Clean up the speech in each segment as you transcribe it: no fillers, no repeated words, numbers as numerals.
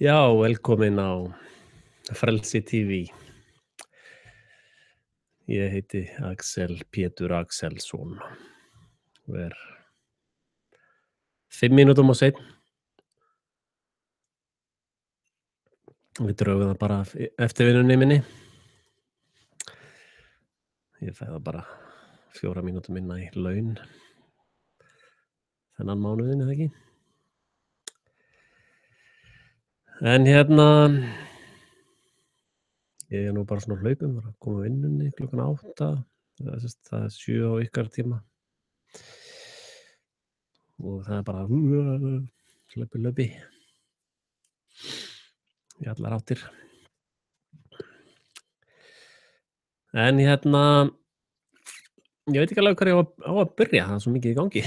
Já, velkomin á Frelsi TV. Ég heiti Axel Pétur Axelsson og er 5 mínútum of seinn. Við drögum það bara af eftirvinnunni minni. Ég fæ það bara 4 mínútum minna í laun þennan mánuðinn, eða ekki? En ég er nú bara svona á hlaupum, var að koma á vinnunni klukkan 8. Það er 7 á ykkar tíma. Og það er bara hlaupi í allar áttir. En ég veit ekki alveg hvar ég á að byrja, það er svo mikið í gangi.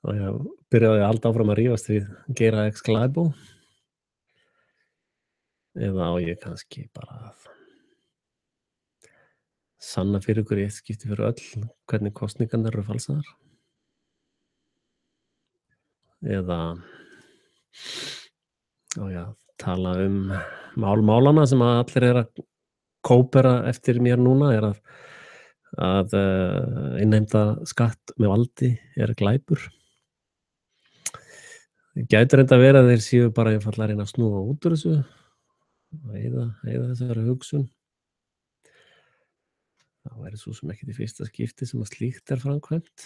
Og ég byrjaði að halda áfram að rífast við Geira X Klæbo. Eða á ég kannski bara að sanna fyrir ykkur í eitt skipti fyrir öll hvernig kosningarnar eru falsaðar. Eða á ég að tala mál málanna sem að allir eru að kópera eftir mér núna, er að innheimta skatt með valdi er glæpur. Gæti reyndar verið að þeir séu bara einfaldlega að reyna að snúa út úr þessu og eyða þessari hugsun. Það væri svo sem ekkert í fyrsta skipti sem að slíkt er framkvæmt.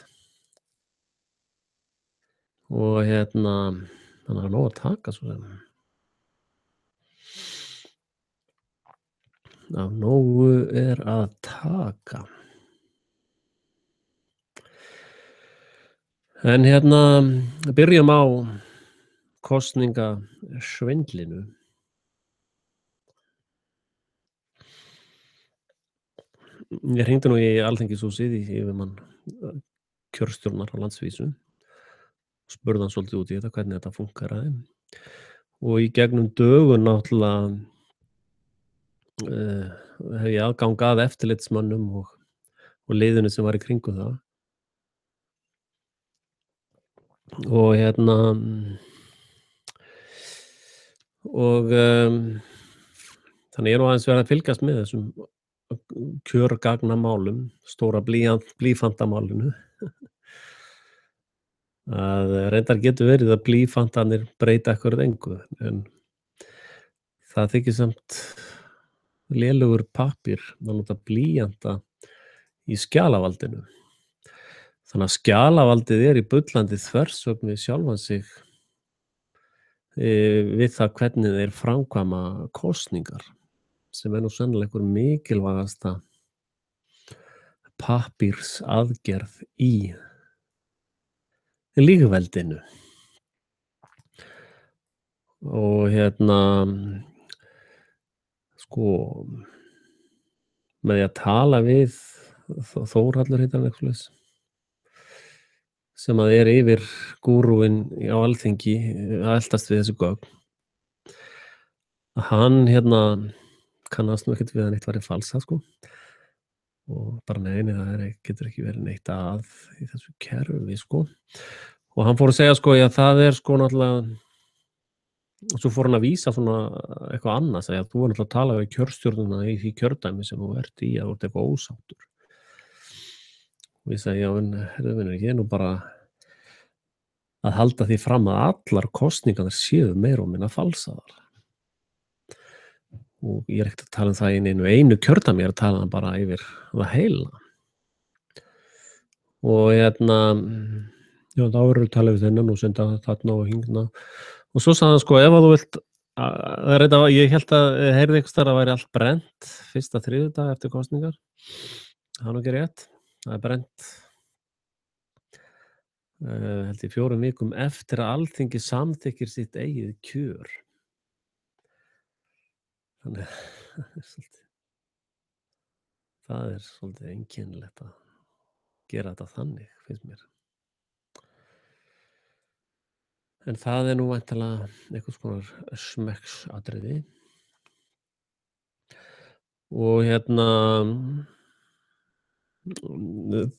Og þannig að nóg að taka svo sem. Af nógu er að taka. En byrjum á kosningasvindlinu. Ég hringdi nú í Alþingishúsið í yfirmann kjörstjórnar á landsvísu. Spurði hann svolítið út í þetta, hvernig þetta funkaraði. Og í gegnum dögun náttúrulega hef ég aðgang að eftirlitsmönnum og liðinu sem var í kringum það. Og þannig ég er nú aðeins verið að fylgjast með þessum kjörgagnamálum, stóra blýfantamálinu. Að reyndar getur verið að blýfantarnir breyta ekkert engu, en það þykir samt lélegur pappír að nota blýanta í skjalavaldinu. Þannig að skjalavaldið er í bullandi þversögn við sjálfan sig við það hvernig þeir framkvæma kosningar, sem er nú sennilega einhver mikilvægasta pappírsaðgerð í lýðveldinu. Og með því að tala við Þórhallur heitir hann eitthvað sem að er yfir gúrúinn á Alþingi að eltast við þessu gögn. Hann kannast nú ekkert við að neitt væri falsað, og bara nei, það getur ekki verið neitt að í þessu kerfi, og hann fór að segja að það er náttúrulega, og svo fór hann að vísa svona eitthvað annað, segja að þú er náttúrulega að tala við kjörstjórnuna í því kjördæmi sem þú ert í, að þú ert eitthvað ósáttur. Og ég segi, já, en ég er nú bara að halda því fram að allar kosningarnar séu meira og minna falsaðar. Og ég er ekkert að tala það í einu kjördæmi, ég er að tala bara yfir það heila. Og já, þá verður við talað við þennan og senda þarna og hingna. Og svo sagði hann, ef að þú vilt, ég held að heyrði einhvers staðar að væri allt brennt fyrsta þriðjudag eftir kosningar. Það er nú ekki rétt. Það er brennt held ég 4 vikum eftir að Alþingi samþykkir sitt eigið kjör. Þannig það er svolítið einkennilegt að gera þetta þannig, finnst mér. En það er nú væntanlega einhvers konar smekksatriði. Og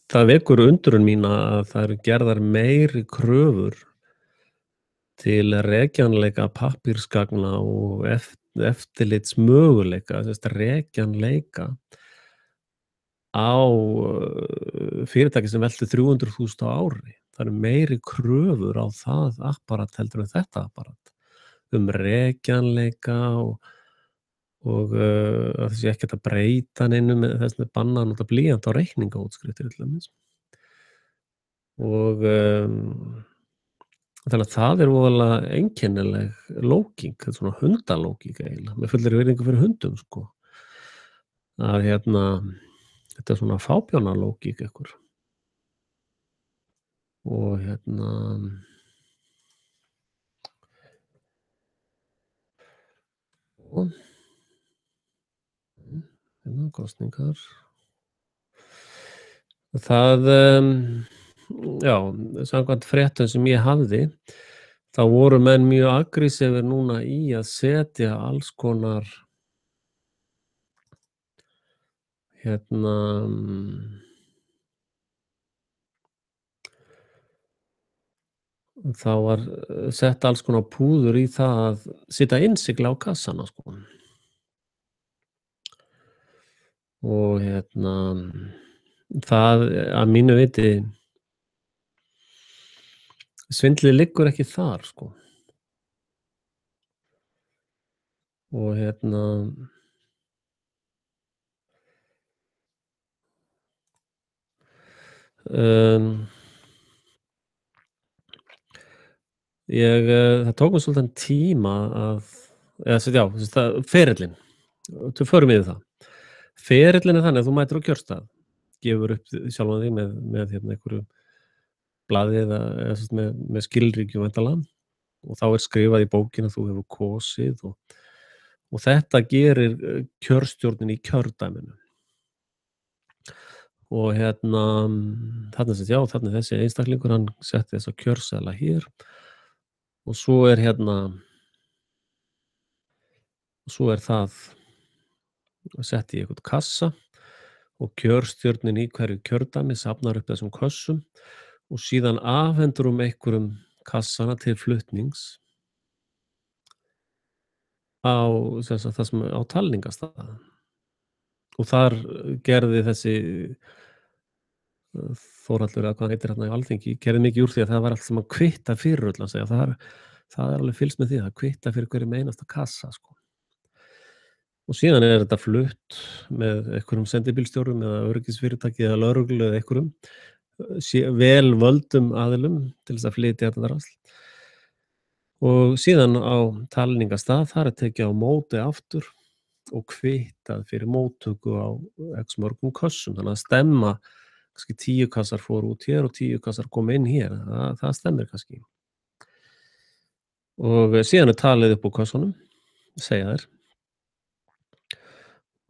það vekur undrun mína að það eru gerðar meiri kröfur til rekjanleika pappírsgagna og eftirlitsmöguleika, sem sagt rekjanleika á, fyrirtæki sem veltir 300.000 á ári. Það eru meiri kröfur á það apparat heldur en þetta apparat, rekjanleika og að það sé ekki hægt að breyta neinu með þess vegna er bannað að nota blýant á reikningaútskriftir til dæmis. Og, þannig að það er voðalega einkennileg lógík, þetta er svona hundalógík eiginlega, með fullri virðingu fyrir hundum, sko. Að þetta er svona fábjánalógík einhver. Og og kosningar. Það, já, samkvæmt fréttum sem ég hafði, þá voru menn mjög aggressívir núna í að setja alls konar þá var sett alls konar púður í það að setja innsigli á kassana, sko. Og það að mínu viti svindlið liggur ekki þar, sko. Og það tók mér svolítinn tíma að eða sem sagt, já, sem sagt að ferillinn, förum yfir það. Ferillinn er þannig að þú mætir á kjörstað, gefur upp sjálfan þig með einhverju blaði eða sem sagt með skilríkjum væntanlega og þá er skrifað í bókina að þú hefur kosið og þetta gerir kjörstjórnin í kjördæminu. Og þarna sem sagt, já, þarna er þessi einstaklingur, hann setti þessa kjörseðla hér og svo er það sett í einhvern kassa og kjörstjórnin í hverju kjördæmi safnar upp þessum kössum og síðan afhendir einhverjum kassana til flutnings á sem sagt það sem á talningarstað. Og þar gerði þessi Þórhallur eða hvað hann heitir þarna í Alþingi, gerði mikið úr því að það var allt saman kvittað fyrir öll, hann segir. Það er alveg fylgst með því, það er kvittað fyrir hverjum einasta kassa, sko. Og síðan er þetta flutt með einhverjum sendibílstjórum eða öryggisfyrirtæki eða lögreglu eða einhverjum vel völdum aðilum til þess að flytja þetta drasl. Og síðan á talningarstað, þar er tekið á móti aftur og kvittað fyrir móttöku á x mörgum kössum. Þannig að stemma, kannski 10 kassar fóru út hér og 10 kassar komu inn hér. Það stemmir kannski. Og síðan er talið upp á kössunum, segja þeir.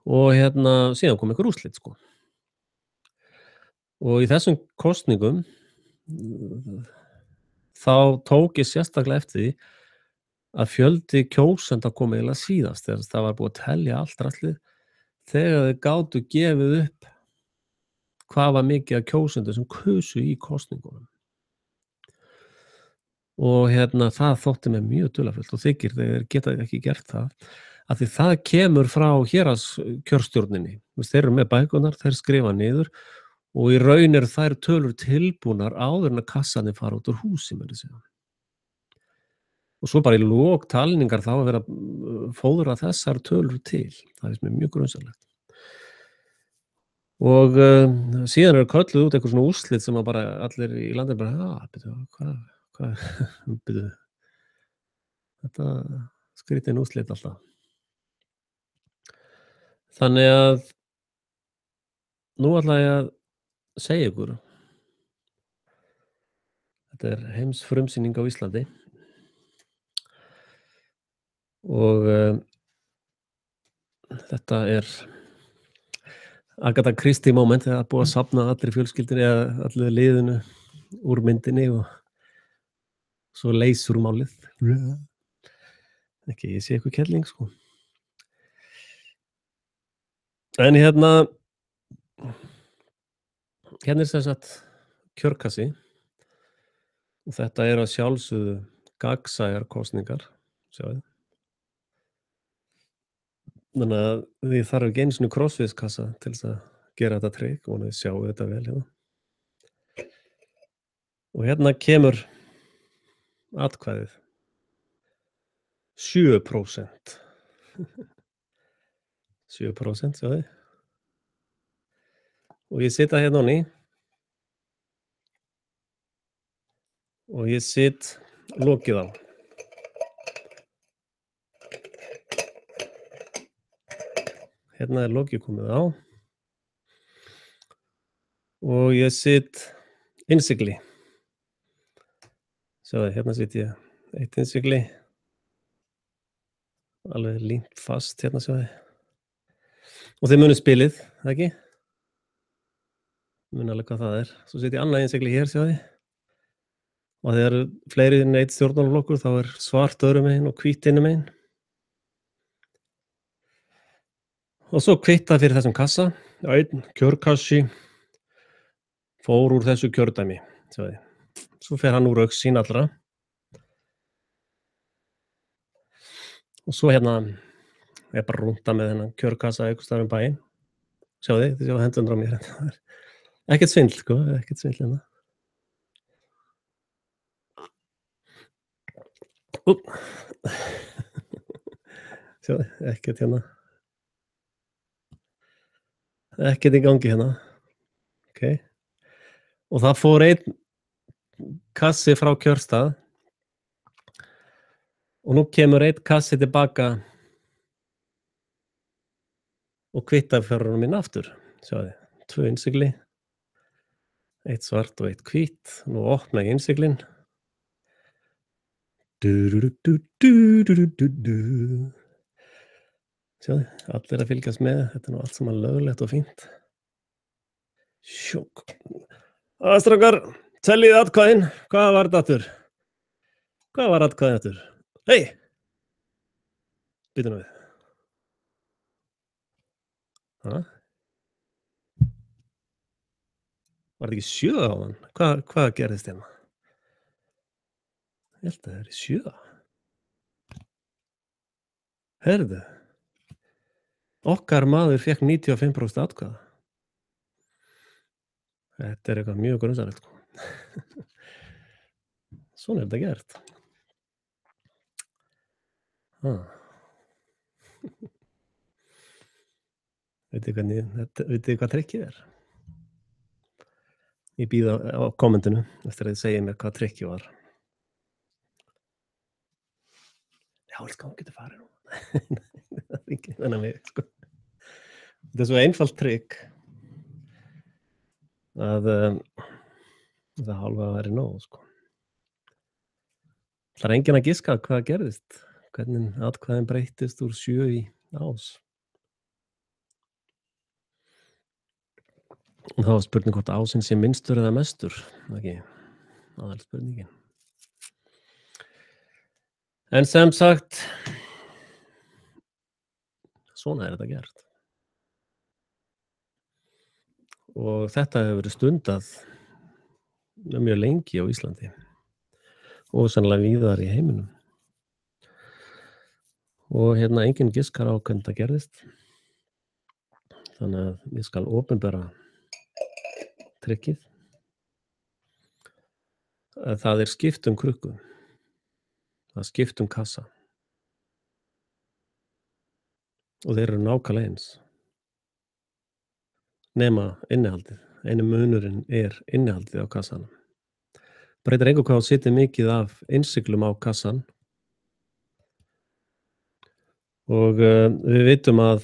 Og síðan kom einhver úrslit, sko. Og í þessum kosningum þá tók ég sérstaklega eftir því að fjöldi kjósenda kom eiginlega síðast þegar það var búið að telja allt draslið þegar þeir gátu gefið upp hvað var mikið af kjósendum sem kusu í kosningunum. Og það þótti mér mjög dularfullt og þykir þeir geta ekki gert það af því það kemur frá héraðskjörstjórninni. Þeir eru með bækurnar, þeir skrifa niður og í raun eru þær tölur tilbúnar áður en að kassarnir fara út úr húsi, meira að segja. Og svo bara í lok talningar þá að vera að fóðra þessar tölur til. Það finnst mér mjög grunsamlegt. Og síðan eru kölluð út einhver svona úrslit sem að bara allir í landinu bara, hvað, byrju, þetta skrýtin úrslit alltaf. Þannig að nú ætla ég að segja ykkur, þetta er heimsfrumsýning á Íslandi og þetta er Agatha Christie moment þegar það er búið að safna allir fjölskyldunni eða allir liðinu úr myndinni og svo leysur málið. Ekki, ég sé eitthvað kelling, sko. En hérna er sem sagt kjörkassi og þetta er að sjálfsögðu gagnsæjar kosningar, sjáið. Þannig að þið þarf ekki einu sinni crossfit-kassa til þess að gera þetta trikk og þið sjáið þetta vel hérna. Og hérna kemur atkvæðið. 7%. 7%, sjáið. Og ég sita hérna á ný. Og ég sit lokið á. Hérna er lokið komið á. Og ég sit innsigli. Sjáðu, hérna sit ég eitt innsigli. Alveg límt fast hérna, sjáðu. Og þið munið spilið, ekki? Munið alveg hvað það er. Svo sit ég annað innsigli hér, sjáðu. Og þegar eru fleiri en eitt stjórnmálaflokkur, þá er svart öðrum megin og hvítt hinum megin. Og svo kvittað fyrir þessum kassa. Einn kjörkassi fór úr þessu kjördæmi, sjáðu. Svo fer hann úr augsýn allra. Og svo hérna er bara rúnta með þennan kjörkassa einhvers staðar bæinn. Sjáðu, þið sjáu hendurnar á mér. Ekkert svindl, sko, ekkert svindl hérna. Sjáðu, ekkert hérna. Ekkert í gangi hérna. Ok. Og það fór einn kassi frá kjörstað. Og nú kemur einn kassi tilbaka og kvittar fyrir honum inn aftur. Sjáðu, 2 innsigli. Eitt svart og eitt hvítt. Nú opna ég innsiglin. Sjáðu, allir að fylgjast með. Þetta er nú allt saman löglegt og fínt. Sjók. Strákar, tellið atkvæðin. Hvað var þetta aftur? Hvað var atkvæðin aftur? Hei! Bíddu nú við. Var þetta ekki 7 áðan? Hvað gerðist hérna? Ég held að það er 7. Heyrðu. Okkar maður fékk 95% atkvæða. Þetta er eitthvað mjög grunsamlegt, sko. Svona er þetta gert. Vitið hvað trikkið er? Ég bíð á kommentinu eftir að þið segja mér hvað trikkið var. Já, elskan, hún getur farið nú. Það er ekki þennan við, sko. Þetta er svo einfalt trikk að það hálfa að vera nóg, sko. Það er enginn að giska hvað gerðist, hvernig atkvæðin breyttist úr 7 í ás. Og þá var spurning hvort ásinn sé minnstur eða mestur, ekki aðalspurningin. En sem sagt, svona er þetta gert. Og þetta hefur verið stundað mjög lengi á Íslandi og sannlega víðar í heiminum. Og hérna enginn giskar á hvernig það gerðist. Þannig að ég skal opinbera trikkið. Það er skipt krukku. Það er skipt kassa. Og þeir eru nákvæmlega eins. Nema innihaldið. Einu munurinn er innihaldið á kassanum. Breytir engu hvað þú setið mikið af innsiglum á kassan. Og við vitum að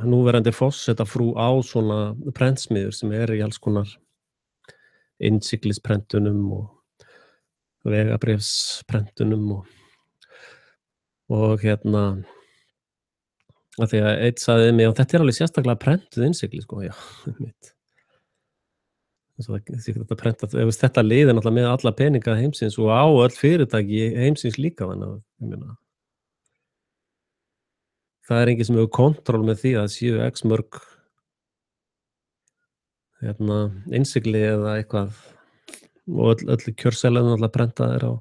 núverandi forsetafrú á svona prentsmiður sem eru í alls konar innsiglisprentunum og vegabréfsprentunum og hérna að því að einn sagði mig, og þetta er alveg sérstaklega prentuð innsigli, sko, já, mitt. Þetta lið er náttúrulega með alla peninga heimsins og á öll fyrirtæki heimsins líka, þannig að ég meina það er enginn sem hefur kontról með því að séu x mörg innsigli eða eitthvað og öll kjörseðlarnir náttúrlega prentaðir á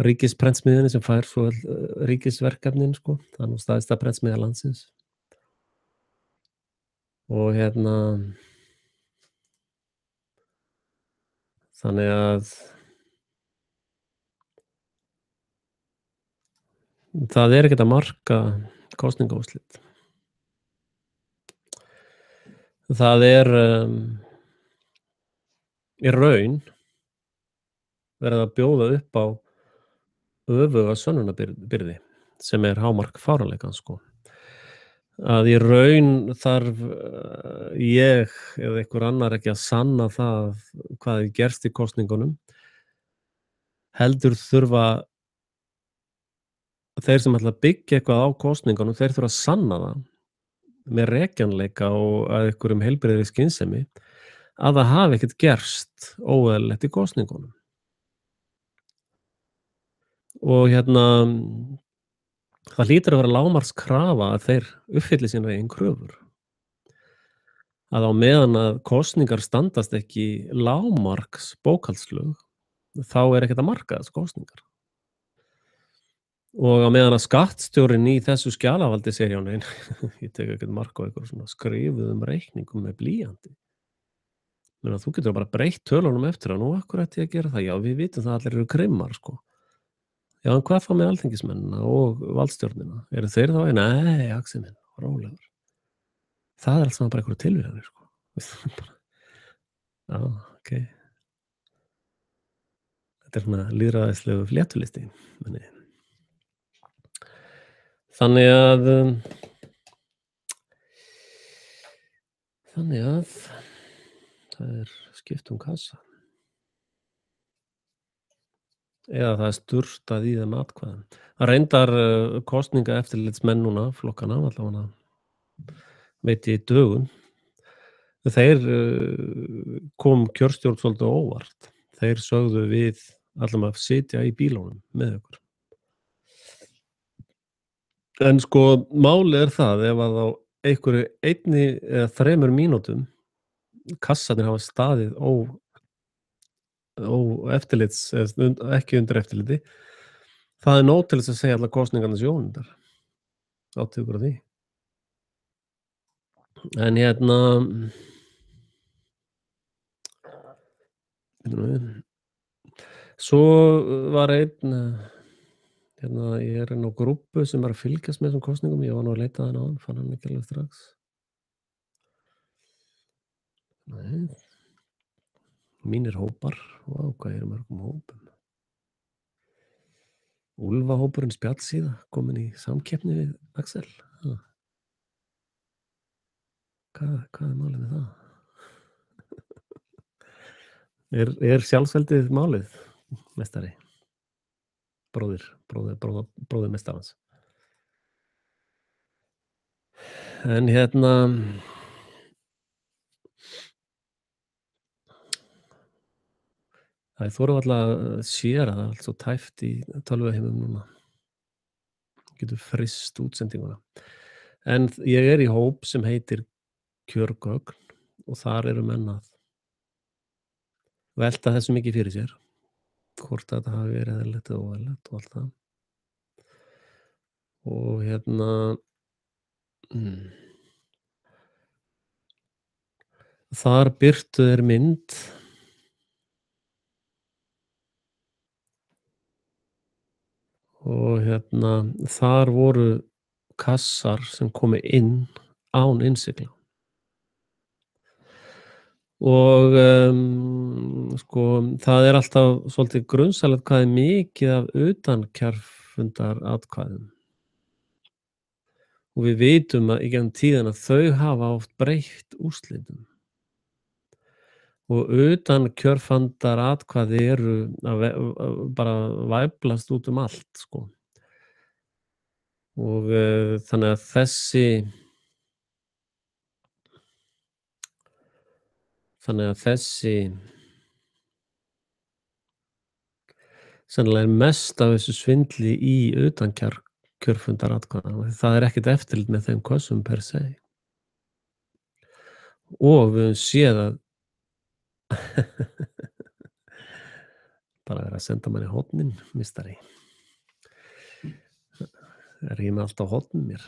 ríkisprentsmiðjunni sem fær svo öll, ríkisverkefnin sko, það er nú stærsta prentsmiðja landsins. Og þannig að það er ekkert að marka kosningaúrslit. Það er í raun verið að bjóða upp á öfuga sönnunarbyrði sem er hámark fáránleikans sko. Að í raun þarf ég eða einhver annar ekki að sanna það hvað hefur gerst í kosningunum, heldur þurfa þeir sem ætla að byggja eitthvað á kosningunum, þeir þurfa að sanna það með rekjanleika og að einhverjum heilbrigðri skynsemi að það hafi ekkert gerst óeðlilegt í kosningunum. Og það hlýtur að vera lágmarkskrafa að þeir uppfylli sínar eigin kröfur. Að á meðan að kosningar standast ekki lágmarks bókhaldslög, þá er ekkert að marka þessar kosningar. Og á meðan að skattstjórinn í þessu skjalavaldi segir já nein, ég tek ekkert mark á einhverjum svona skrifuðum reikningum með blýanti. Menn að þú getur bara breytt tölunum eftir að nú akkur ætti ég að gera það, já við vitum það allir eru krimmar sko. Já en hvað þá með alþingismennina og valdstjórnina? Eru þeir þá? Nei, Axel minn, rólegur. Það er allt saman bara einhverju tilvíðanir sko. Já, ok. Þetta er svona lýðræðislegu fléttulisti. Þannig að það er skipt kassa. Eða það er sturtað í þeim atkvæðum. Það reyndar kosningaeftirlitsmenn núna, flokkana, allavega veit ég í dögun. Þeir kom kjörstjórn svolítið á óvart. Þeir sögðu við allam að sitja í bílunum með ykkur. En sko málið er það ef að á einhverju 1 eða 3 mínútum kassarnir hafa staðið eftirlits, ekki undir eftirliti, það er nóg til þess að segja allar kosningarnar séu ónýtar. Áttu ykkur á því. En svo var einn ég er inn á grúppu sem er að fylgjast með þessum kosningum, ég var nú að leita að hann fann hann ekki alveg strax. Nei. Mínir hópar, hvað er mörgum hópum? Úlfahópurinn spjallsíða komin í samkeppni við Axel. Hvað er málið með það? Er sjálfsveldið málið, mestari? Bróðir mestarans. En það þorum alltaf að séra það allt svo tæft í tölvuheimum núna. Getur frist útsendinguna. En ég er í hóp sem heitir kjörgögn og þar eru menn að velta þessu mikið fyrir sér. Hvort þetta hafi verið eðlilegt eða óeðlilegt og allt það. Og þar birtu þeir mynd og þar voru kassar sem komu inn án innsigla. Og sko það er alltaf svolítið grunnsalegt hvað er mikið af utankjörfundaratkvæðum. Og við vitum að í gegnum tíðina þau hafa oft breytt úrslitum. Og utankjörfundaratkvæði eru bara væflast út allt sko. Og þannig að þessi sennilega er mest af þessu svindli í utankjörfundaratkvæðum. Það er ekkert eftirlit með þeim kössum per se. Og við höfum séð að Bara verið að senda manni hornin, meistari. Rína allt á hornin mér.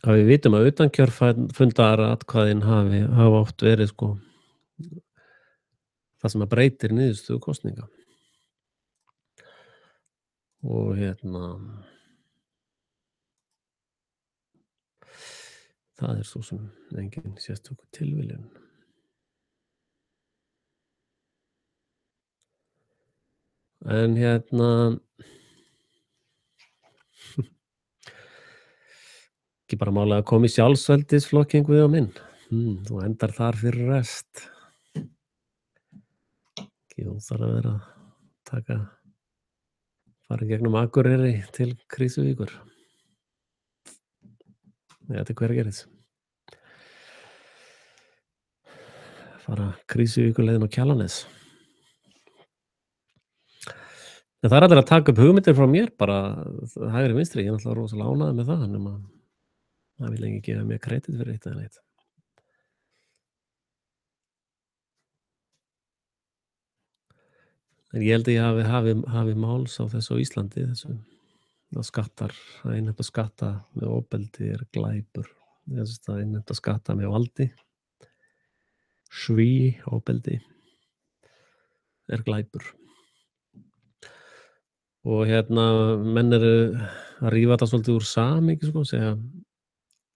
Að við vitum að utankjörfundaratkvæðin hafa oft verið sko það sem að breytir niðurstöðu kosninga. Og það svo sem engin sérstök tilviljun. En ekki bara málega að koma í sjálfsveldisflokking við á minn. Þú endar þar fyrir rest. Ekki þú þarf að vera að fara í gegnum Akureyri til Krýsuvíkur. Eða til Hveragerðis. Fara Krýsuvíkurleiðin á Kjalarnes. En það allir að taka upp hugmyndir frá mér bara hægri vinstri. Ég náttúrulega rosalega ánægður með það, nema það vill ekki gefa mér kredit fyrir eitt eða neitt. En ég held að ég hafi máls á þessu á Íslandi, þessu að innheimta skatta með ofbeldi glæpur. Að innheimta skatta með valdi, svíi, ofbeldi glæpur. Og menn eru að rífa þetta svolítið úr samhengi sko, segja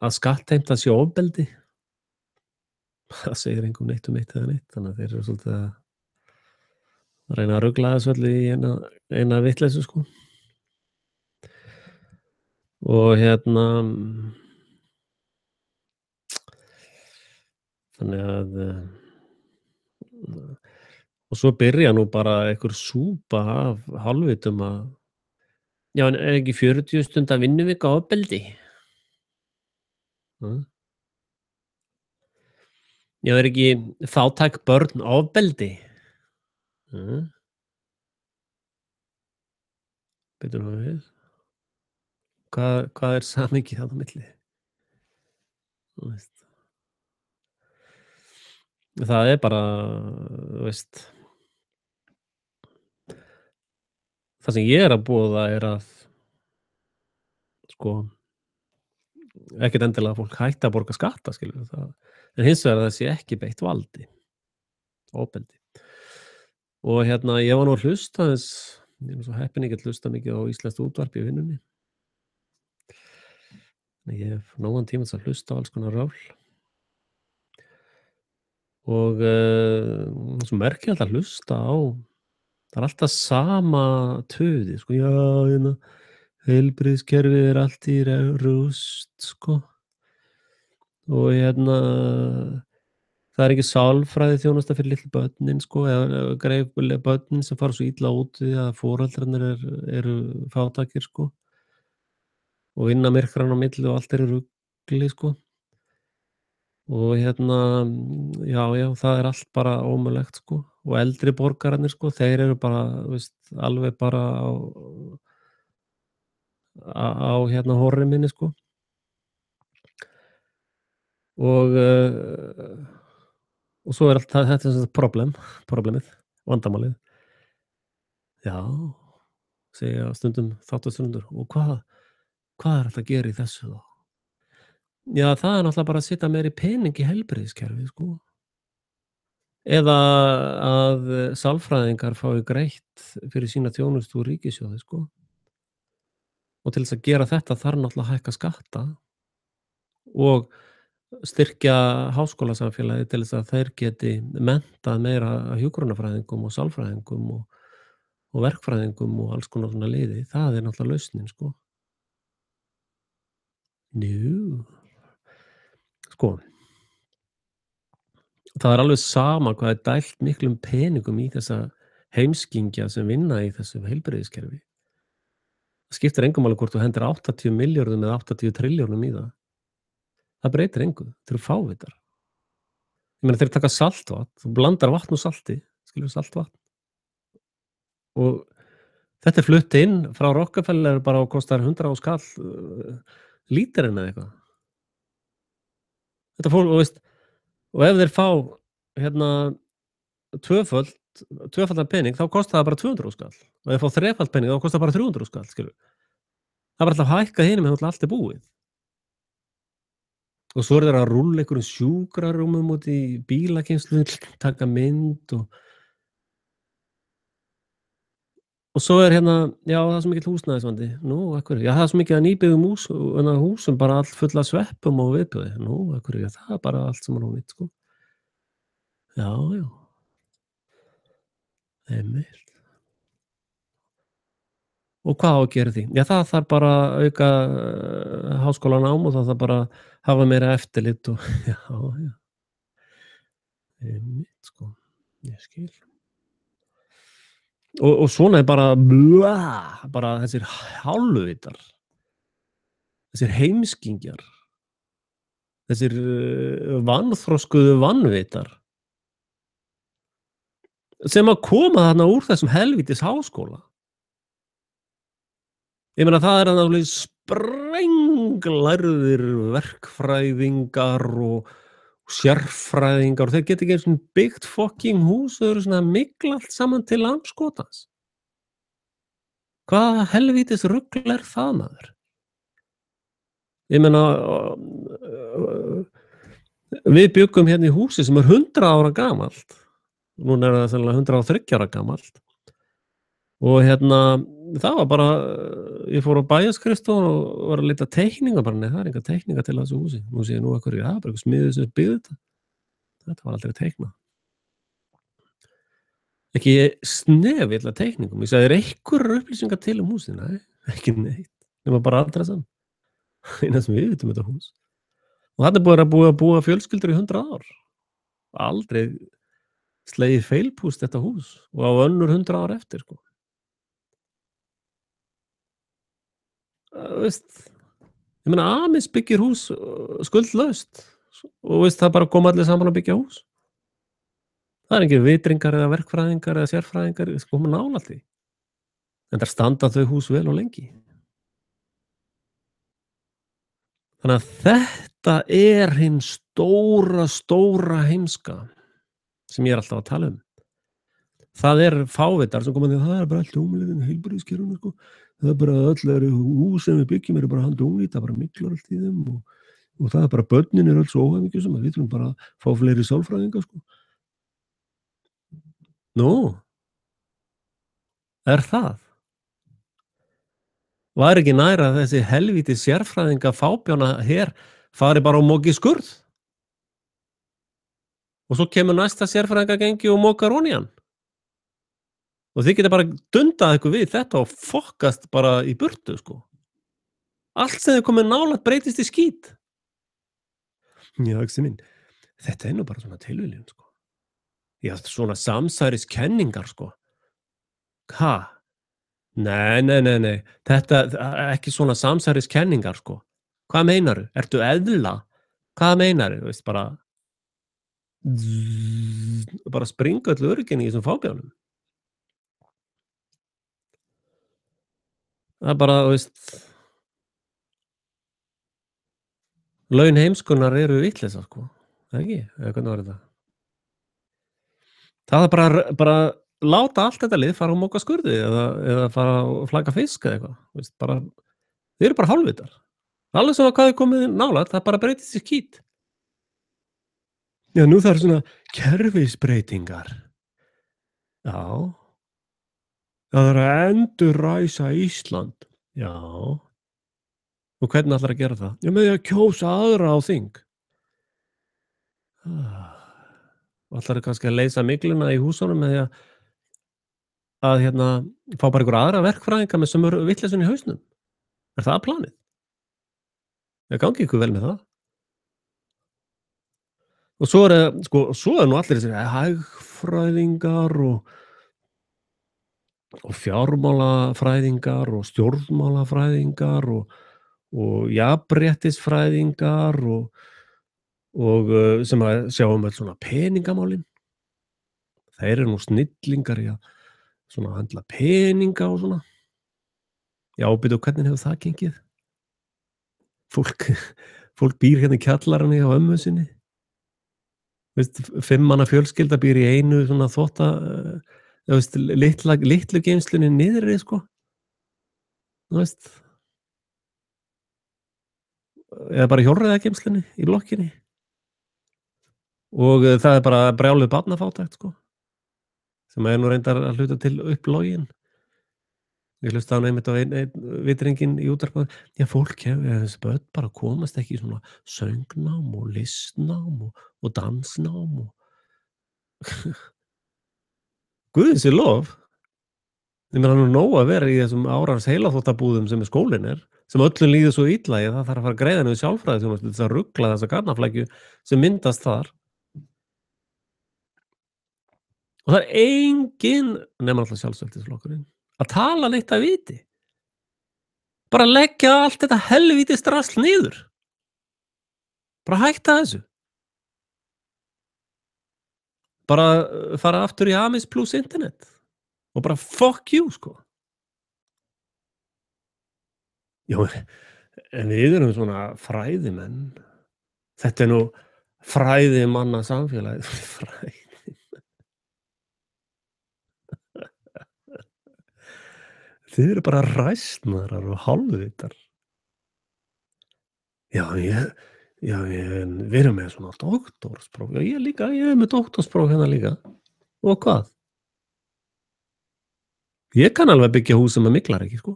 að skattheimta sé ofbeldi. Það segir engum neitt um eitt eða neitt, þannig að þeir eru svolítið að reyna að rugla þessu öllu í eina vitleysu sko. Og þannig að og svo byrja nú bara einhver súpa af hálfvitum að já, en ekki 40 stunda vinnuvika ofbeldi? Já, ekki fátæk börn ofbeldi? Bíddu nú við. Hvað samhengið þarna á milli? Þú veist. Það bara, þú veist það sem ég að boða að sko ekkert endilega að fólk hætti að borga skatta, skilurðu það. En hins vegar að það sé ekki beitt valdi, ofbeldi. Og ég var nú að hlusta aðeins, ég er svo heppinn ég get hlustað mikið á íslenskt útvarp í vinnunni. Ég hef nógan tíma til að hlusta á alls konar rál. Og svo merkilegt að hlusta á það alltaf sama tuðið sko, já, heilbrigðiskerfið allt í rúst sko. Og það ekki sálfræði þjónusta fyrir litlu börnin sko, eða greifbulega börnin sem fara svo illa út því að foreldrarnir eru fátækir sko. Og myrkran á milli og allt rugli sko. Og já, það allt bara ómögulegt sko. Og eldri borgararnir sko, þeir eru bara, veist, alveg bara á horri minni sko. Og svo allt þetta problemið, vandamálið. Já, segja stundum þáttastundur. Og hvað hægt að gera í þessu þá? Já, það náttúrulega bara að setja meiri pening í heilbrigðiskerfið sko. Eða að sálfræðingar fái greitt fyrir sína þjónustu úr ríkissjóði sko. Og til þess að gera þetta þarf náttúrulega að hækka skatta og styrkja háskólasamfélagið til þess að þeir geti menntað meira hjúkrunarfræðingum og sálfræðingum og verkfræðingum og alls konar svona liði. Það náttúrulega lausnin sko. Sko, það alveg sama hvað dælt miklum peningum í þessa heimskingja sem vinna í þessu heilbrigðiskerfi. Það skiptir engu máli hvort þú hendir 80 milljörðum eða 80 trilljónum í það. Það breytir engu, þeir eru fávitar. Ég meina þeir taka saltvatn, þú blandar vatn og salti, skilur saltvatn. Og þetta flutt inn frá Rockefeller bara og kostar 100 skall lítirinn eða eitthvað. Þetta fólk, og veist, og ef þeir fá tvöföld tvöfaldan pening, þá kostar það bara 200.000 kall. Og ef þeir fá þrefalt pening, þá kostar það bara 300.000 kall, skilurðu. Það er bara alltaf hækkað hinum megin náttúrlega allt er búið. Og svo eru þeir að rúlla einhverjum sjúkrarúmum út í bílageymslu, taka mynd og svo er hérna, já, það er svo mikill húsnæðisvandi. Nú, af hverju? Já, það er svo mikið af nýbyggðum húsum, bara allt full af sveppum og viðbjóði. Nú, af hverju? Já, það er bara allt sem er ónýtt, sko. Já, já, einmitt. Og hvað á að gera í því? Já, það þarf bara að auka háskólanám og það þarf bara að hafa meira eftirlit og já, já, einmitt, sko. Ég skil. Og svona er bara bara þessir hálfvitar, þessir heimskingjar, þessir vanþroskuðu vanvitar sem að koma þarna úr þessum helvítis háskóla. Ég meina það er alveg sprenglærðir verkfræðingar og sérfræðingar og þeir geta ekki einu sinni byggt fucking hús, þau eru svona að mygla allt saman til andskotans. Hvaða helvítis rugl er það, maður? Ég meina, við bjuggum hérna í húsi sem er 100 ára gamalt. Núna er það sennilega 103 ára gamalt. Og hérna, það var bara, ég fór á bæjarskrifstofuna og var að leita teikninga bara, nei, það er enga teikninga til þessu húsi. Nú sé ég nú af hverju, það er bara eitthvað smiður sem byggði þetta. Þetta var aldrei teiknað. Ekki snefilla teikningum. Ég sagði, einhverjar upplýsingar til húsið? Nei, ekki neitt. Nema bara adressan. Eina sem við vitum þetta hús. Og þarna er búið að búa fjölskyldur í 100 ár. Aldrei slegið feilpúst þetta hús og á önnur 100 ár eftir, sko. Veist, ég meina Amis byggir hús skuldlaust og veist, það bara koma allir saman að byggja hús. Það er engir vitringar eða verkfræðingar eða sérfræðingar sem koma nálægt því. En þar standa þau hús vel og lengi. Þannig að þetta er hinn stóra heimska sem ég er alltaf að tala um. Það er fávitar sem koma því að það er bara allt ómögulegin í heilbrigðiskerfinu, sko. Það er bara öll hús sem við byggjum eru bara handónýtt, það bara myglar allt í þeim og það er bara börnin eru öll svo óhamingjusum að við þurfum bara að fá fleiri sálfræðinga, sko. Nú, er það? Var ekki nær að þessi helvíti sérfræðinga fábjána her fari bara og moki skurð? Og svo kemur næsta sérfræðingagengi og mokar ofan í hann. Og þið geta bara dundað ykkur við þetta og fokkast bara í burtu, sko. Allt sem þið komið nálægt breytist í skít. Já, Axi minn, þetta er nú bara svona tilviljun, sko. Já, svona samsæriskenningar, sko. Ha? Nei. Þetta ekki svona samsæriskenningar, sko. Hvað meinaru? Ertu eðla? Hvað meinaru? Þú veist, bara springa öll öryggin í þessum fábjánum. Það er bara, þú veist, laun heimskunnar eru vitleysa, sko. Ekki? Eða hvernig var þetta? Það er bara láta allt þetta lið fara og moka skurði eða fara og flagga fisk eða eitthvað. Þú veist, bara, þið eru bara hálfvitar. Alveg svona hvað er komið nálægt, það bara breytist í skít. Já, nú það eru svona kerfisbreytingar. Já. Það er að endurræsa Ísland. Já. Og hvernig ætlar að gera það? Já, með því að kjósa aðra á þing. Og ætlar kannski að leysa mygluna í húsunum með því að hérna, fá bara einhver aðra verkfræðinga með sömu vitleysun í hausnum. Er það planið? Það gangi ykkur vel með það. Og svo er nú allir þessir hagfræðingar og fjármálafræðingar og stjórnmálafræðingar og jafnréttisfræðingar og sem að sjá öll svona peningamálin. Þeir eru nú snillingar í að svona handla peninga og svona. Já, byrju, hvernig hefur það gengið? Fólk býr hérna í kjallaranni á ömmu sinni. Veist, 5 manna fjölskylda býr í einu svona þú veist, litlu geymslunni niðri, sko, þú veist, eða bara hjólreiðageymslunni í blokkinni og það er bara brjáluð barnafátækt, sko, sem er nú reyndar að hluta til upplogin. Ég hlustaði á einmitt á einn vitringinn í útvarpinu. Já, fólk þessi börn bara komast ekki í svona söngnám og listnám og dansnám og Guði sé lof. Ég meina, það er nú nóg að vera í þessum árans heilaþvottabúðum sem skólinn sem öllum líður svo illa í að það þarf að fara að greiða niður sálfræðiþjónustu til þess að rugla þessa garnaflækju sem myndast þar. Og það er enginn, nema náttúrlega Sjálfstæðisflokkurinn, að tala neitt af viti. Bara leggja allt þetta helvítis drasl niður. Bara hætta þessu. Bara fara aftur í Amis plus internet og bara fuck you, sko. Já, en við erum svona fræðimenn. Þetta er nú fræðimanna samfélagið. Þið eru bara ræsnarar og hálfvitar. Já, við erum með svona doktorspróf. Já, ég líka, ég er með doktorspróf hérna líka. Og hvað? Ég kann alveg byggja hús sem myglar ekki, sko.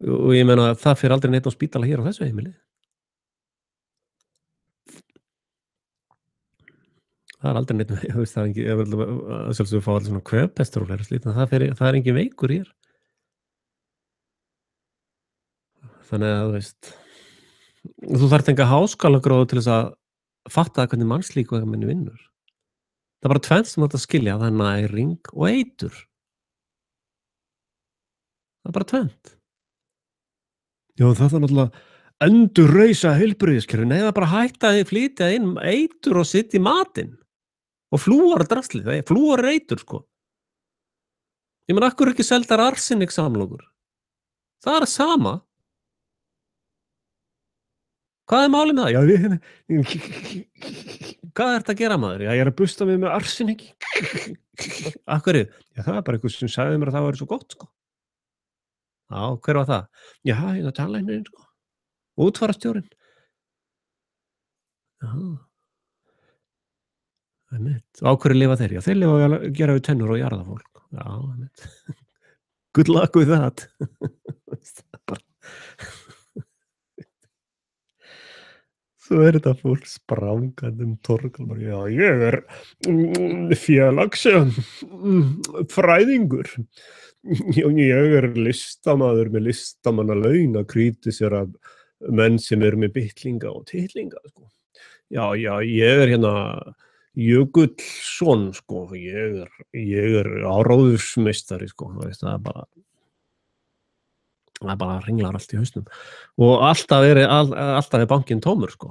Og ég meina að það fer aldrei neitt á spítala hér á þessu heimili. Það er aldrei neitt, þú veist, það er engin, að sjálfsögðu fá allir svona kvefpestur og fleira slíkt, en það er engin veikur hér. Þannig að, þú veist, þú þarft enga háskólagráðu til þess að fatta hvernig mannslíkaminn vinnur. Það er bara tvennt sem þú átt að skilja, það er næring og eitur. Það er bara tvennt. Já, það þarf náttúrulega að endurreisa heilbrigðiskerfið. Nei, það er bara að hætta að flytja inn eitur og setja í matinn. Og flúordraslið, flúor er eitur, sko. Ég meina, af hverju eru ekki seldar arseniksamlokur? Það er sama. Hvað er málið með það? Já, hvað ertu að gera, maður? Já, ég er að busta mig með arsenik. Af hverju? Já, það er bara einhver sem sagði mér að það væri svo gott, sko. Já, hver var það? Já, ég er tannlæknirinn, sko. Útfararstjórinn. Já. Einmitt. Og á hverju lifa þeir? Já, þeir lifa að gera við tennur og jarða fólk. Já, einmitt. Good luck with that. Svo er þetta fólk sprangandi torg. Já, ég er fræðingur. Ég er listamaður með listamannalaun að krítisera menn sem eru með bitlinga og titlinga, sko. Já, ég er hérna Jökullsson, sko. Ég er áróðursmeistari, sko. Það er bara hringlar allt í hausnum. Og alltaf er bankinn tómur, sko.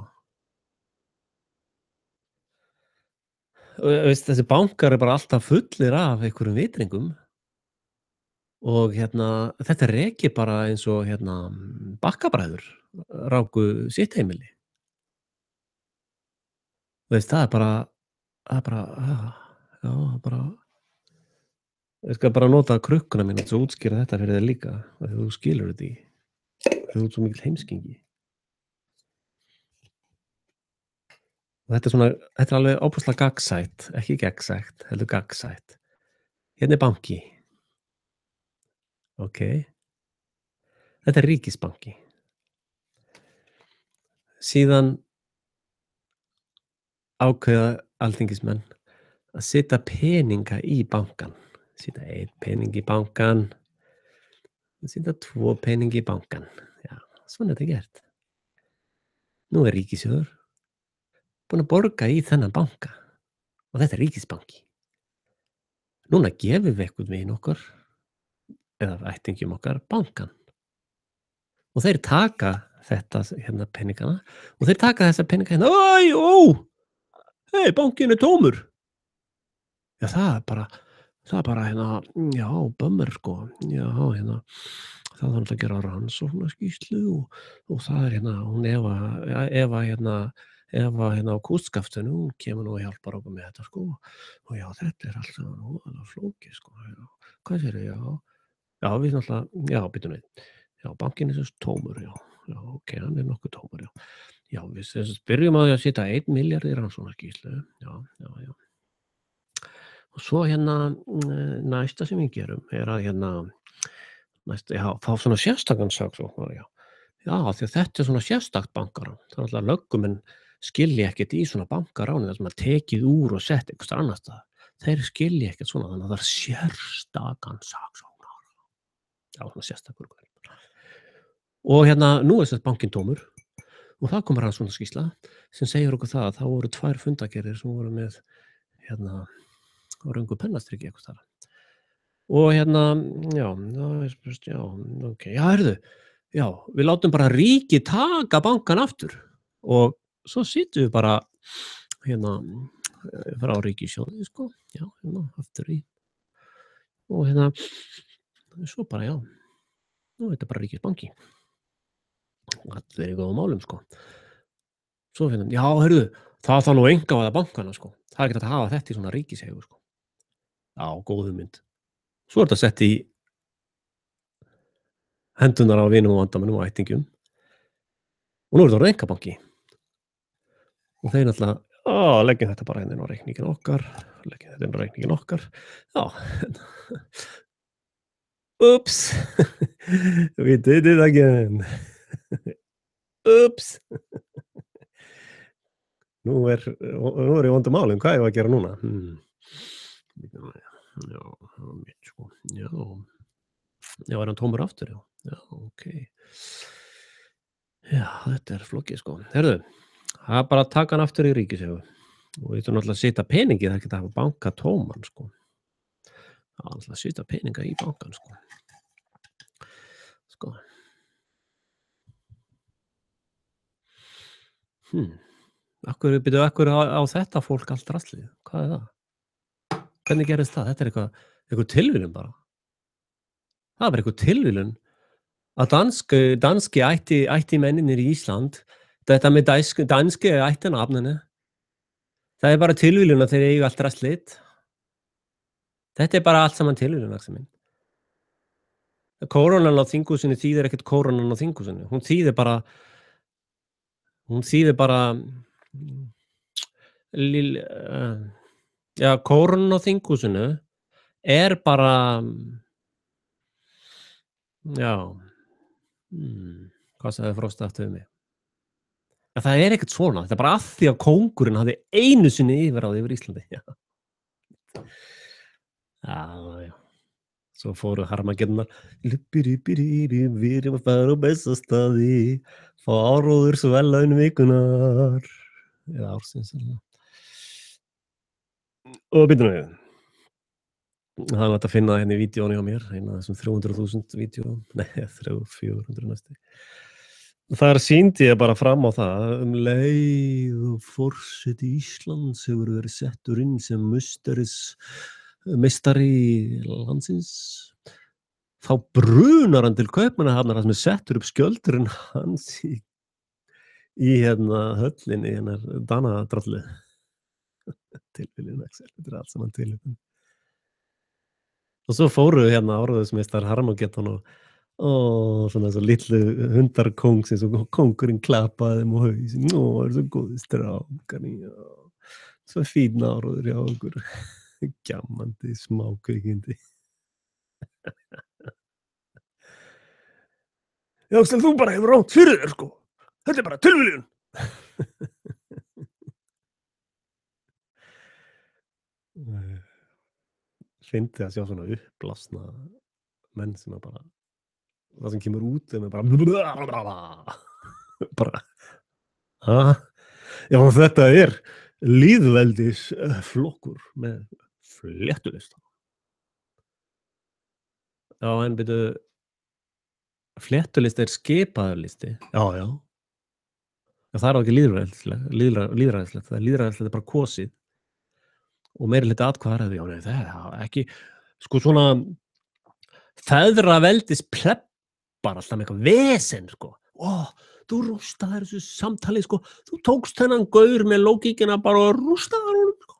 Veist, þessi bankar er bara alltaf fullir af einhverjum vitringum. Og þetta rekið bara eins og Bakkabræður ráku sitt heimili. Veist, það er bara ég skal bara nota krukkuna mína til að útskýra þetta fyrir þig líka, þegar þú skilur þetta í. Þú ert svo mikill heimskingi. Og þetta er alveg óbúslega gagnsætt, ekki gegnsætt, heldur gagnsætt. Hérna er banki. Ok. Þetta er ríkisbanki. Síðan ákveða alþingismenn að setja peninga í bankan. Setja 1 pening í bankan, setja 2 pening í bankan. Já, svona er þetta gert. Nú er ríkissjóður búinn að borga í þennan banka og þetta er ríkisbanki. Núna gefum við einhvern veginn okkar eða ættingjum okkar bankan og þeir taka þetta peningana og þeir taka þessa peninga hei, bankinn er tómur. Já, það er bara já, bömmur, sko. Já, það þarf að gera rannsóknarskýrslu og það er hún Eva Eva hérna á kústskaftinu, hún kemur nú og hjálpar okkur með þetta, sko. Og já, þetta allt saman voðalega flókið, sko. Já. Hvað segirðu? Já. Já, við náttúrulega, já, bíddu við. Já, bankinn sem sagt tómur, já. Já, ok, hann nokkuð tómur, já. Já, við sem sagt byrjum á því að setja 1 milljarð í rannsóknarskýrslu. Já, já, já. Og svo hérna, næsta sem við gerum að hérna, já, fá svona sérstakan saksóknara, já. Já, því að þetta svona sérstakt bankarán. Það er alltaf löggumenn skilja ekkert í svona bankaráni þar sem er tekið úr og sett einhvers staðar annars staðar. Þeir skilja ekkert svona, þannig að það er sérstakan saksóknara. Já, svona sérstakur. Og hérna, nú er þetta bankinn tómur og það komur rannsóknarskýrsla sem segir okkur það að það voru 2 fundargerðir sem voru með hérna á röngu pennastriki einhvers staðar. Og hérna, já, já, ok, já, heyrðu, já, við látum bara ríkið taka bankann aftur og svo sitjum við bara hérna frá ríkissjóði, sko, já, hérna aftur í og hérna svo bara, já, nú er þetta bara ríkisbanki. Allir í góðum málum, sko. Svo hérna, já, heyrðu, það þarf nú einkavæða bankana, sko. Það er ekkert hægt að hafa þetta í svona ríkiseigu, sko. Já, góð hugmynd. Svo er þetta sett í hendunar á vinum og vandamönnum og ættingjum. Og nú er þetta orðið einkabanki. Og þeir náttúrulega, leggjum þetta bara inn á reikninginn okkar. Leggjum þetta inn á reikninginn okkar. Já. Ups. We did it again. Ups. Nú er ég vondum málum. Hvað er að gera núna? Já, mitt, sko. Já. Já, er hann tómur aftur, já. Já, ok. Já, þetta er flókið, sko. Heyrðu, það er bara að taka hann aftur í ríkiseigu. Og við þurfum náttúrulega að setja peningi, það er ekki að hafa banka tóman, sko. Það er náttúrulega að setja peninga í bankan, sko. Sko. Akkur á þetta fólk allt draslið? Hvað er það? Hvernig gerðist það? Þetta er einhver tilviljun bara. Það er bara einhver tilviljun að danski ættimennirnir í Ísland, þetta með danski ættinafninu, það er bara tilviljun að þeir eiga allt draslið. Þetta er bara allt saman tilviljun, Axel minn. Kórónan á þinghúsinu þýðir ekkert kórónan á þinghúsinu. Hún þýðir bara já, kórónan á þinghúsinu er bara já hvað sagði Frosti aftur við mig? Ja, það er ekkert svona, þetta er bara að því að kóngurinn hafði einu sinni yfirráð yfir Íslandi. Já. Já. Svo fóru harmagerðnar, við erum að fara á bestastaði, fá áróðursverðlaun vikunar, eða ársins. Og byrjum við. Það er hægt að finna hérna í vídeónu hjá mér, eina af þessum 300.000 vídeóum, nei, 400 næstu. Þar sýndi ég bara fram á það, leið og forseti Íslands hefur verið settur inn sem meistari landsins, þá brunar hann til Kaupmannahafnar þar sem settur upp skjöldurinn hans í hérna höllinni, hérna Danadrallu. Tilviljun, Axel, þetta er allt saman tilviljun. Og svo fóru hérna áróðursmeistar Harmageddon og svona svo litlu hundarkóngsins og kóngurinn klappaði þeim á hausinn. Það er svo góði strákar, já. Svo fín áróður hjá okkur. Gjammandi smákvikindi. Já, Axel, þú bara hefur rátt fyrir þér, sko. Þetta er bara tilviljun. Fyndi að sjá svona uppblásna menn sem að bara það sem kemur út þeim er bara já, þetta er lýðveldis flokkur með fléttulista. Já, en byrju, fléttulista er skipaður listi. Já. Það er ekki lýðræðislegt. Það er lýðræðislegt bara kosið og meirihluti atkvæða. Já, nei, það er ekki, sko svona feðraveldis plebbar alltaf með eitthvað vesen, sko. þú rústaðir þessu samtali, sko, þú tókst þennan gaur með lógíkina bara og rústaðir honum, sko.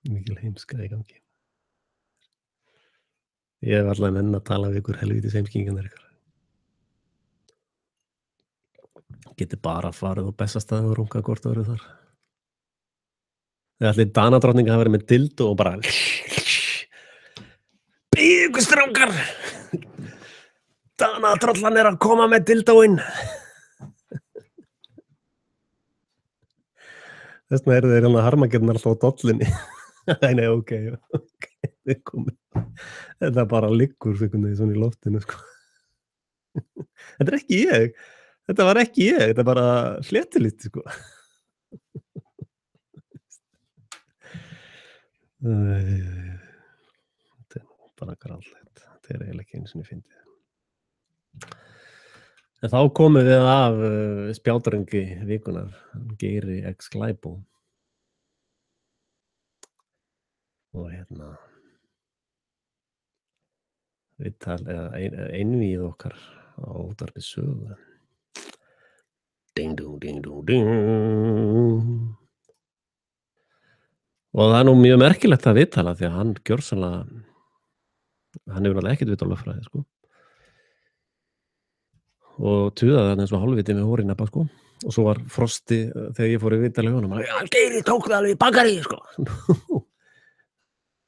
Mikil heimska í gangi. Ég hef allan enn að tala við ykkur helvítis heimskingarnir ykkar. Geti bara farið á Bessastaði og runkað hvort öðru þar. Þegar allir Danadrottninga hafa verið með dildo og bara Bíðið ykkur strákar! Danadrollan að koma með dildóinn. Þess vegna eru þeir hérna harmagerðnar alltaf á dollinni. Nei, ok, þið komið. Þetta bara liggur svona í loftinu, sko. Þetta er ekki ég. Þetta var ekki ég. Þetta er bara fléttulisti, sko. Þetta er bara grallegt. Þetta er eiginlega ekki einu sinni fyndið. En þá komum við af spjátarengi vikunar, Geiri X Glæbo. Og viðtal eða einvíð okkar á Útvarpi Sögu. Ding dong, ding dong, ding. Og það er nú mjög merkilegt að viðtala því að hann gjörsamlega, hann hefur náttúrulega ekkert vit á lögfræði, sko. Og tuðaði hann eins og hálfviti með hórinabba, sko. Og svo var Frosti þegar ég fór í viðtali við honum, já, Geiri tók það alveg í bakari, sko.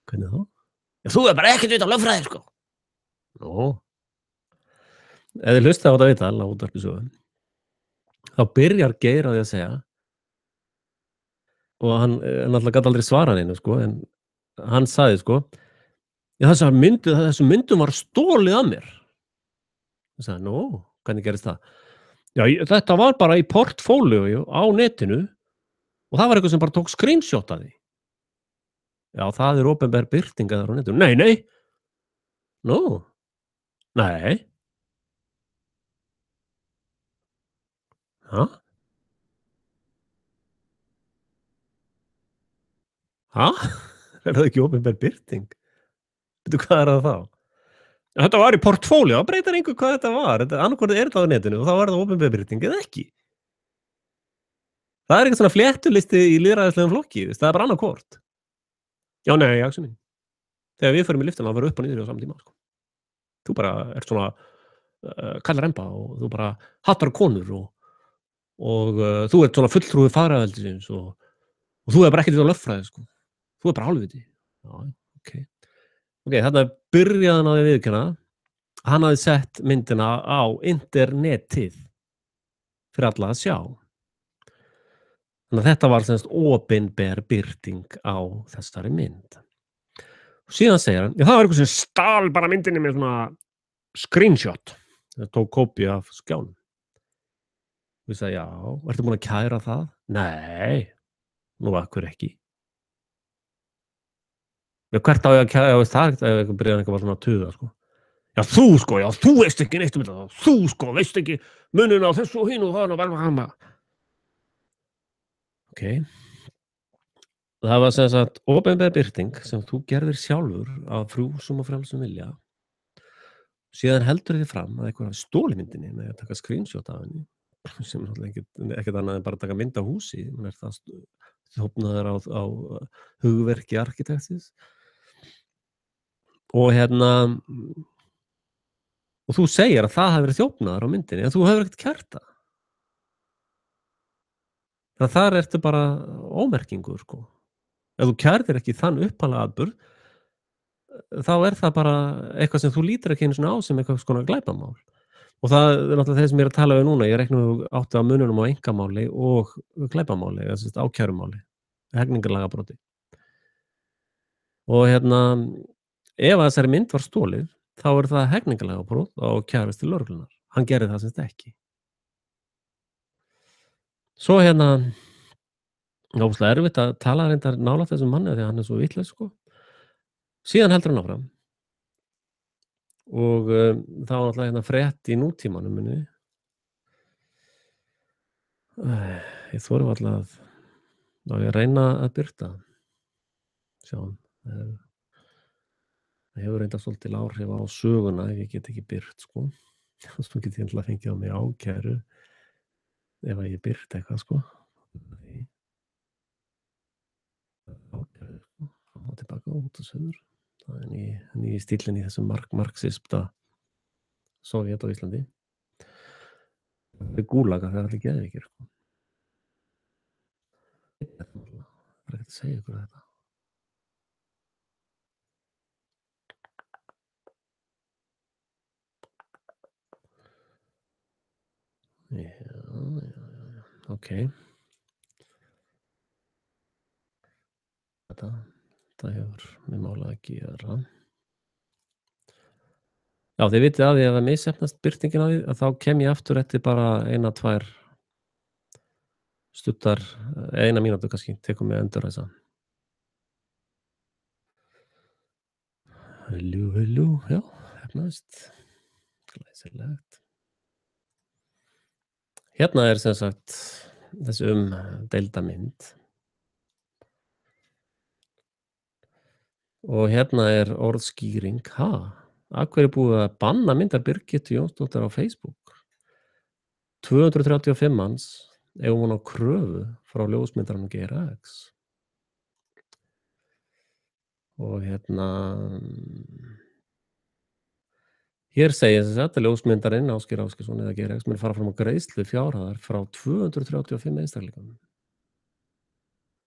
Hvernig þá? Já, þú er bara ekkert vit á lögfræði, sko. Nú. Ef þið hlustið á þetta viðtal á Útvarpi Sögu, þá byrjar Geir á því að segja, og hann náttúrulega gat aldrei svarað neinu, sko, en hann sagði, sko, já, þessum myndum var stolið af mér. Ég sagði, nú, hvernig gerist það? Já, þetta var bara í portfólíu á netinu og það var eitthvað sem bara tók screenshot af því. Já, það er opinber birting þar á netinu. Nei. Nú. Nei. Ha? Ha? Er það ekki opinber birting? Veitu hvað er það þá? Þetta var í portfólíu, það breytir engu hvað þetta var. Annarkvort er þetta á netinu og þá er það opinber birting eða ekki. Það er eitthvað svona fléttulisti í lýðræðislegum flokki, það er bara annarkvort. Já, nei, Axel mín. Þegar við förum í liftuna, þá verður upp og niður á saman tíma, sko. Þú bara ert svona kallar emba og þú bara hattar konur og þú ert svona fulltrúi fagræðveldisins og þú er bara ekkert við á lögfræði, sko. Þú er bara hálfviti. Já, ok. Ok, þarna byrjaði hann á því viðurkenna. Hann hafði sett myndina á internetið fyrir alla að sjá. Þannig að þetta var semst opinber birting á þessari mynd. Og síðan segir hann, já, það var eitthvað sem stal bara myndinni með svona screenshot. Það tók kópíu af skjánum. Og ég sagði, já, ertu búin að kæra það? Nei, nú akkur ekki. Já, hvert á ég að kæra, það er eitthvað byrjaði eitthvað svona að tuða, sko. Já, þú veist ekki neitt um þetta, þú, sko, veist ekki mununa á þessu og hinu og það og verða. Ok. Það var sem sagt opinber birting sem þú gerðir sjálfur af frjúsum og frjálsum vilja. Síðan heldur þið fram að eitthvað hafi stolið myndinni með að taka screenshot af henni, sem náttúrulega ekkert annað en bara að taka mynd af húsi, menn er það þjófnaður á hugverki arkitektsins. Og og þú segir að það hafi verið þjófnaður á myndinni, en þú hefur ekkert kært það. Þannig að þar ertu bara ómerkingur, sko. Ef þú kærðir ekki þann upphaflega atburð, þá er það bara eitthvað sem þú lítur ekki einu svona á sem eitthvað svona glæpamál. Og það er náttúrulega þeir sem ég er að tala við núna, ég reikna áttu á mununum á einkamáli og glæpamáli, eða ákærumáli, hegningarlagabroti. Og ef að þessari mynd var stolið, þá er það hegningarlagabrot og kærist til lögreglunar. Hann gerði það semst ekki. Svo óslega erfitt að tala reyndar nálægt þessum manni því að hann er svo vitlaus, sko. Síðan heldur hann áfram. Og þá var náttúrulega frétt í nútímanum minni. Ég þori varla að ég reyna að birta. Sjá. Það hefur reyndar svolítil áhrif á söguna ef ég get ekki birt, sko. Svo get ég náttúrulega fengið á mig ákæru ef að ég birt eitthvað, sko. Nei, ákæru, sko, fram og til baka, út og suður. Það er nýji stíllinn í þessum marxista Sovét á Íslandi. Við gúlaga, það er allir geðveikir, sko. Það er bara ekkert að segja ykkur þetta. Já, ókei. Þetta hefur með málið að gera. Já, þið vitið af því ef það misheppnast birtingin á því, að þá kem ég aftur eftir bara 1, 2 stuttar, 1 mínútu kannski, tekur mig að endurræsa. Já, heppnaðist. Glæsilegt. Hérna er sem sagt þessi umdeilda mynd. Og hérna er orðskýring. Af hverju er búið að banna myndar Birgittu Jónsdóttur á Facebook? 235 manns eiga von á kröfu frá ljósmyndaranum Geir X. Og hérna hér segir sem sagt að ljósmyndarinn Ásgeir Ásgeirsson eða Geir X mun fara fram á greiðslu fjárhæðar frá 235 einstaklingum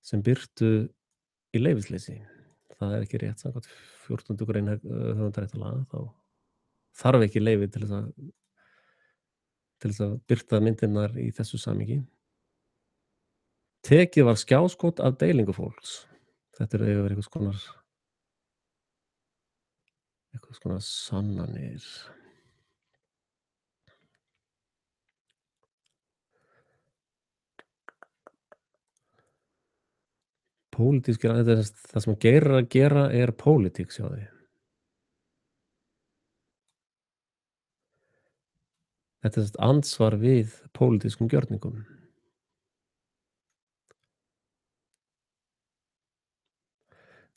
sem birtu í leyfisleysi. Það er ekki rétt samkvæmt 14. grein höfundaréttarlaga, þá þarf ekki leyfi til þess að birta myndirnar í þessu samhengi. Tekið var skjáskot af deilingu fólks. Þetta eiga að vera einhvers konar sannanir. Pólitískir, það sem Geir er að gera er pólitík, sjáðu. Þetta er andsvar við pólitískum gjörningum.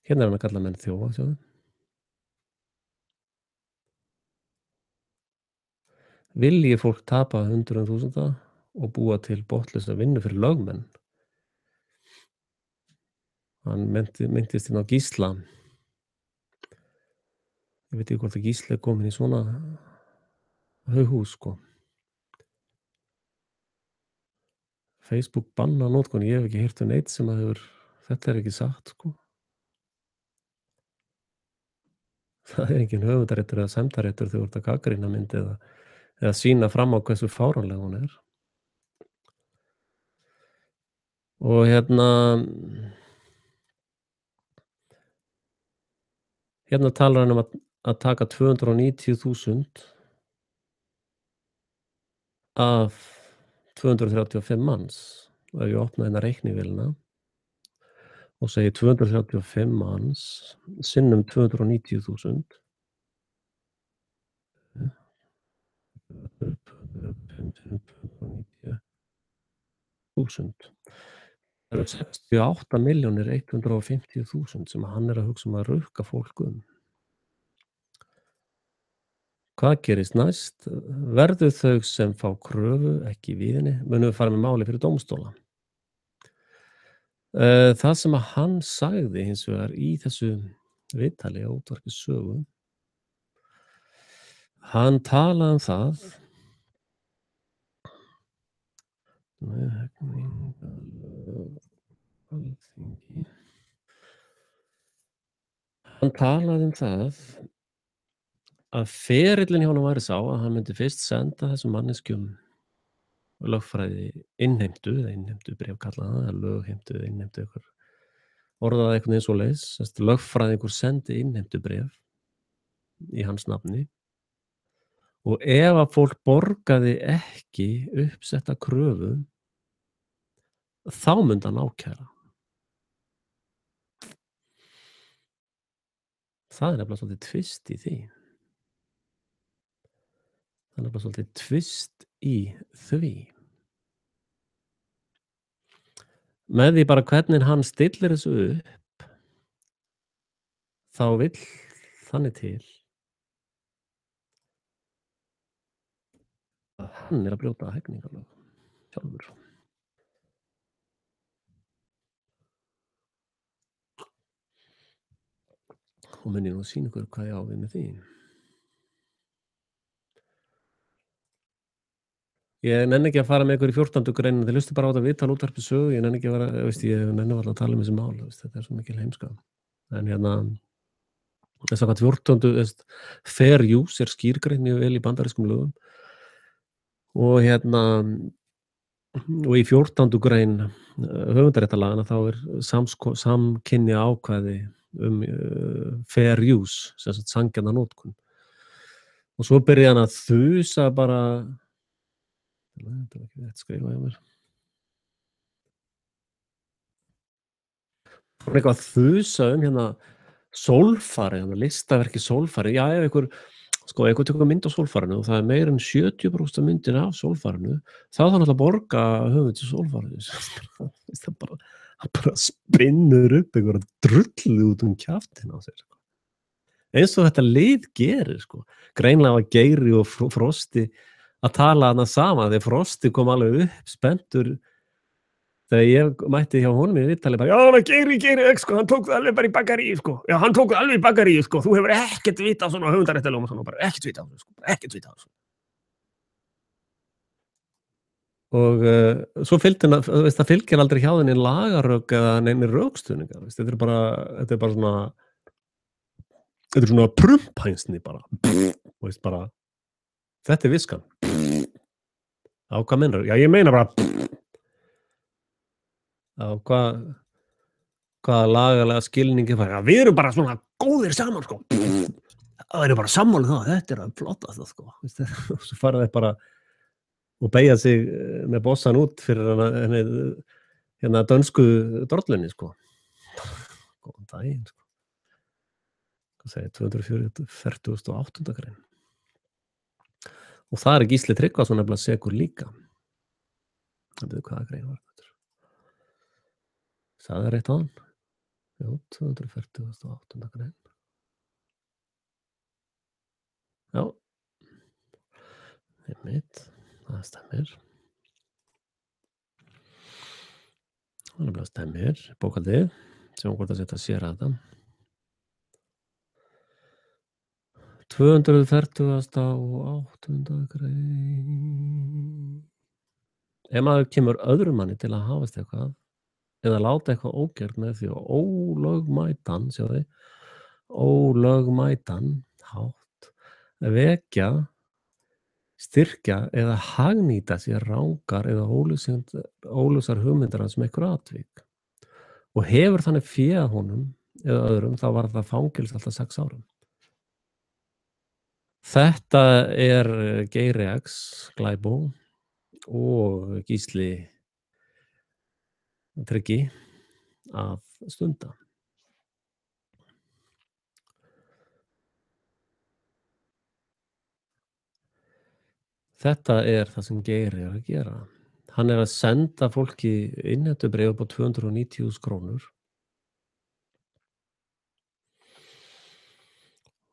Hérna er hann að kalla menn þjófa, sjáðu. Vilji fólk tapa hundruðum þúsunda og búa til botnlausa vinnu fyrir lögmenn. Hann minntist inn á Gísla. Ég veit ekki hvort að Gísli er komin í svona haughús, sko. Facebook banna notkun. Ég hef ekki heyrt neinn sem að hefur, þetta er ekki satt, sko. Það er engin höfundaréttur eða sæmdarréttur þegar þú ert að gagnrýna mynd eða sýna fram á hversu fáránleg hún er. Og hérna talar hann að taka 290.000 af 235 manns. Og ef ég opna hérna reiknivélina og segi 235 manns sinnum 290.000 það eru 68.150.000 sem hann er að hugsa að rukka fólk Hvað gerist næst? Verður þau sem fá kröfu ekki við henni munu fara með máli fyrir dómstóla. Það sem að hann sagði hins vegar í þessu viðtali á Útvarpi Sögu, hann talaði það hann talaði það að ferillinn hjá honum væri sá að hann myndi fyrst senda þessum manneskjum lögfræði innheimtubréf kallaði það, eða lögheimtu eða innheimtu orðaði einhvern veginn svoleiðis, lögfræðingur sendi innheimtubréf í hans nafni og ef að fólk borgaði ekki uppsetta kröfu þá myndi hann ákæra. Það er nefnilega svolítið tvist í því. Með því bara hvernig hann stillir þessu upp, þá þannig til að hann er að brjóta hegningarlög sjálfur. Og mun ég nú sýna ykkur hvað ég á við með því. Ég nenni ekki að fara með ykkur í 14. grein, þið hlustið bara á þetta viðtal Útvarpið Sögu, ég nenni ekki að vera, ég nenni varla að tala um þessi mál, þetta er svo mikil heimska. En hérna, samkvæmt 14. fair use er skýrgreind mjög vel í bandarískum lögum og hérna, og í 14. grein höfundaréttarlaganna þá er samkynja ákvæði fair use, sem sagt sanngjarna notkun. Og svo byrjaði hann að þusa bara, þetta var ekki rétt skrifað hjá mér. Hún eitthvað að þusa hérna sólfari, listaverki sólfari. Já, ef einhver tekur mynd á sólfarinu og það er meira en 70% af myndinni af sólfarinu, þá þarf náttúrulega að borga höfundi sólfarinu. Það bara spinnur upp einhverja drullu út kjaftinn á sér. Eins og þetta lið gerir, Greinlega var Geiri og Frosti að tala þarna saman, þegar Frosti kom alveg upp spenntur þegar ég mætti hjá honum í viðtali bara, já, Geiri, hann tók það alveg bara í bakaríi, Já, hann tók það alveg í bakaríi, þú hefur ekkert vita á svona höfundaréttarlögum og svona, bara ekkert vita á þessu, ekkert vita á þessu. Og svo það fylgir aldrei hjá þenni lagarök eða neini rökstuðningar, þetta er svona prumphænsni bara, bara, þetta er viskan. Á hvað meinar? Já, ég meina bara, á hvaða lagalega skilningi fær. Já, við erum bara svona góðir saman, Það er bara sammála það, þetta er að flotta það, Svo fara þeir bara og beygja sig með bossan út fyrir hérna dönsku drollunni, Góðan daginn, Hvað segir 248. grein. Og það er Gísli Tryggvason nefnilega sekur líka. Það veit hvaða grein var þetta. Sagði það rétt á hann? Jú, 248. grein. Já. Einmitt, það stemmir. Það nefnilega stemmir, bókaldið. Sjáum hvort að setja sér að þetta. 248. grein. Ef maður kemur öðrum manni til að hafast eitthvað eða láta eitthvað ógjört með því og ólögmætan hátt vekja, styrkja eða hagnýta sér rangar eða óljósar hugmyndir hans með einhver atvik og hefur þannig fé að honum eða öðrum, þá var það fangelsi alltaf 6 árum. Þetta er Geiri X Glæbo og Gísli Tryggi að stunda. Þetta er það sem Geiri er að gera. Hann er að senda fólki innheimtubréf upp á 290.000 krónur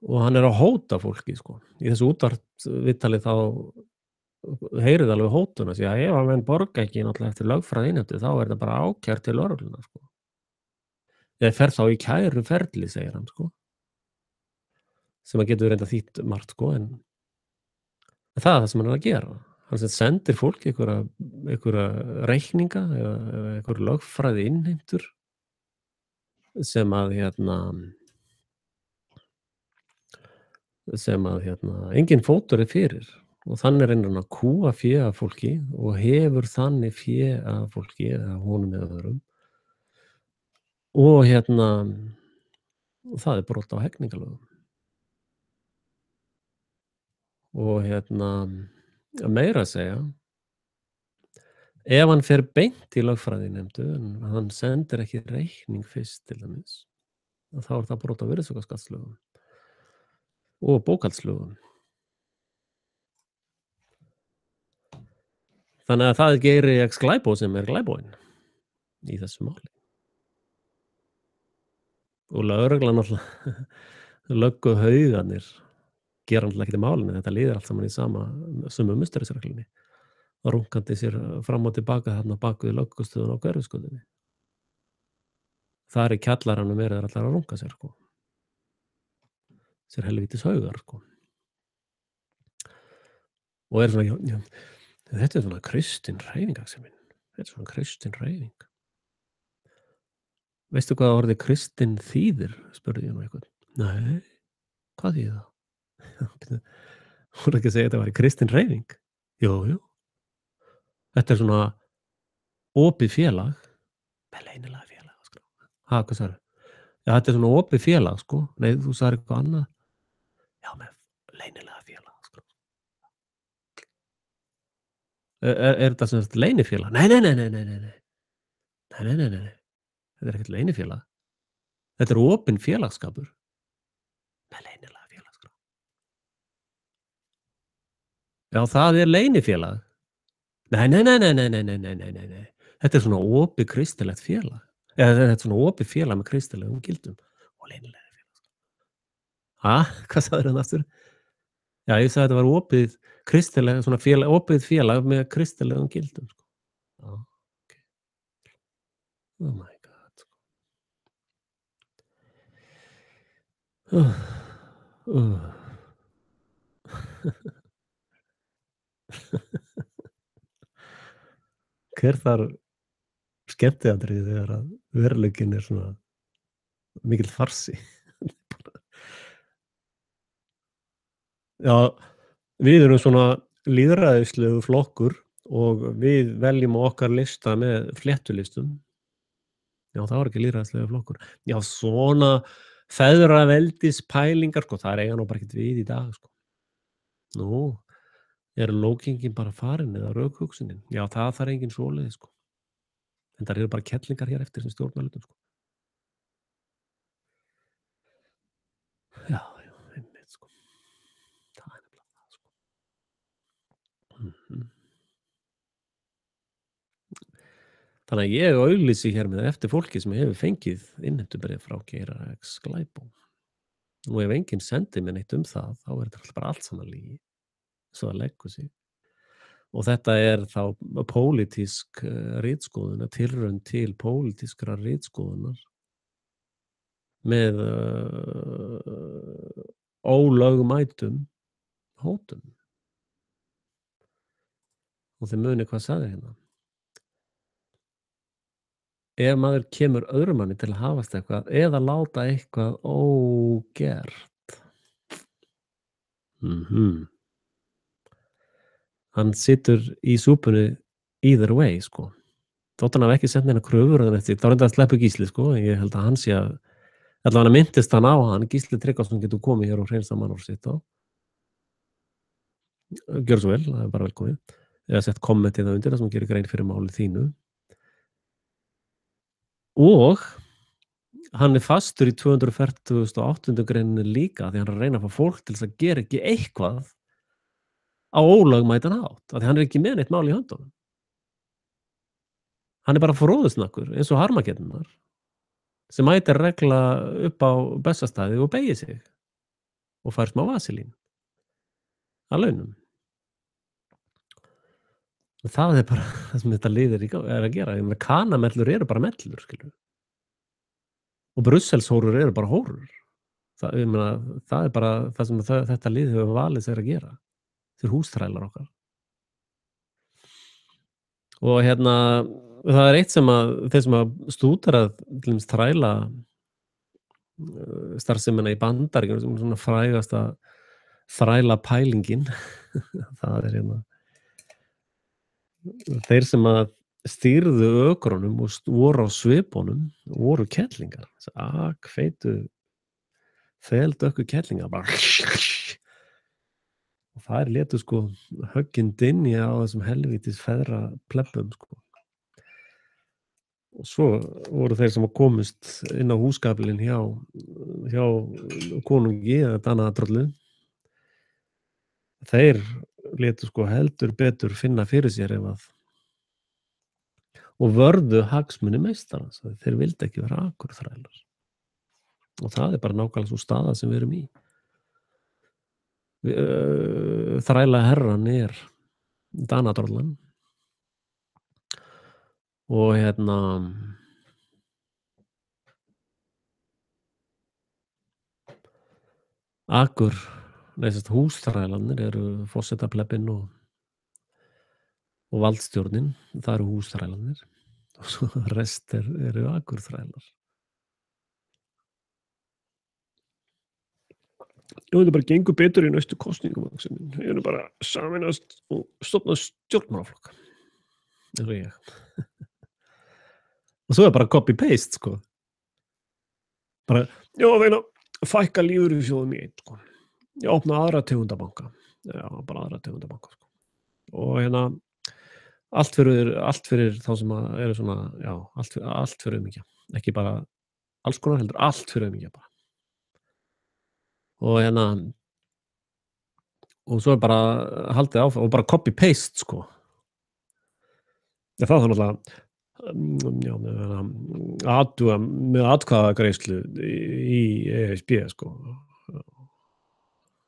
og hann er að hóta fólki, Í þessu útvarpsviðtali þá heyrið alveg hótuna, því að ef að menn borga ekki náttúrulega eftir lögfræði innheimtu, þá er þetta bara ákært til lögreglunnar, Eða fer þá í kæruferli, segir hann, sem að getur reynda þýtt margt, en það er það sem hann er að gera. Hann sem sendir fólki einhverja reikninga eða einhverja lögfræði innheimtur sem að engin fótur er fyrir og þannig reynir hann að kúga fé af fólki og hefur þannig fé af fólki eða honum eða öðrum og það er brot á hegningarlögum og meira að segja ef hann fer beint í lögfræðinefndu en hann sendir ekki reikning fyrst til dæmis þá er það brot á virðisaukaskattslögum og bókhaldslögum. Þannig að það er Geiri X Glæbo sem er glæbóinn í þessu máli. Og lögreglan lögguhaugarnir gera náttúrulega ekkert í málinu, þetta líður allt saman í sömu musterisreglunni, rúnkandi sér fram og til baka þarna bak við löggustöðina á Hverfisgötunni. Þar í kjallaranum eru þeir allir að runka sér, sko. Sér helvítis haugar, sko. Og svona, já, þetta svona kristin hreyfing, Axel minn. Þetta svona kristin hreyfing. Veistu hvað orðið kristin þýðir? Spurði ég nú einhvern. Nei, hvað þýðir það? Þú ekki að segja að þetta væri kristin hreyfing? Jú, jú. Þetta svona opið félag. Með leynilega félag, sko. Ha, hvað sagði? Já, þetta svona opið félag, sko. Nei, þú sagði eitthvað annað. Já, með leynilega félag, sko. Þetta sem sagt leynifélag? Nei. Nei. Þetta ekkert leynifélag. Þetta opinn félagsskapur. Með leynilega félagskrá. Já, það leynifélag. Nei. Þetta svona opið kristilegt félag. Þetta svona opið félag með kristilegum gildum og leynilega félagskrá. Ha? Hvað sagðirðu aftur? Já, ég sagði þetta var opið kristileg, svona félag, opið félag með kristilegum gildum, sko. Já, okay. Oh my god. Hver þar skemmtiatriði þegar að veruleikinn svona mikill farsi? Já, við erum svona lýðræðislegu flokkur og við veljum á okkar lista með fléttulistum. Já, það var ekki lýðræðislegu flokkur. Já, svona feðraveldispælingar, sko, það eiga nú bara ekkert við í dag, sko. Nú, lókingin bara farin eða rökhugsunin? Já, það þarf engin svoleiðis, sko. En það eru bara kettlingar hér eftir sem stjórna hlutum, sko. Já, einmitt, sko. Það nefnilega það, sko. Þannig að ég auglýsi hér með eftir fólki sem hefur fengið innheimtubréf frá Geir X Glæbo. Nú ef enginn sendir mér neitt það, þá þetta bara allt saman lygi. Svo það leggur sig. Og þetta þá pólitísk ritskoðun, tilraun til pólitískrar ritskoðunar með ólögmætum hótum. Og þið munið hvað sagði hérna. Ef maður kemur öðrum manni til að hafast eitthvað eða láta eitthvað ógert. Hann situr í súpunni either way, sko. Þótt hann hafi ekki sent neina kröfur eða neitt, þá reyndar að sleppa Gísli, sko. Ég held að hann sé að allavega minntist hann á hann. Gísli Tryggvason getur komið hér og hreinsa mannorð sitt á. Gjörðu svo vel, það bara velkomið. Eða sett kommentið það undir það sem gerir grein fyrir málið þínu. Og hann fastur í 248. greininni líka því hann að reyna að fá fólk til þess að gera ekki eitthvað á ólögmætan hátt, af því hann ekki með neitt mál í höndunum. Hann bara fróðusnakkur eins og harmakeddurnar sem mætir regla upp á Bessastaði og beygir sig og fær smá vaselín að launum. Það bara það sem þetta lið að gera. Kanamellur eru bara mellur, skilur. Og Brusselshórur eru bara hórur. Það bara það sem þetta lið hefur valið sér að gera. Þeir húsþrælar okkar. Og það eitt sem þeir sem stúderað til dæmis þræla starfsemina í Bandaríkjunum sem svona frægasta þræla pælingin. Það þeir sem stýrðu ökrunum og voru á svipunum voru kettlingar. Akfeitu feldökku kettlingar bara. Og þær létu sko höggin dynja á þessum helvítis feðra plebbum, sko. Og svo voru þeir sem komust inn á húsgaflinn hjá konungi eða Danatröllu. Þeir létu sko heldur betur finna fyrir sér og vörðu hagsmuni meistarans. Þeir vildu ekki vera akurþrælar. og það bara nákvæmlega sú staða sem við erum í. Þræla herran Danadollan og húsþrælarnir eru forsetaplebbinn og valdstjórnin, það eru húsþrælarnir og svo rest eru akurþrælar. Og þetta bara gengur betur í næstu kosningum. Við erum bara sameinast og stofna stjórnmálaflokk eins og ég. Og svo bara copy-paste, sko. Bara, reyna að fækka lífeyrissjóðum í einn, sko. Opna aðra tegundabanka. Bara aðra tegundabanka, sko. Og allt fyrir þá sem eru svona, allt fyrir aumingja. Ekki bara alls konar heldur, allt fyrir aumingja bara. Og og svo bara haldið áfram og bara copy-paste, sko. Það náttúrulega athuga með atkvæðagreiðslu í ESB, sko.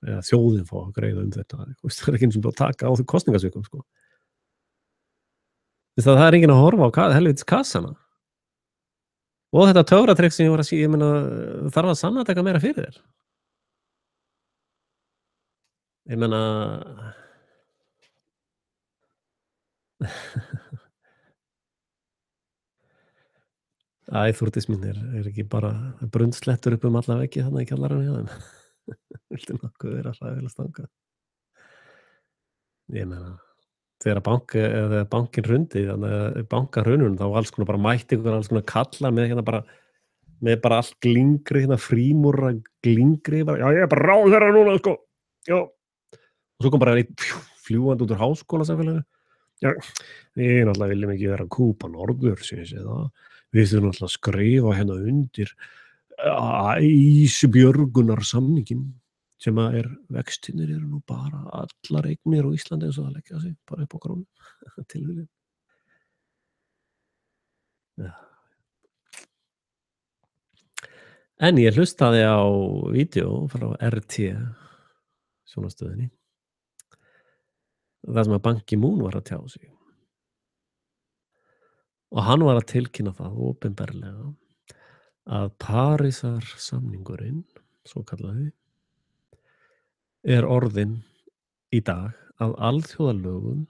Eða þjóðin fá að greiða þetta. Það er ekki eins og búið að taka á því kosningasvikum, sko. Það er enginn að horfa á helvitis kassana. Og þetta töfratrikk sem ég var að segja, ég meina, þarf að sanna þetta meira fyrir þér. Ég meina æþúrtismin er ekki bara brunnslettur upp alla veggi þarna í kjallaranum hjá þeim. Viltu nokkuð vera hræðilega stangað? Ég meina, þegar bankinn hrundi, þannig bankahrununum, þá var alls konar bara mætti ykkur alls konar kallar með bara allt glingri, frímúrra glingri, bara, ég bara ráðherra núna, sko. Já. Og svo kom bara einn fljúgandi út úr háskólasamfélaginu. Við náttúrulega viljum ekki vera að kúpa norður, sem ég segi það. Við þurfum náttúrulega að skrifa undir Ísbjörgunarsamninginn, sem vextirnir eru nú bara allar eignir á Íslandi eins og það leggja sig bara upp á krónu. Tilviljun. Já. En ég hlustaði á vídeó frá RT sjónvarpsstöðinni. Það sem að Ban Ki-moon var að tjá sig. Og hann var að tilkynna það opinberlega að Parísarsamningurinn, svokallaði, orðinn í dag að alþjóðalögum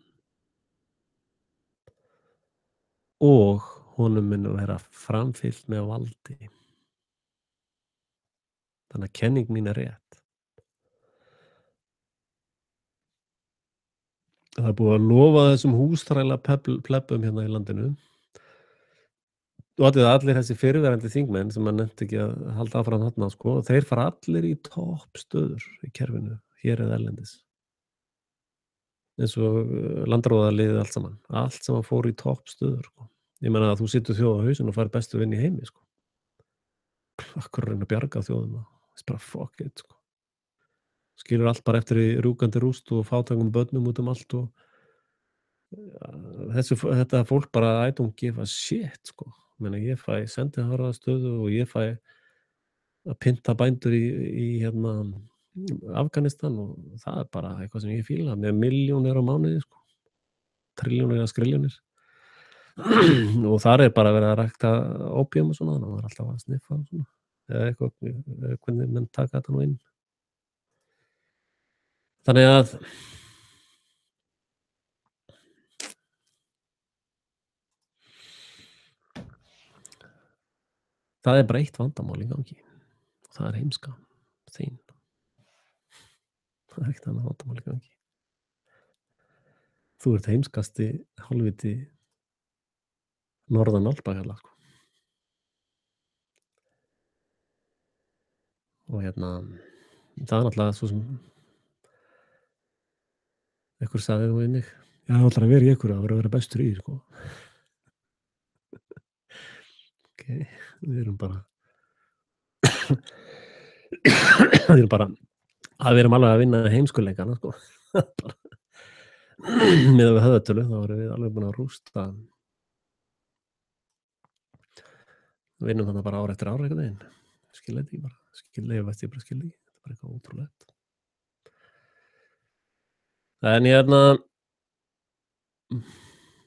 og honum mun vera framfylgt með valdi. Þannig að kenning mín rétt. Það búið að lofa þessum húsþræla plebbum hérna í landinu. Og allir þessi fyrrverandi þingmenn sem nefndi ekki að halda áfram þarna, sko, þeir fara allir í toppstöður í kerfinu, hér eða erlendis. Eins og landráðaliðið allt saman. Allt sem fór í toppstöður, sko. Ég meina að þú situr þjóð á hausinn og fær bestu vinn í heimi, sko. Akkur reyna að bjarga þjóðum. Það bara fuck it, sko. Skilur allt bara eftir í rúkandi rúst og fátækum börnum út allt og þetta fólk bara I don't give a shit, sko. Ég fæ sendiherrastöðu og ég fæ að pynta bændur í Afganistan og það bara eitthvað sem ég fíla með milljónir á mánuði, sko. Trilljónir eða skriljónir. Og þar bara verið að rækta ópíum og svona, þannig að það alltaf að sniffa og svona. Eða eitthvað, hvernig menn taka þetta nú inn. Þannig að það bara eitt vandamál í gangi og það heimska þín. Það ekkert annað vandamál í gangi. Þú ert heimskasti hálfviti norðan Alpahjalla, sko. Og það náttúrulega svo sem einhver sagði nú við mig, það ætlar að vera í einhverju að vera bestur í, sko. Ok, við erum bara við erum alveg að vinna heimskuleikana, sko. Miðað við höfðatölu, þá erum við alveg búin að rústa. Við vinnum þarna bara ár eftir ár einhvern veginn. skil þetta ekki bara. Ég veist ég bara skil ekki. Þetta er bara eitthvað ótrúlegt. En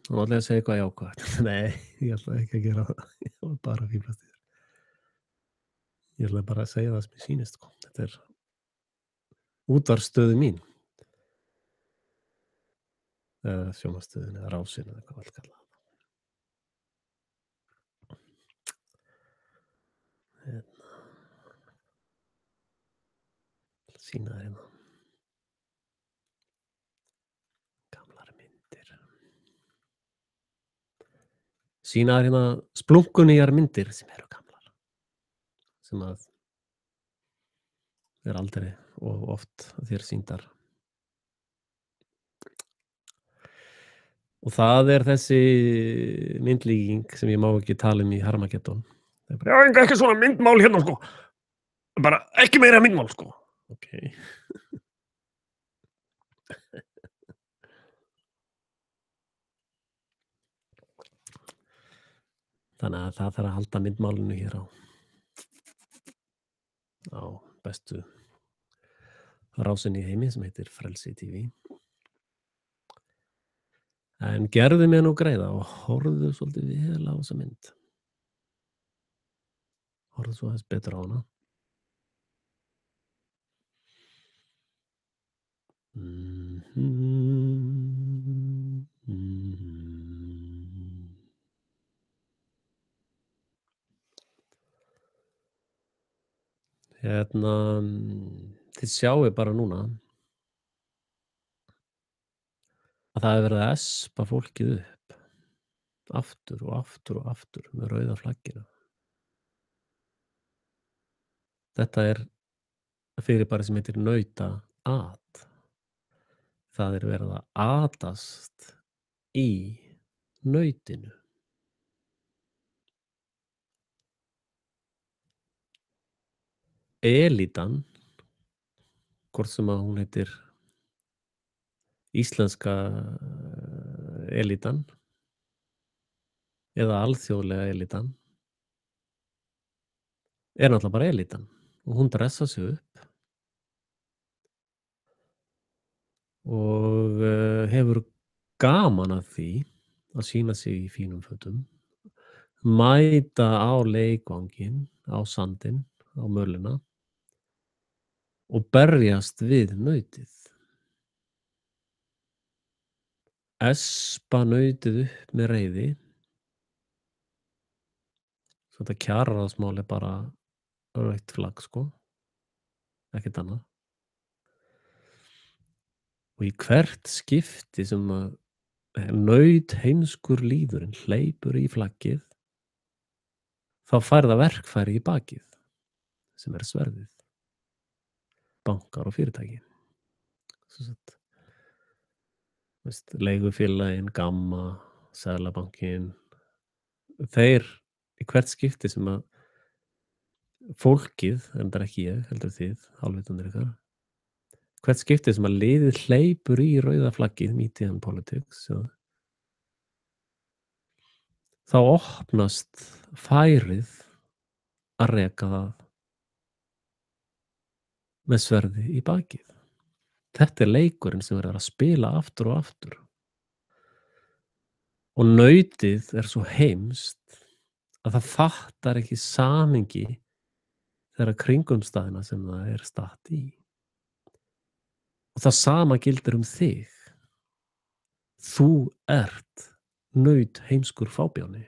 nú ætla ég að segja eitthvað jákvætt. Nei, ég ætla ekki að gera það. Ég var bara að fíflast í þér. Ég ætla bara að segja það sem mér sýnist, sko. Þetta er útvarpsstöðin mín. Eða sjónvarpsstöðin eða Rásin eða hvað vill kalla það. Sýna þér gamlar myndir. Sýna þér splunkunýjar myndir sem eru gamlar. Sem að er aldrei og oft þér sýndar. Og það er þessi myndlíking sem ég má ekki tala í Harmageddon. Það er bara, ekki svona myndmál hérna, sko. Bara ekki meira myndmál, sko. Okay. Þannig að það þarf að halda myndmálinu hér á bestu rásinni í heimi sem heitir Frelsi TV. En gerðu mér nú greiða og horfðu svolítið vel á þessa mynd. Horfðu svo aðeins betur á hana. Þið sjáu bara núna að það er verið að espa fólkið upp aftur og aftur og aftur með rauða flagginu. Þetta er fyrirbæri sem heitir nautaat. Það er verið að atast í nautinu. Elítan, hvort sem að hún heitir íslenska elítan eða alþjóðlega elítan, er náttúrulega bara elítan og hún dressa sig upp og hefur gaman af því að sýna sig í fínum fötum, mæta á leikvanginn, á sandinn, á mölina og berjast við nautið. Espa nautið upp með reiði. Svo þetta kjararáðsmál er bara rautt flagg, sko. Ekkert annað. Og í hvert skipti sem að nautheimskur líðurinn hleypur í flaggið, þá fær það verkfæri í bakið, sem er sverðið. Bankar og fyrirtæki. Leigufélagin, Gamma, Seðlabankinn, þeir í hvert skipti sem að fólkið, en það er ekki ég, heldur þið, hálfvitundir ykkar, hvert skipti sem að liðið hleypur í rauða flaggið, Media and Politics, þá opnast færið að reka það með sverði í bakið. Þetta er leikurinn sem verður að spila aftur og aftur. Og nautið er svo heimst að það fattar ekki samhengi þeirra kringumstæðina sem það er statt í. Og það sama gildir þig. Þú ert nautheimskur fábjáni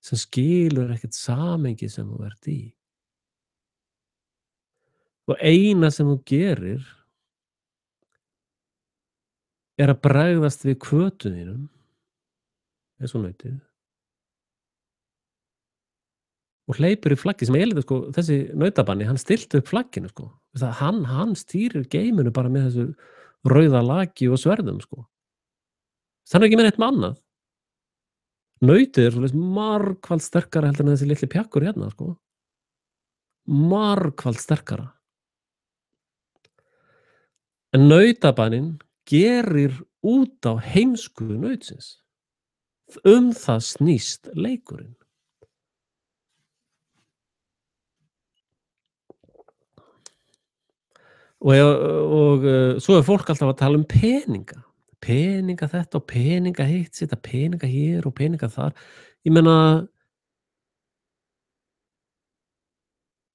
sem skilur ekkert samhengi sem þú ert í. Og eina sem þú gerir er að bregðast við hvötum þínum, eins og nautið, og hleypur í flaggið sem Elíta, sko, þessi nautabanni, hann stilti upp flagginu, sko. Hann stýrir geiminu bara með þessu rauða laki og sverðum, sko. Það er ekki með neitt með annað. Nautið er svolítið margfald sterkara heldur en þessi litli pjakkur hérna, sko. Margfald sterkara. En nautabaninn gerir út á heimsku nautsins. Það snýst leikurinn. Svo er fólk alltaf að tala um peninga. Peninga þetta og peninga hitt, setja peninga hér og peninga þar. Ég meina,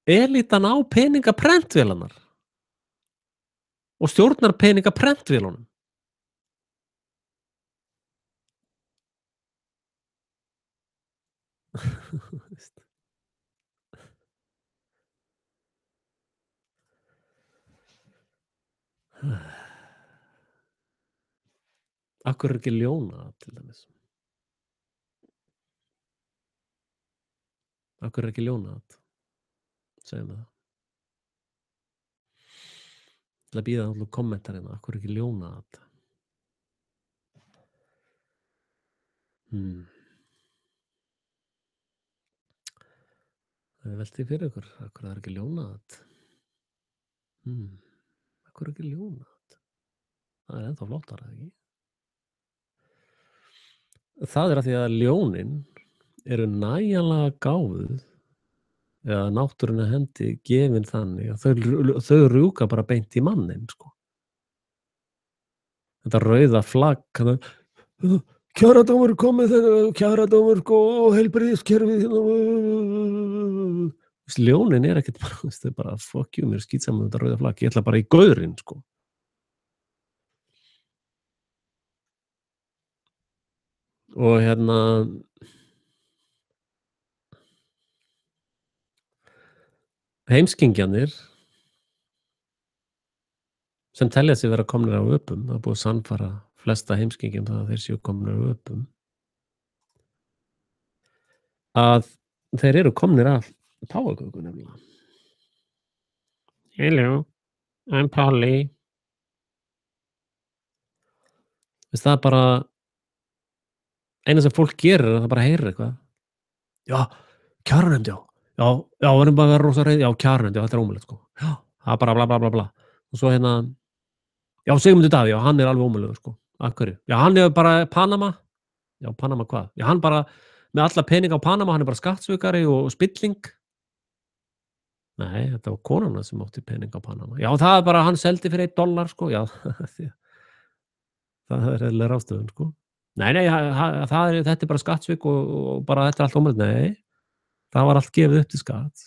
elítan á peninga prentvélarnar og stjórnar peninga prentvélunum. Af hverju er ekki ljónað til dæmis? Af hverju er ekki ljónað? Segðu mér það. Ég ætla að bíða þangað til þú kommentar hérna. Af hverju er ekki ljónað? Hmm. Velti því fyrir ykkur. Af hverju er ekki ljónað? Hmm. Af hverju er ekki ljónað? Það er ennþá flottara, ekki? Það er af því að ljónin eru nægjanlega gáfuð eða náttúrunnar hendi gefin þannig að þau rjúka bara beint í manninn, sko. Þetta rauða flagg, kjaradómur komið þegar kjaradómur sko, og heilbrigðiskerfið hérna. Ljónin er ekkert bara, það er bara fuck you, mér er skítsam með þetta rauða flagg, ég ætla bara í gaurinn, sko. Og hérna heimskingjarnir sem telja sig vera komnir af öpum, það er búið að sannfæra flesta heimskingjum það að þeir séu komnir af öpum, að þeir eru komnir af páfagaukum nefnilega. Hello, I'm Polly. Það er bara eina sem fólk gerir er að það bara heyrir eitthvað. Já, kjaranefnd, já. Já, já, við erum bara að vera rosa reið. Já, kjaranefnd, já, þetta er ómögulegt, sko. Já, það er bara bla, bla, bla, bla. Og svo hérna, já, Sigmundur Davíð, já, hann er alveg ómögulegur, sko. Af hverju? Já, hann er bara Panama. Já, Panama hvað? Já, hann bara, með alla peninga á Panama, hann er bara skattsvikari og spilling. Nei, þetta var konan hans sem átti peninga á Panama. Já, það er bara, hann seldi fyrir $1, sko. Já, það er eðlileg ráðstöfun, sko. Nei, nei, þetta er bara skattsvik og bara þetta er allt ómögulegt. Nei, það var allt gefið upp til skatts.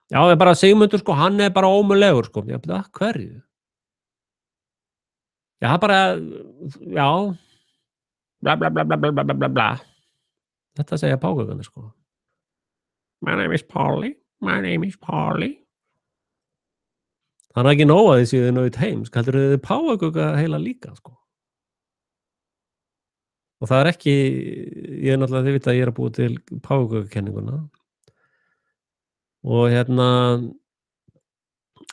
Já, það er bara Sigmundur, sko, hann er bara ómögulegur, sko. Já, af hverju? Já, það er bara, já, bla, bla, bla, bla, bla, bla, bla, bla. Þetta segja páfagaukarnir, sko. My name is Polly, my name is Polly. Það er ekki nóg að þið séu naut heimsk, heldur þið páfagauka heila líka, sko. Og það er ekki, ég er náttúrulega, þið vita að ég er að búa til páfagaukakenninguna og hérna,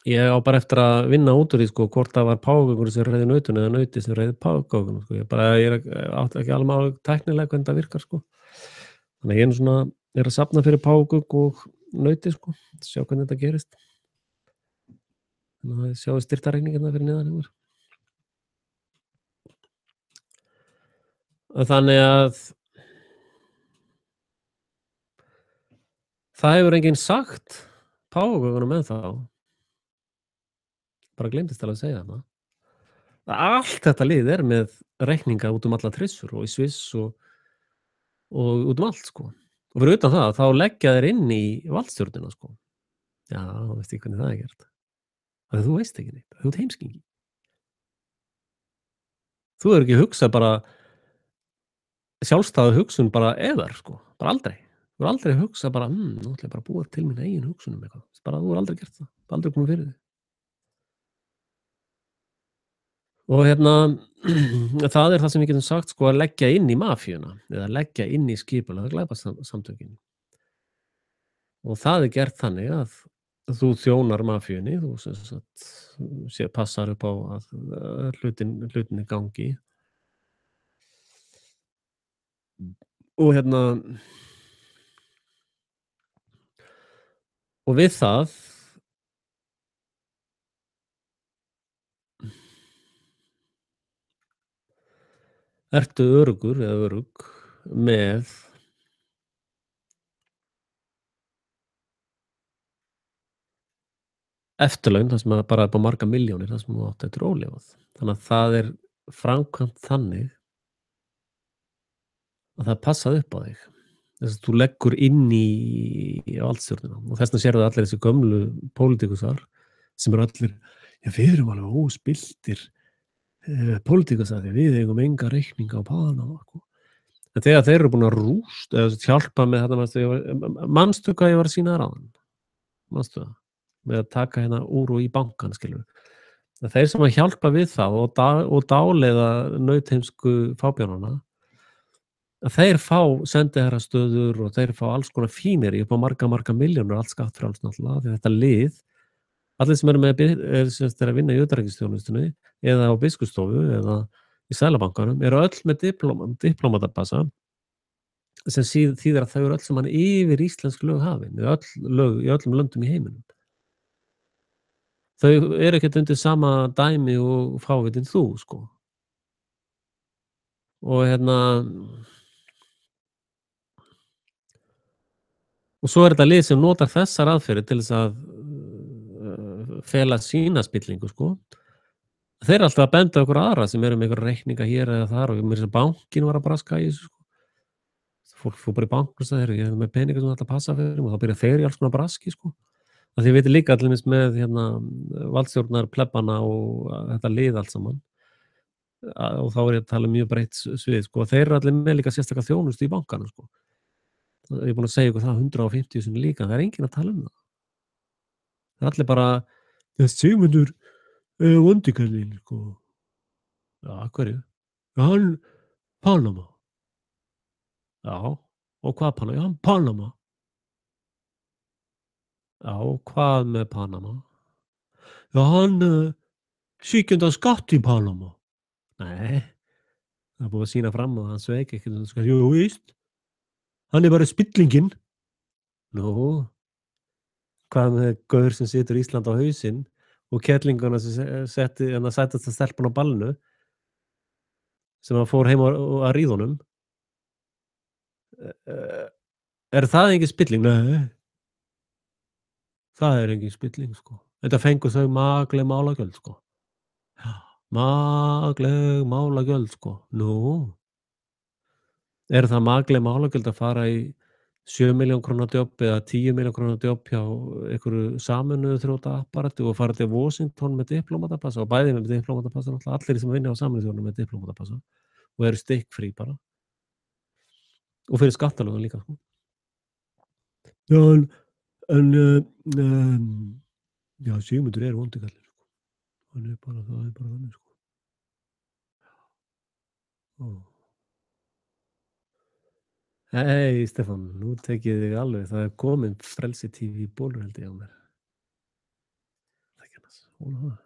ég á bara eftir að vinna út úr því, sko, hvort það var páfagaukurinn sem reiði nautinu eða nautið sem reiði páfagaukunum, sko. Ég átti ekki alveg alveg tæknilega hvernig það virkar, sko. Þannig að ég er nú svona, er að safna fyrir páfagauk og nauti, sko, sjá hvernig þetta gerist. Þannig að sjáum styrktarreikningana fyrir neðan hjá mér. Þannig að það hefur enginn sagt páfagaukunum ennþá. Bara gleymdist alveg að segja það. Allt þetta lið er með reikninga út um alla trissur og í Sviss og út um allt, sko. Og fyrir utan það, þá leggja þeir inn í valdstjórnina, sko. Já, þú veist ekki hvernig það er gert. Af því þú veist ekki neitt, þú ert heimskingi. Þú hefur ekki hugsað bara sjálfstæða hugsun bara ever, sko, bara aldrei. Þú hefur aldrei hugsað bara, nú ætla ég bara að búa til mína eigin hugsun um eitthvað. Bara þú hefur aldrei gert það, aldrei komið fyrir þig. Og hérna, það er það sem við getum sagt, sko, að leggja inn í mafíuna eða leggja inn í skipulagða glæpasamtökin. Og það er gert þannig að þú þjónar mafíunni, þú sem sagt passar upp á að hlutinni gangi. Og hérna og við það ertu öruggur eða örugg með eftirlaun, þar sem að bara upp á margar milljónir, þar sem þú átt eftir ólifað. Þannig að það er framkvæmt þannig að það er passað upp á þig. Þess að þú leggur inn í valdstjórnina og þess vegna sérðu allir þessi gömlu pólitíkusar sem eru allir, já, við erum alveg óspilltir pólitíkusar því við eigum enga reikninga á Panama, sko. En þegar þeir eru búin að rústa eða hjálpa með þetta, manstu hvað ég var að sýna þér áðan? Manstu það? Með að taka hérna úr og í bankann, skilurðu. Þeir sem að hjálpa við það og dáleiða nautheimsku fábjánana, að þeir fá sendiherrastöður og þeir fá alls konar fíneri upp á marga milljónir, allt skattfrjálst náttúrulega, því þetta lið, allir sem eru með sem sagt eru að vinna í utanríkisþjónustunni eða á biskupsstofu eða í Seðlabankanum, eru öll með diplómatapassa sem þýðir að þau eru öll saman yfir íslensk lög hafin, í öllum löndum í heiminum. Þau eru ekkert undir sama dæmi og fávitinn þú, sko. Og og svo er þetta lið sem notar þessar aðferðir til þess að fela sína spillingu, sko. Þeir eru alltaf að benda okkur aðra sem eru með einhverja reikninga hér eða þar og meira að segja bankinn var að braska í þessu, sko. Fólk fór bara í bank og sagði: "Ég er með peninga sem þú ætla að passa fyrir mig", og þá byrja þeir í alls konar braski, sko. Af því ég veit líka til dæmis með valdstjórnar plebbana og þetta lið allt saman, og þá er ég að tala um mjög breitt svið, sko. Þeir eru allir með líka sérstaka þjónustu í bankanum, sko. Ég er búinn að segja ykkur það 150 sinnum líka, það er enginn að tala um það. Það er allir bara: "Ja, Sigmundur er vondi kallinn, sko." Já, af hverju? Ja, hann Panama. Já, og hvað Panama? Já, hann Panama. Já, og hvað með Panama? Ja, hann svíkjandi skatt í Panama. Nei, það er búið að sýna fram að hann sveik ekkert um skatt. Jú, víst, hann er bara spillinginn. Nú, hvað með gaur sem situr Ísland á hausinn og kerlinguna sem setti sætasta stelpan á ballinu sem hann fór heim að ríða honum. Eh, Er það engin spilling? Nei, það er engin spilling, sko. Þetta fengu þau makleg málagjöld, sko. Já, makleg málagjöld, sko. Nú, eru það makleg málagjöld að fara í 7 milljón króna djobb eða 10 milljón króna djobb hjá einhverju sameinuðu þrjóta apparati og fara til Washington með diplómatapassa, og bæði með diplómatapassa, náttúrulega allir sem vinna á Sameinuðu þjóðunum með diplómatapassa og eru stikkfrí bara og fyrir skattalögum líka, sko. Já, já, Sigmundur er vondi kallinn, sko. Það er bara þannig, sko. Ó. Hey, Stefán, nú tek ég þig alveg. Það er komin Frelsi TV í bolur, held ég, á mér. Ekki annars. Vona það.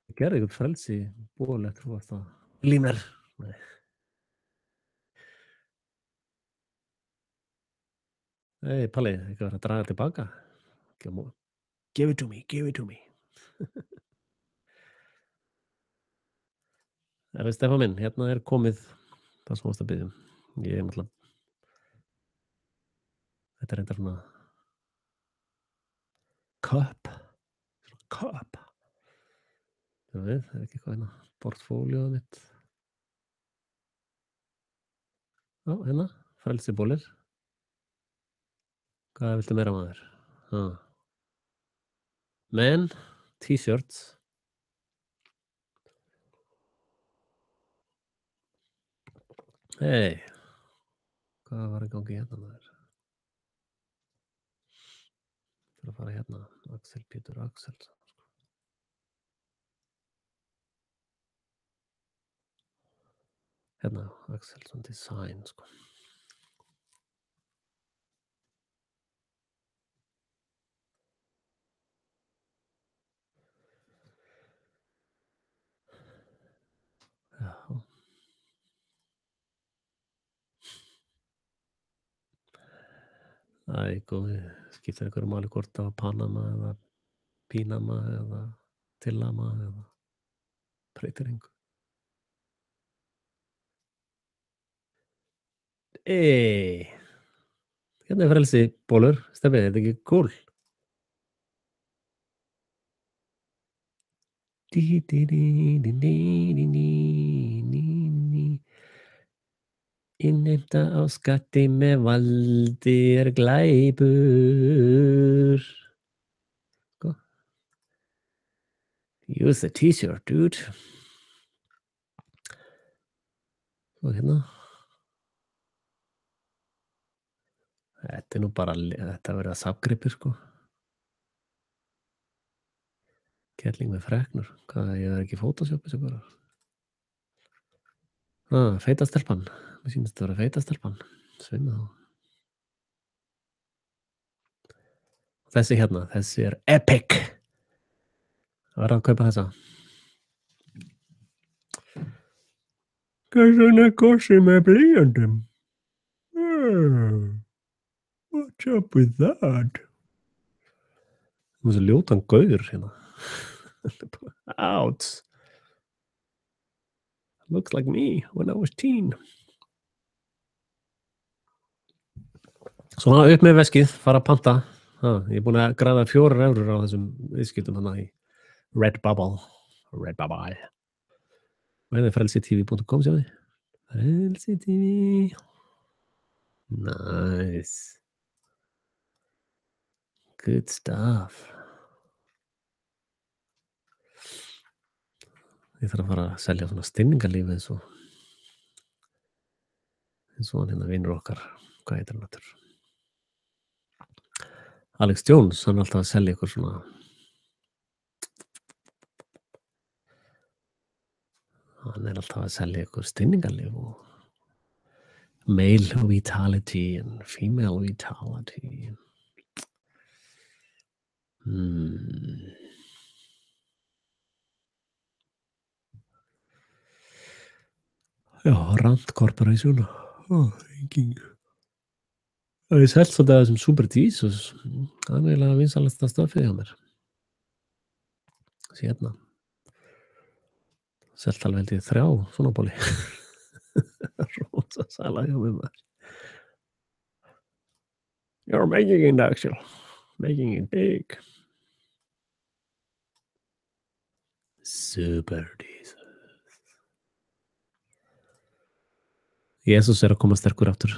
Ég gerði einhvern Frelsi ból eftir þú varst að límer. Nei. Hey, Palli, ekki verið að draga tilbaka. Give it to me, give it to me. Stefán minn, hérna er komið það sem þú varst að biðja um. Ég er náttúrulega, þetta er reyndar svona cup. Cup. Það er ekki eitthvað hérna, portfóljóð mitt. Já, hérna, Frelsi bólir. Hvað viltu meira, maður? Men, t-shirts. Hey, hvað var í gangi hérna, maður? Fyrir að fara hérna, Axel Pétur Axelsson, sko. Hérna, Axelsson Design, sko. Já. Æ, góði, skiptir einhverju máli hvort það var Panama eða Pínama eða Tillama eða breytir engu. Hérna er Frelsi bólur. Steffi, er þetta ekki cool? Innheimta á skatti með valdi glæpur. Sko. Use the t-shirt, dude. Svo hérna. Þetta nú bara, þetta verið að safngripur, sko. Kelling með freknur. Hvað, ég ekki Photoshop þessu bara. Feita stelpan. Mér sýnist að vera feita stelpan. Sveina þá. Þessi hérna, þessi epic. Það verður að kaupa þessa. Hvers vegna kosið með blýjöndum? What's up with that? Það er svo ljótan gaur hérna. Ouch. Looks like me when I was teen. Svona upp með veskið, fara að panta. Ég er búin að græða 4 eurur á þessum viðskiptum hana í Redbubble. Redbubble. Og hérna er frelsitv.com, sjáðu þið. Frelsitv. Nice. Good stuff. Ég þarf að fara að selja svona stinningarlífi eins og hann hérna vinur okkar. Hvað heitir hann aftur? Alex Jones, hann er alltaf að selja ykkur svona stinningarlíf og male vitality and female vitality. Já, Rand Corporation. Engin. Það er selt svolítið að þessum Super Jesus. Það er eiginlega vinsalasta stöfið hjá mér. Þessi hérna. Selt alveg held ég 3 svona bóli. Rosa sala hjá mér maður. You're making it actual. Making it big. Super Jesus. Jesus er að koma sterkur aftur.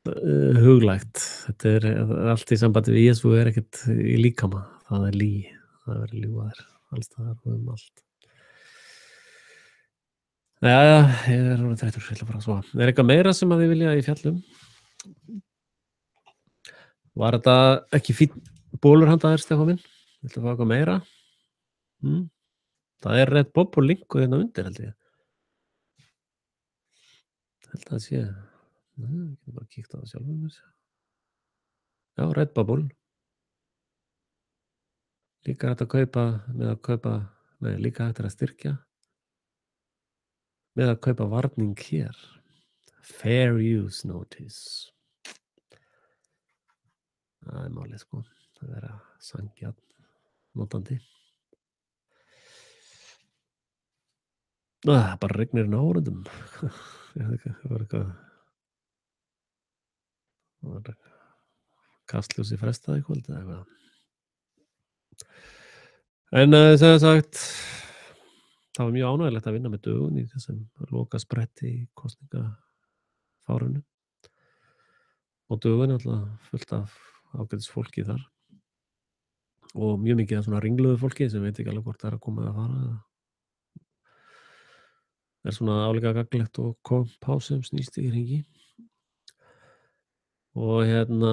Huglægt. Þetta er allt í sambandi við Jésu er ekkert í líkama. Það er lí. Það verður ljúgaðir. Alls það er allt. Jæja, ég er orðinn þreyttur. Ég ætla að fara að sofa. Er eitthvað meira sem að þið vilja í fjallum? Var þetta ekki fínn bólur handa þér, Stefán minn? Viltu fá eitthvað meira? Það er Redbubble linku hérna undir, held ég. Held að það sé. Ég get bara kíkt á það sjálfum. Já, Redbubble. Líka hægt að styrkja. Með að kaupa varning hér. Fair use notice. Það er málið, sko. Það er að sangja notandi. Bara rignir inn á árundum. Það var eitthvað kastljósi frestaði kvöld eða eitthvað. En sem sagt, það var mjög ánægilegt að vinna með Dögun í þessum loka spretti í kosningafárinu. Og Dögun er alltaf fullt af ágætis fólki þar. Og mjög mikið af svona ringluðu fólki sem veit ekki alveg hvort það er að koma að fara. Það er svona álíka gagnlegt og kompásum snýst í hringi. Og hérna,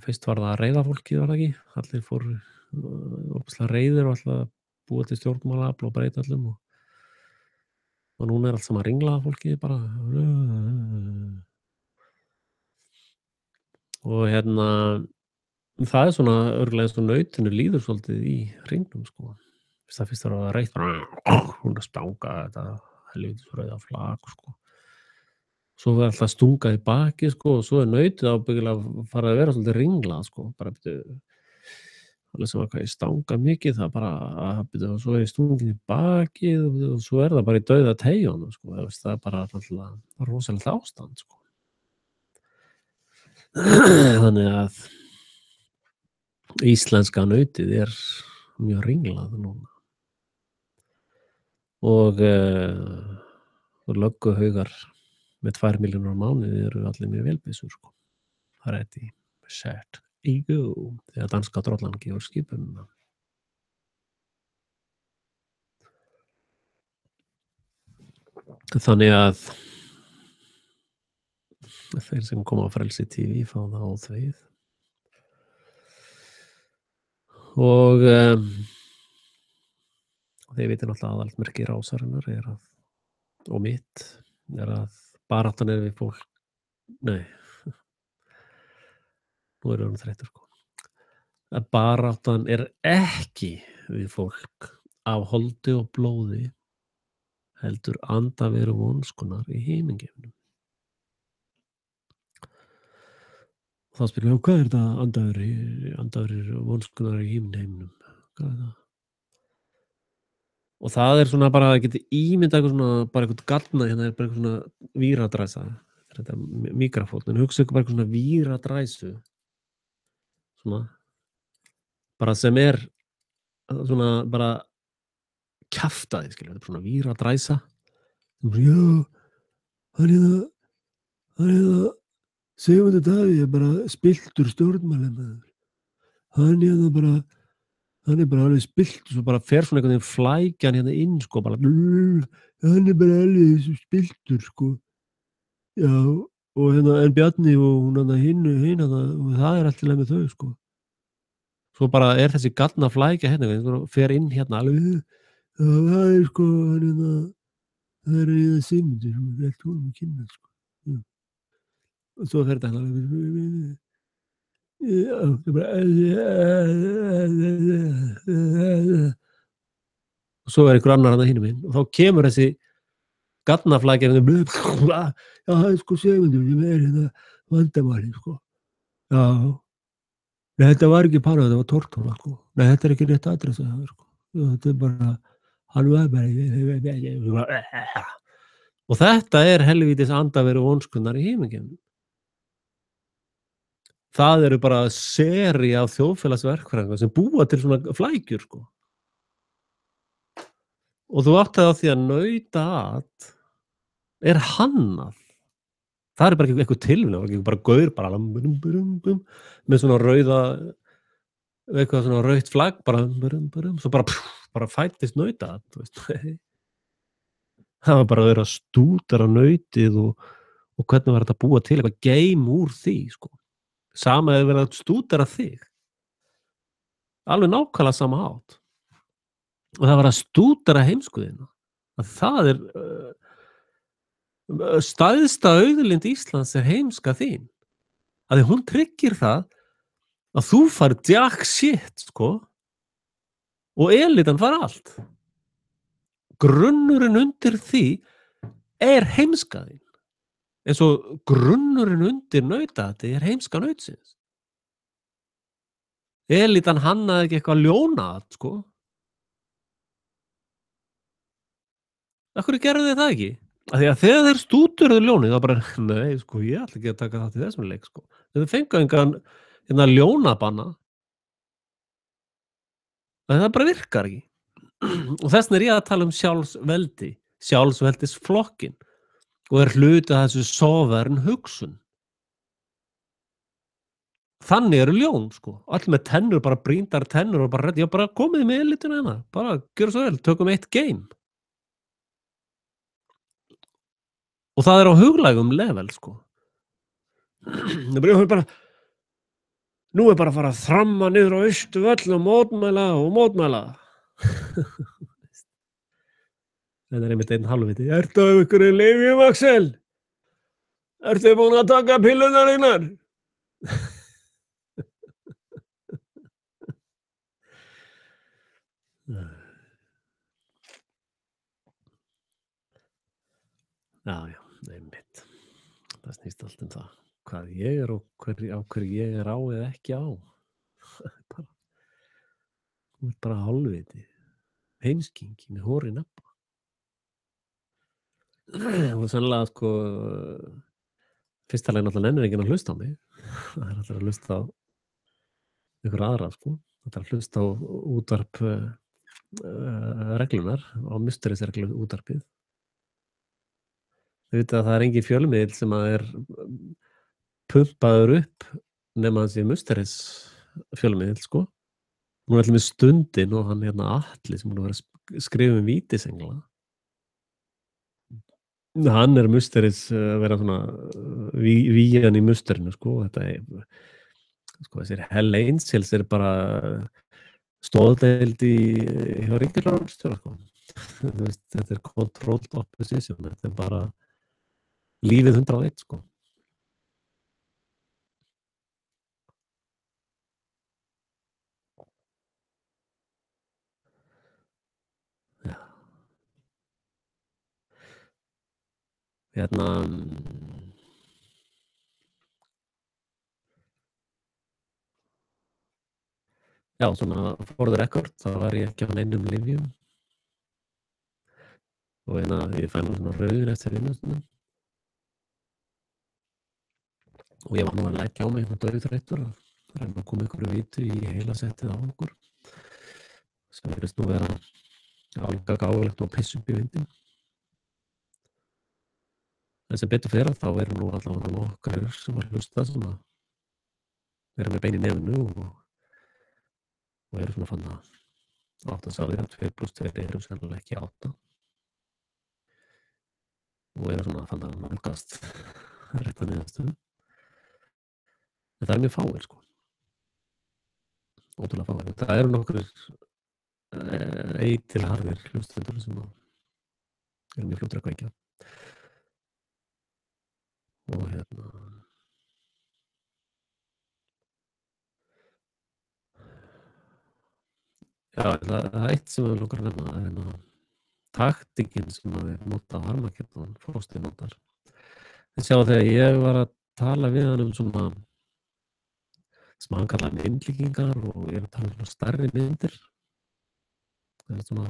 fyrst var það að reiða fólkið, var það ekki? Allir fóru óbærslega reiðir og alltaf búa til stjórnmálaafl og breyta allum. Og núna er allt saman ringlaða fólkið bara. Og hérna, það er svona örgulega eins og nautinu líður svolítið í hringnum, sko. Fyrst var það reitt, hún að spanga þetta helvítis rauða flak, sko. Svo var alltaf stungað í baki, sko, og svo er nautið ábyggilega að fara að vera svolítið ringlað, sko. Bara alveg sem að ég stanga mikið, það bara og svo er ég stungið í baki og svo er það bara í dauða teyjónu, sko. Það er bara alltaf rosalegt ástand, sko. Þannig að íslenska nautið mjög ringlað núna og lögguhaugar með 2 milljónir á mánuði eru allir mjög velbyssur sko. Ready, set, go þegar danska drollan gefur skipunina. Þannig að þeir sem koma á Frelsi TV fá það óþvegið. Og þið vitið náttúrulega aðalsmerki Rásarinnar og mitt að baráttan við fólk. Nei, nú erum við þreyttur sko. Að baráttan ekki við fólk af holdi og blóði heldur andaveru vonskunnar í himingeimnum. Þá spyrum við, hvað þetta andaveru vonskunnar í himingeimnum? Hvað það? Og það svona bara að geta ímyndað eitthvað svona, bara eitthvað gallna hérna bara eitthvað svona víradræsa. Þetta mikrafón, en hugsa ykkur bara eitthvað svona víradræsu. Svona, bara sem svona bara kjaftaði, skilur, þetta svona víradræsa. Já, hann Sigmundur Davíð bara spilltur stjórnmálamaður. Hann bara alveg spilltur, svo bara fer svona einhvern veginn flækjan hérna inn, sko, bara hann bara alveg spilltur, sko. Já, og hérna en Bjarni og hún hinn og það allt í lagi með þau, sko. Svo bara þessi gallna flækja hérna, fer inn hérna alveg, það sko, það hérna Sigmundur, hún allt honum að kynna, sko. Já. Og svo fer þetta og svo einhver annar hann hinum inn og þá kemur þessi gallnaflækja já, það sko Sigmundur sem hérna vandamálið, sko. Já. Nei, þetta var ekki Pará, þetta var Tortóla, sko. Nei, þetta ekki rétt adressa, sko. Þetta bara, hann var bara og þetta helvítis andaveru vonskunnar í himingeimnum. Það eru bara seri af þjóðfélagsverkfræðinga sem búa til svona flækjur, sko. Og þú áttaði á því að nautaat hannað. Það bara ekki eitthvað tilviljun, það var ekki bara gaur bara með svona rauða eitthvað svona rautt flagg bara svo bara fæddist nautaat, þú veist. Það var bara að vera að stúdera nautið og hvernig var þetta að búa til eitthvað game úr því, sko. Sama hefur verið að stúdera þig. Alveg nákvæmlega sama hátt. Og það var að stúdera heimskuðina. Það stærsta auðlind Íslands heimska þín. Að hún tryggir það að þú fær jack shit, sko. Og elitan fær allt. Grunnurinn undir því heimska þín. En svo grunnurinn undir nautati heimska nautsins. Elitan hannaði ekki eitthvað ljónaat, sko. Af hverju gerðu þið það ekki? Af því að þegar þeir stúdurðu ljónið, þá bara, nei, sko, ég ætla ekki að taka þátt í þessum leik, sko. Þeir fengu engan ljónabanna. Það bara virkar ekki. Og þess vegna ég að tala um sjálfsveldi, sjálfsveldisflokkin. Og hluti af þessu sofern hugsun. Þannig eru ljón, sko. Allir með tennur, bara brýndar tennur og bara, já, bara komið með elituna hérna. Bara, gjör svo vel, tökum eitt game. Og það á huglægum level, sko. Nú bara að fara að þramma niður á Austurvöll og mótmæla. Þetta einmitt einn halvviti. Ertu á einhverju lyfjum, Axel? Ertu búin að taka pillurnar þínar? Já, einmitt. Það snýst allt um það. Hvað ég og á hverju ég á eða ekki á. Þú bara hálfviti. Heimskingi með hóri nafna. Og sannlega, sko, fyrsta leið náttúrulega nennir enginn að hlusta á mig. Það allir að hlusta á einhverja aðra, sko. Þetta er að hlusta á útvarp reglunar, á musterisreglu útvarpið. Þið vitið að það er engin fjölmiðill sem að er pumpaður upp nema hann sé musteris fjölmiðill, sko. Nú er allir með Stundin og hann Atli sem búinn að vera að skrifa um Vítisengla. Hann er musteris að vera svona vígjan í musterinu, sko. Þetta er, sko, þessir Hell Angels er bara stoðdeild hjá ríkislögreglustjóra, sko. Þú veist, þetta er controlled opposition, þetta er bara lífið 101, sko. Já. Já, svona for the record, þá var ég ekki á neinum lyfjum og ég fæ nú svona rauður eftir vinnustundum og ég var nú að leggja á mig dauðþreyttur að reyna að koma einhverju vitu í heilasettið á okkur sem virðist nú vera álíka gáfulegt og piss upp í vindinn. En sem betur fer þá eru nú allavega nokkrir sem að hlusta sem að vera með bein í nefinu og eru svona fann að átta sig á því að 2 + 2 eru sennilega ekki 8 og eru svona fann að nálgast rétta niðurstöðu. En það er mjög fáir, sko. Ótrúlega fáir. Það eru nokkrir eitilharðir hlustendur sem eru mjög fljótir að kveikja. Og já, það er eitt sem við langar að nefna, það er taktikinn sem við nota á Armageddon, Frosti notar. Þið sjáu þegar ég var að tala við hann svona sem hann kallaði myndlíkingar og ég er að tala um svona stærri myndir, svona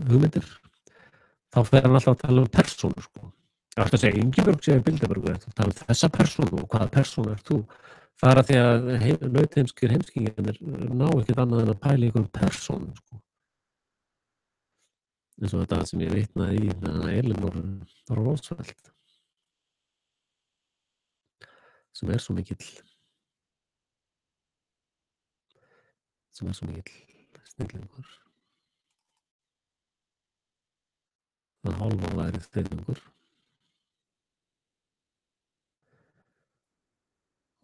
hugmyndir, þá fer hann alltaf að tala um persónu, sko. Ég ætla að segja Ingibjörg sé Bilderberg, þú tala um þessa persónu og hvaða persónu ert þú? Það er að því að nautheimskir heimskingjarnir ná ekkert annað en að pæla í einhverjum persónum, sko. Eins og þetta sem ég vitnaði í Elinor Roosevelt sem er svo mikill snillingur. Það hálfa væri snillingur.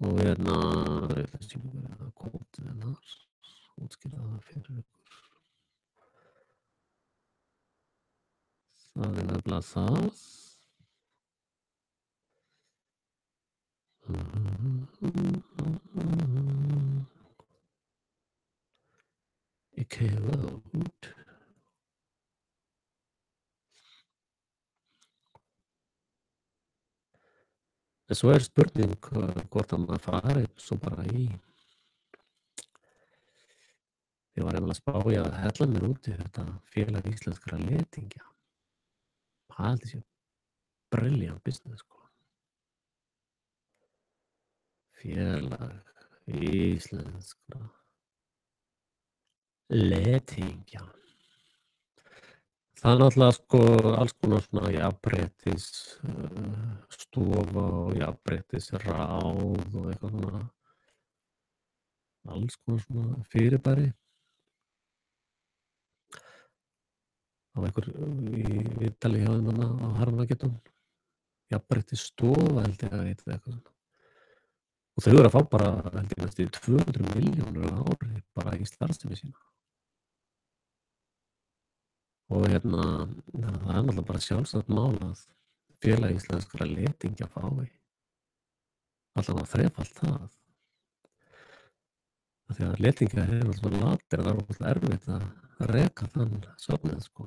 Og ég ætla að sína kótið hennar, útskýra það fyrir ykkur. Það er nefnilega það. Ekki út. En svo er spurning hvort að maður fari svo bara í. Ég var einhverja að spá í að hella mér út í þetta félag íslenskra letingja. Það held ég sé brilliant business, sko. Félag íslenskra letingja. Það er náttúrulega, sko, alls konar svona jafnréttis stofa og jafnréttis ráð og eitthvað svona alls konar svona fyrirbæri. Það var einhver í viðtali hjá þeim á Armageddon. Jafnréttis stofa held ég að heita eitthvað svona. Og þau eru að fá bara, held ég næstu 200 milljónir á ári bara í starfsemi sína. Og það er náttúrulega bara sjálfsagt mál að félag íslenskra letingja fái allavega þrefalt það. Af því að letingjar eru náttúrulega latir, það er náttúrulega erfitt að reka þann söfnið, sko.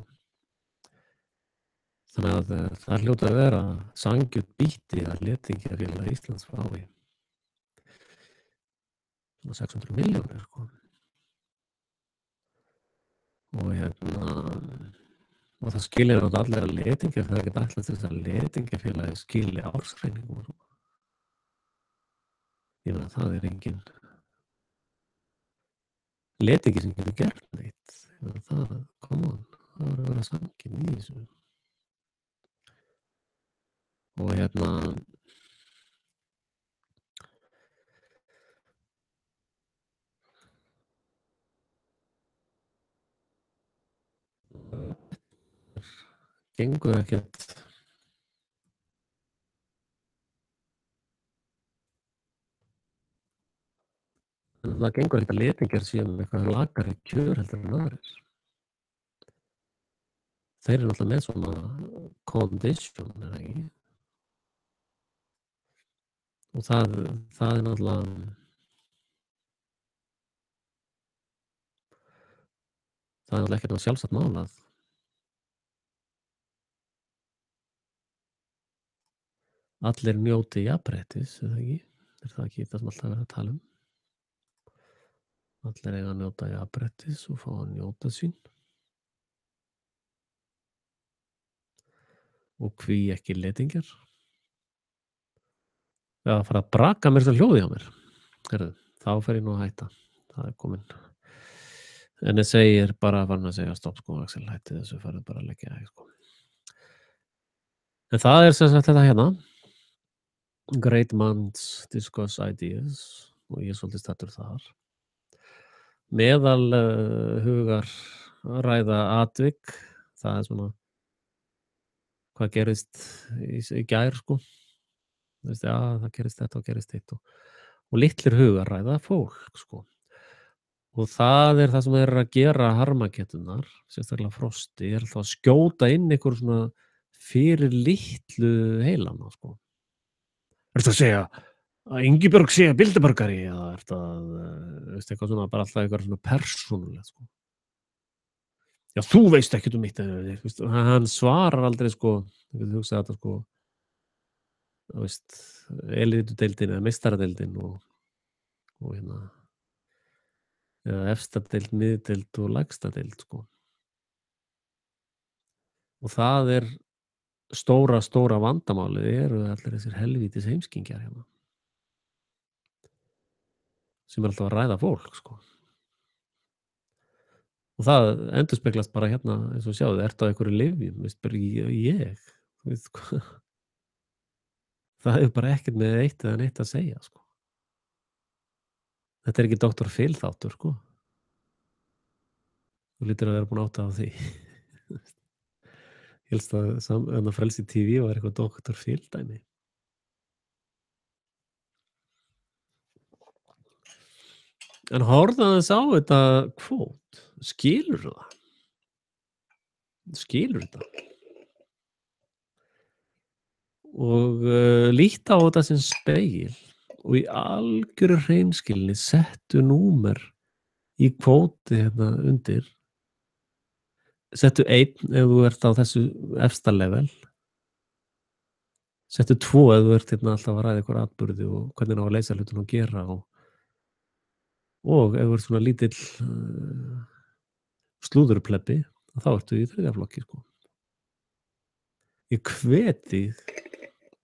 Þannig að það hljóta að vera sanngjarnt býti að letingjafélag Íslands fái svona 600 milljónir, sko. Og það skilir náttúrulega allir að letingjafélag, það er ekki ætlast til þess að letingjafélagi skili ársreikningum og svona. Ég meina það engin letingi sem getur gert neitt. Ég meina það, come on, það verður að vera sanngirni í þessu. Og gengur ekkert það gengur ekkert að letingjar séu með eitthvað lakari kjör heldur en aðrir. Þeir eru náttúrulega með svona condition, er það ekki? Og það er náttúrulega ekkert náttúrulega sjálfsagt mál að allir njóti jafnréttis, er það ekki? Er það ekki það sem alltaf er verið að tala um? Allir eiga að njóta jafnréttis og fá að njóta sín. Og hví ekki letingjar? Já, að fara að braka mér þess hljóði á mér. Heyrðu, þá fer ég nú að hætta. Það er komin. NSA er bara farin að segja stopp sko, Axel, hætti þessu, farið bara að leggja sko. En það er sem sagt þetta hérna. Great minds discuss ideas og ég er svolítið stættur þar. Meðal hugar að ræða atvik, það er svona hvað gerist í gær sko. Þú veist, já, það gerist þetta og gerist hitt og litlir hugar ræða fólk sko. Og það er það sem þeir eru að gera harmaketunar, sérstaklega Frosti, er alltaf að skjóta inn einhver svona fyrir litlu heilana sko. Ertu að segja að Ingibjörg sé Bilderbergari eða ertu að, veist, eitthvað svona bara alltaf eitthvað svona persónulegt sko. Já, þú veist ekkert mitt, veist, hann svarar aldrei sko, þú hugsaði þetta sko, þú veist, elitudeildin eða meistaradeildin og hérna eða efsta deild, miðdeild og lægsta deild sko. Og það er stóra vandamálið eru allir þessir helvítis heimskingjar hérna. Sem er alltaf að ræða fólk sko. Og það endurspeglast bara hérna, eins og sjáðu, ertu á einhverju lyfjum, veist, bara ég, veist hvað. Það hefur bara ekkert með eitt eða neitt að segja sko. Þetta er ekki Dr. Phil þáttur sko. Þú lítur að vera búin að átta á því. Ég helst að Frelsi TV var eitthvað Dr. Phil dæmi. En horfðu aðeins á þetta kvót. Skilur það? Skilur þetta? Og líta á þetta sem spegil og í algjöru hreinskilni settu númer í kvóti hérna undir. Settu 1 ef þú ert á þessu efsta level. Settu 2 ef þú ert hérna alltaf að ræða einhver atburði og hvernig á að leysa hlutina og gera og ef þú ert svona lítill slúðurplebbi, þá ertu í 3. flokki sko. Ég hvet þig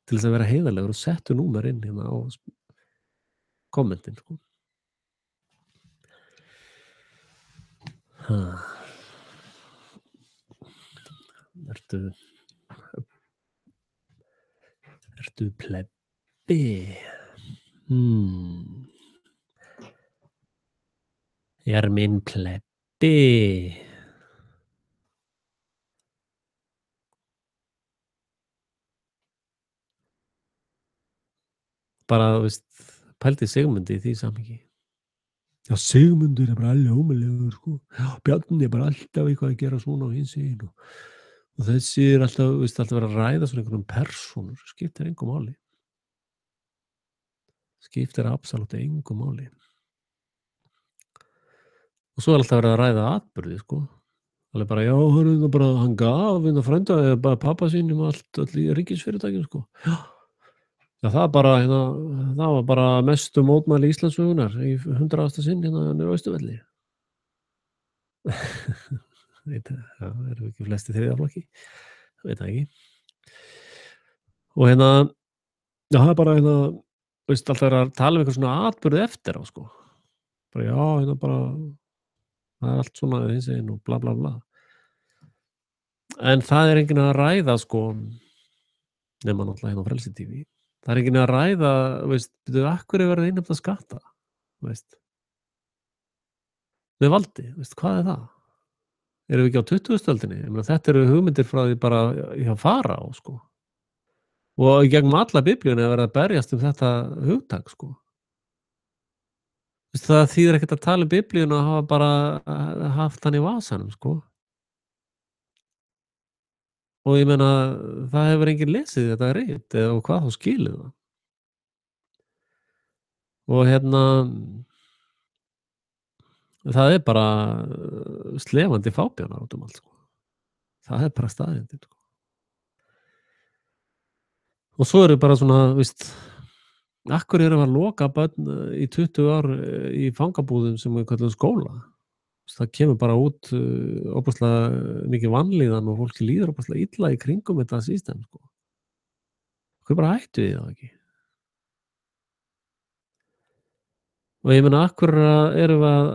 til þess að vera heiðarlegur og settu númer inn hérna á kommentin sko. Ertu plebbi? Ég er minn plebbi. Bara, þú veist, pældi Sigmundi í því samhengi. Já, Sigmundur er bara alveg ómögulegur sko. Já, Bjarni er bara alltaf eitthvað að gera svona á hins einu og þessi er alltaf, þú veist, alltaf verið að ræða svona einhverjum persónur, skiptir engu máli. Skiptir absolutt engu máli. Og svo er alltaf verið að ræða atburði sko. Alveg bara, já, hörðu, bara, hann gaf hérna frænda eða bara pappa sínum öll í ríkisfyrirtækjum sko. Já, það var bara mestu mótmæli Íslandssögunar í 100. sinn hérna á Austurvelli. Já, erum við ekki flesti 3. flokki? Veit það ekki. Og hérna, já, það er bara hérna, veist, alltaf verið að tala um einhver svona atburði eftir á, sko. Bara já, hérna bara það er allt svona hinsegin og bla, bla, bla. En það er enginn að ræða, sko, nema náttúrulega hérna á Frelsi TV. Það er enginn að ræða, veist, bíddu, af hverju er verið að innheimta skatta, veist, með valdi, veist, hvað er það? Erum við ekki á 20. öldinni? Ég meina, þetta eru hugmyndir frá því bara hjá faraó, sko. Og í gegnum alla Biblíuna er verið að berjast um þetta hugtak, sko. Veist, það þýðir ekkert að tala um Biblíuna og hafa bara haft hann í vasanum, sko. Og ég meina, það hefur enginn lesið þetta rit eða og hvað þá skilið það. Og það er bara slefandi fábjánar út um allt, sko. Það er bara staðreyndin, sko. Og svo eru bara svona, veist, af hverju erum við að loka börn í 20 ár í fangabúðum sem við köllum skóla? Það kemur bara út ofboðslega mikið vanlíðan og fólki líður ofboðslega illa í kringum þetta system, sko. Af hverju bara hættu við það ekki? Og ég meina, af hverju erum við að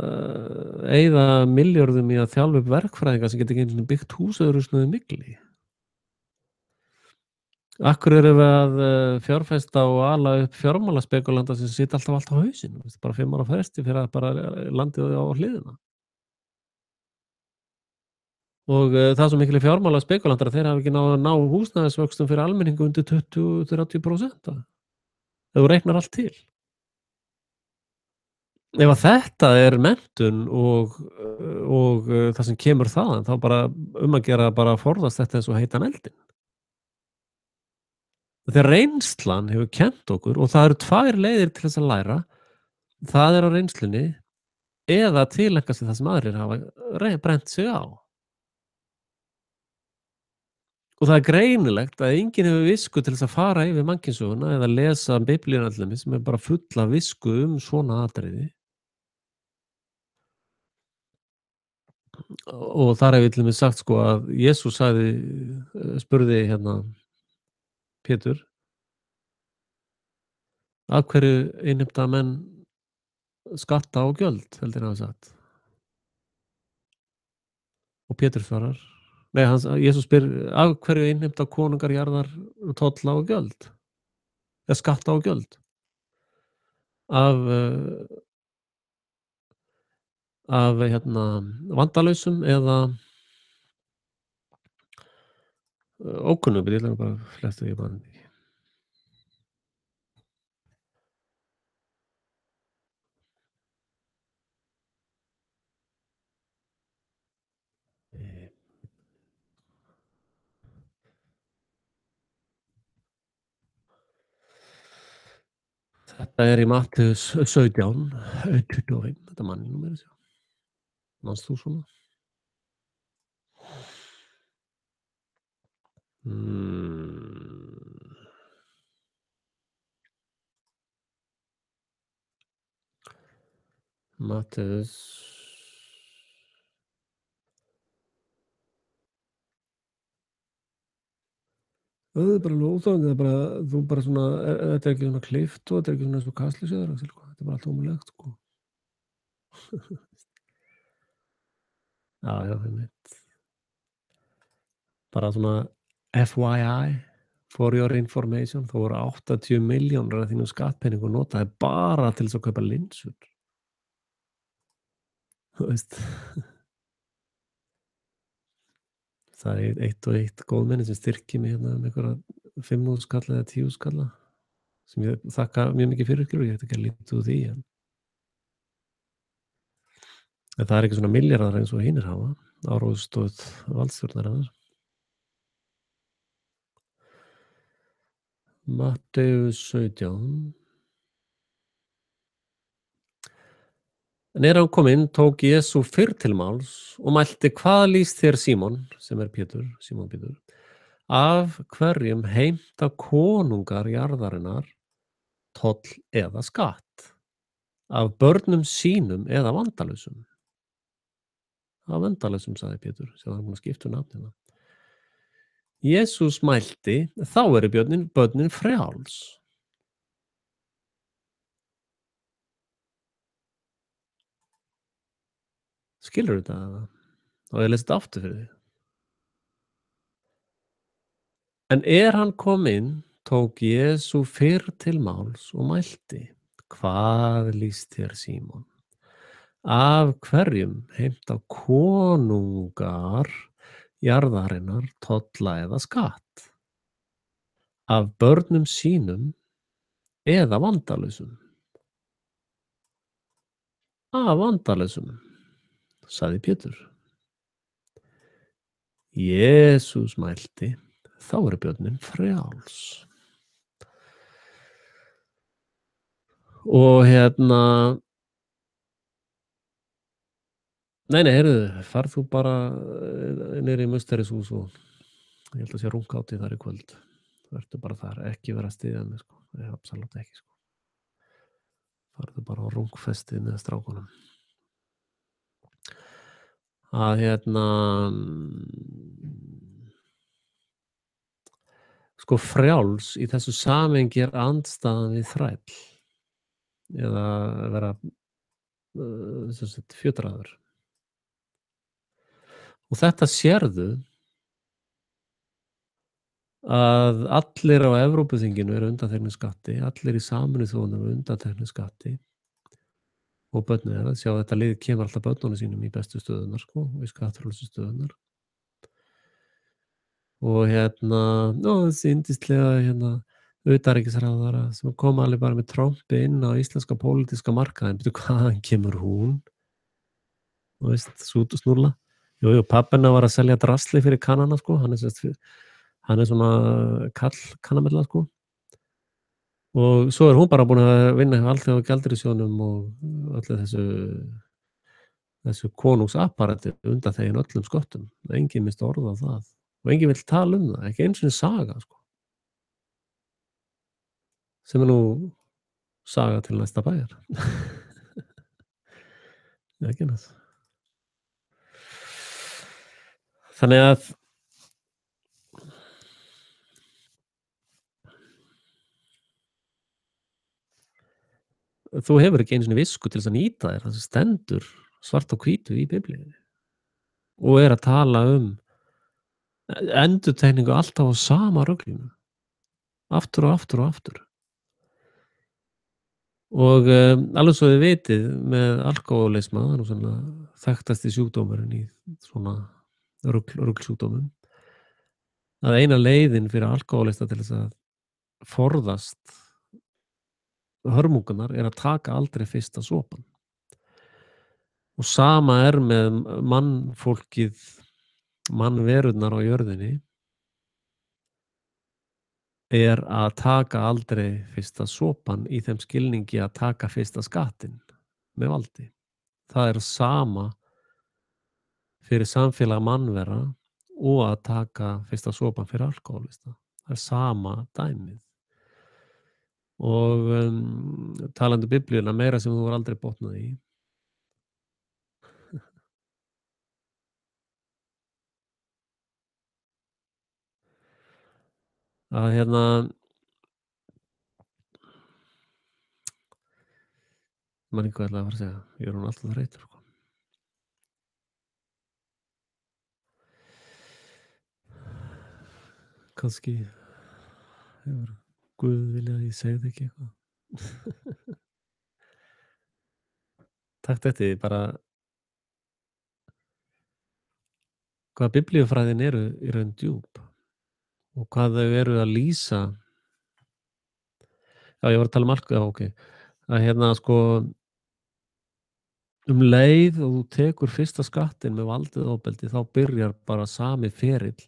eyða milljörðum í að þjálfa upp verkfræðinga sem geta ekki einu sinni byggt hús öðru snöðu mygli? Af hverju erum við að fjárfesta og ala upp fjármálaspekulanta sem sitja alltaf allt á hausinn, veist, bara 5 ára fresti fyrir að bara landið á hliðina? Og það er svo miklir fjármálaspekulantar að þeir hafa ekki náð að ná húsnæðisvöxtum fyrir almenningu undir 20-30%. Ef þú reiknar allt til. Ef að þetta er menntun og það sem kemur þaðan, þá bara að gera bara að forðast þetta eins og heitan eldinn. Þegar reynslan hefur kennt okkur, og það eru 2 leiðir til þess að læra, það er á reynslunni eða tileinka sér það sem aðrir hafa brennt sig á. Og það er greinilegt að enginn hefur visku til þess að fara yfir mannkynssöguna eða lesa Biblíuna til dæmis sem er bara full af visku um svona atriði. Og þar hef ég til dæmis sagt, sko, að Jesús spurði Pétur, af hverju innheimta menn skatta og gjöld, heldur hann hafi sagt. Og Pétur svarar, Jesús spyr, af hverju innheimta konungar jarðar tolla og gjöld? Eða skatta og gjöld? Af vandalausum eða ókunnum, ég ætla bara að fletta því bara ekki. Þetta er í Mattheus 17, 25, þetta manninum er þessi. Manst þú svona? Mattheus það er bara lóðan, það er bara, þú bara svona, þetta er ekki svona klift og þetta er ekki svona eins og kastlýsjöður, sko. Þetta er bara allt ómulegt, sko. Já, einmitt. Bara svona FYI, for your information, þá voru 80 milljónir af þínum skattpeningum notaði bara til þess að kaupa linsur. Þú veist. Það er 1 og 1 góðmenni sem styrkir mig með einhverja 5.000 skalla eða 10.000 skalla sem ég þakka mjög mikið fyrir ykkur og ég ætti ekki að lítið úr því en það er ekki svona milljarðar eins og hinir hafa áróðstóð valdstjórnarinnar. Matteus 17. En hann kom inn, tók Jesú fyrr til máls og mælti, hvað líst þér Símon, sem er Símon Pétur, af hverjum heimta konungar jarðarinnar toll eða skatt? Af börnum sínum eða vandalausum? Af vandalausum, sagði Pétur, sem hann búin að skipta nafnina. Jesús mælti, þá eru börnin frjáls. Skilurðu þetta eða? Á ég að lesa þetta aftur fyrir þig? En hann kom inn, tók Jesú fyrr til máls og mælti: Hvað líst þér, Símon? Af hverjum heimta konungar jarðarinnar tolla eða skatt? Af börnum sínum eða vandalausum? Af vandalausum, sagði Pétur. Jesús mælti: Þá eru börnin frjáls. Og nei, heyrðu, farð þú bara niður í Musterishús og ég held að sé rúmkátíð þar í kvöld. Vertu bara þar, ekki vera að styðja mig, sko. Nei, absolutt ekki, sko. Farðu bara á rúmfestið með strákunum. Að sko frjáls í þessu samhengi er andstæðan við þræll eða vera fjötraður. Og þetta sérðu að allir á Evrópuþinginu eru undanþegnir skatti, allir í Sameinuðu þjóðunum eru undanþegnir skatti og börnin þeirra, sjá þetta lið kemur alltaf börnunum sínum í bestu stöðunar, sko, og í skattfrjálsu stöðunar. Og þessi yndislega utanríkisráðherra sem kom alveg bara með trompi inn á íslenska pólitíska markaðinn. Bíddu, hvaðan kemur hún? Þú veist, snúlla. Jú, pabbinn var að selja drasli fyrir kannana, sko. Hann er svona kannamella, sko. Og svo er hún bara búin að vinna hjá Alþjóðagjaldeyrissjóðnum og öllu þessu konungsapparati undanþegin öllum sköttum. Enginn minnst orð á það. Og enginn vill tala um það, ekki einu sinni saga, sko. Sem er nú saga til næsta bæjar. Ekki annað. Þannig að þú hefur ekki einu sinni visku til þess að nýta þér það sem stendur svart á hvítu í Biblíunni og er að tala um endurtekningu alltaf á sama ruglinu. Aftur og aftur og aftur. Og alveg svo þið vitið með alkohólisma, það er nú svona þekktasti sjúkdómurinn í svona ruglsjúkdómum, að eina leiðin fyrir alkohólista til þess að forðast hörmungunar er að taka aldrei fyrsta sopann. Og sama er með mannfólkið, mannverurnar á jörðinni, er að taka aldrei fyrsta sopann í þeim skilningi að taka fyrsta skattinn með valdi. Það er sama fyrir samfélag mannvera og að taka fyrsta sopann fyrir alkohólista. Það er sama dæmið. Og talandi Biblíuna, meira sem þú var aldrei botnað í. Að man ekki hvað ég ætlaði að fara að segja. Ég er alltaf þreytur, sko. Kannski hefur Guð viljað að ég segði ekki eitthvað. Takk eftir því bara hvað biblíufræðin eru í raun djúp og hvað þau eru að lýsa. Já, ég var að tala um alkohól, já, ok. Að sko leið og þú tekur fyrsta skattinn með valdið ofbeldi, þá byrjar bara sami ferill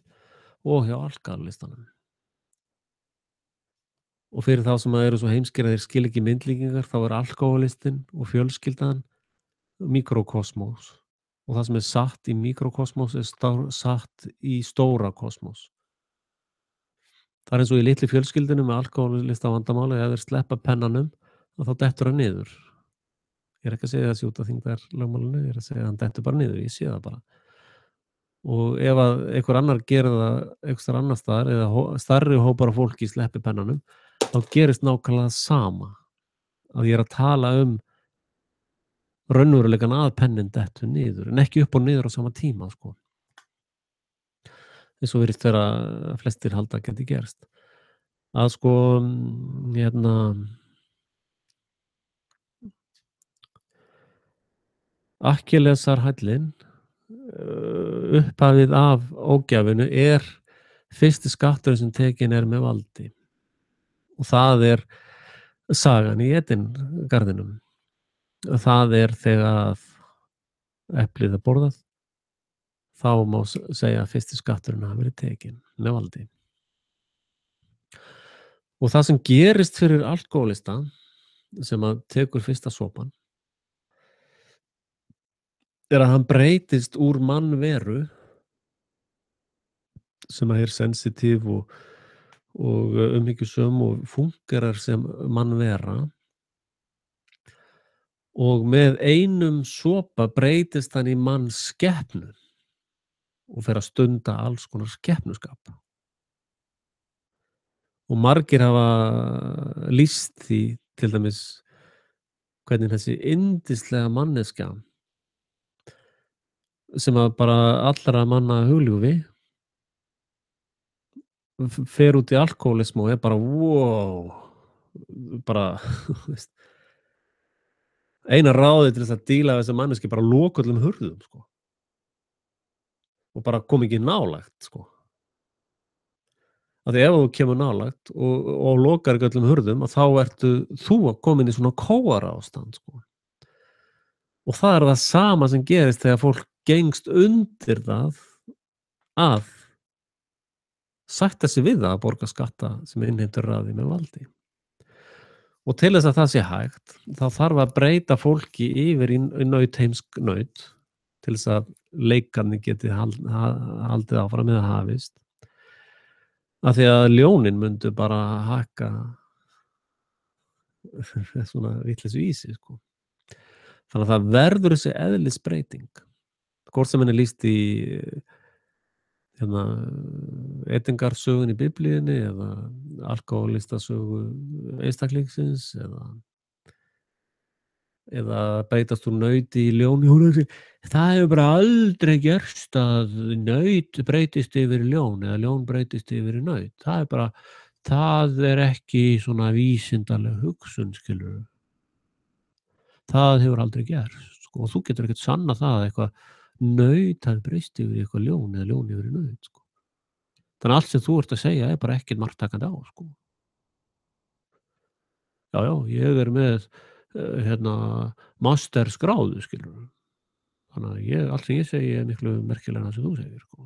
og hjá alkohólistanum. Og fyrir þá sem eru svo heimskir að þeir skil ekki myndlíkingar, þá er alkohólistinn og fjölskyldan mikrokosmos. Og það sem er satt í mikrokosmos er satt í stóra kosmos. Það er eins og í litlu fjölskyldinu með alkohólista vandamáli, ef þeir sleppa pennanum, þá dettur hann niður. Ég er ekki að segja það út af þyngdarlögmálinu, ég er að segja að hann dettur bara niður, ég sé það bara. Og ef að einhver annar gerir það einhver annar staðar eða stærri hópar af fólki sleppi pennanum, þá gerist nákvæmlega sama. Að ég er að tala um raunveruleikann að pennin dettur niður en ekki upp og niður á sama tíma sko. Eins og virðist vera að flestir halda að geti gerst. Að sko, hérna Akkillesarhællinn, upphafið af ógjafinu fyrsti skatturinn sem tekinn með valdi. Og það sagan í Edengarðinum. Það þegar eplið borðað, þá má segja að fyrsti skatturinn hafi verið tekinn með valdi. Og það sem gerist fyrir alkóhólista sem að tekur fyrsta sopann að hann breytist úr mannveru sem að sensitív og umhyggjusöm og fungerar sem mannvera og með einum sopa breytist hann í mannsskepnu og fer að stunda alls konar skepnuskap. Og margir hafa lýst því til dæmis hvernig þessi yndislega manneskja sem að bara allra manna hugljúfi fer út í alkóhólismu og bara wow, bara eina ráðið til þess að díla við þessa manneski bara loka öllum hurðum sko. Og bara kom ekki nálægt sko. Af því ef þú kemur nálægt og lokar ekki öllum hurðum þá ertu þú að komin í svona kóarástand sko. Og það það sama sem gerist þegar fólk gengst undir það að sætta sig við það að borga skatta sem innheimtur raði með valdi. Og til þess að það sé hægt, þá þarf að breyta fólki yfir í nautheimsk naut til þess að leikarnir geti haldið áfram eða hafist. Af því að ljónin myndu bara hakka svona vitleysu í sig sko. Þannig að það verður þessi eðlisbreyting. Hvort sem henni lýst í Edingarsögun í Biblíunni eða alkóhólistasögu einstaklingsins eða breytast úr nauti í ljón. Það hefur bara aldrei gerst að naut breytist yfir í ljón eða ljón breytist yfir í naut. Það ekki svona vísindaleg hugsun, skilurðu. Það hefur aldrei gerst sko, og þú getur ekkert sannað það að eitthvað naut hafi breyst yfir í eitthvað ljón eða ljón yfir í naut sko. Þannig að allt sem þú ert að segja bara ekkert marktakandi á sko. Já, ég með mastersgráðu, skilurðu. Þannig að allt sem ég segi miklu merkilegra en það sem þú segir sko.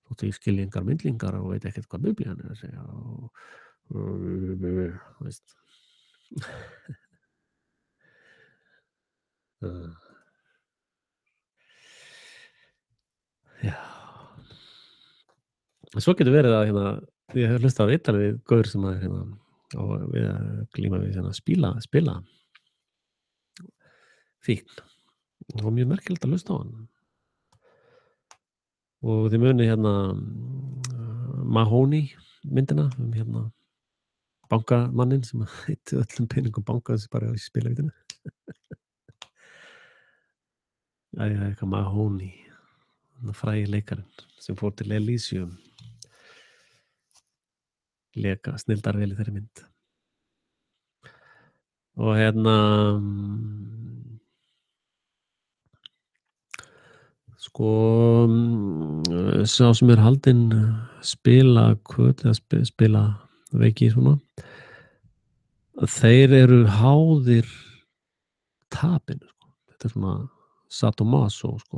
Þótt ég skilji engar myndlingar og veit ekkert hvað Biblían að segja og veist. Já. Svo getur verið að ég hef hlustað á viðtal við gaur sem að og við að glíma við spila fíkn. Það var mjög merkilegt að hlusta á hann. Og þið muni Mahoney myndina bankamanninn sem heitti öllum peningum bankans bara í spilavítinu. Eitthvað Mahoney, frægi leikarinn sem fór til Elysium, leka snilldarvel í þeirri mynd. Og sko sá sem haldinn spila veiki svona, þeir eru háðir tapinu sko. Þetta svona sadomaso sko.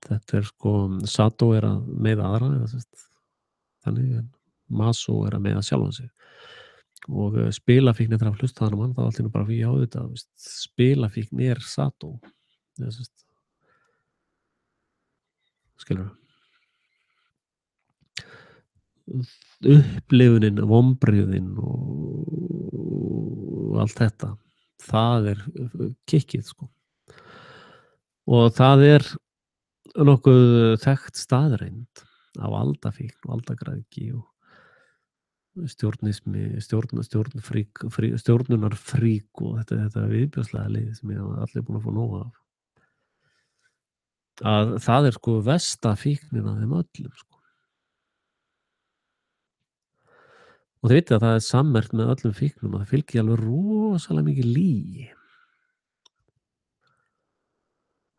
Þetta sko, sadó að meiða aðra þannig, maso að meiða sjálfan sig. Og spilafíkn eftir að hlusta hann mann, þá allt bara fyrir á þetta, spilafíkn sadó. Skilurðu? Upplifunin, vonbrigðin og allt þetta, það kikkið sko. Og það nokkuð þekkt staðreynd af valdafíkn, valdagræðgi stjórnismi, stjórnunarfrík og þetta viðbjóðslega lið sem ég hafa allir búin að fá nóg af. Að það sko versta fíknin af þeim öllum, sko. Og þið vitið að það sammerkt með öllum fíknum að það fylgir alveg rosalega mikið lygi.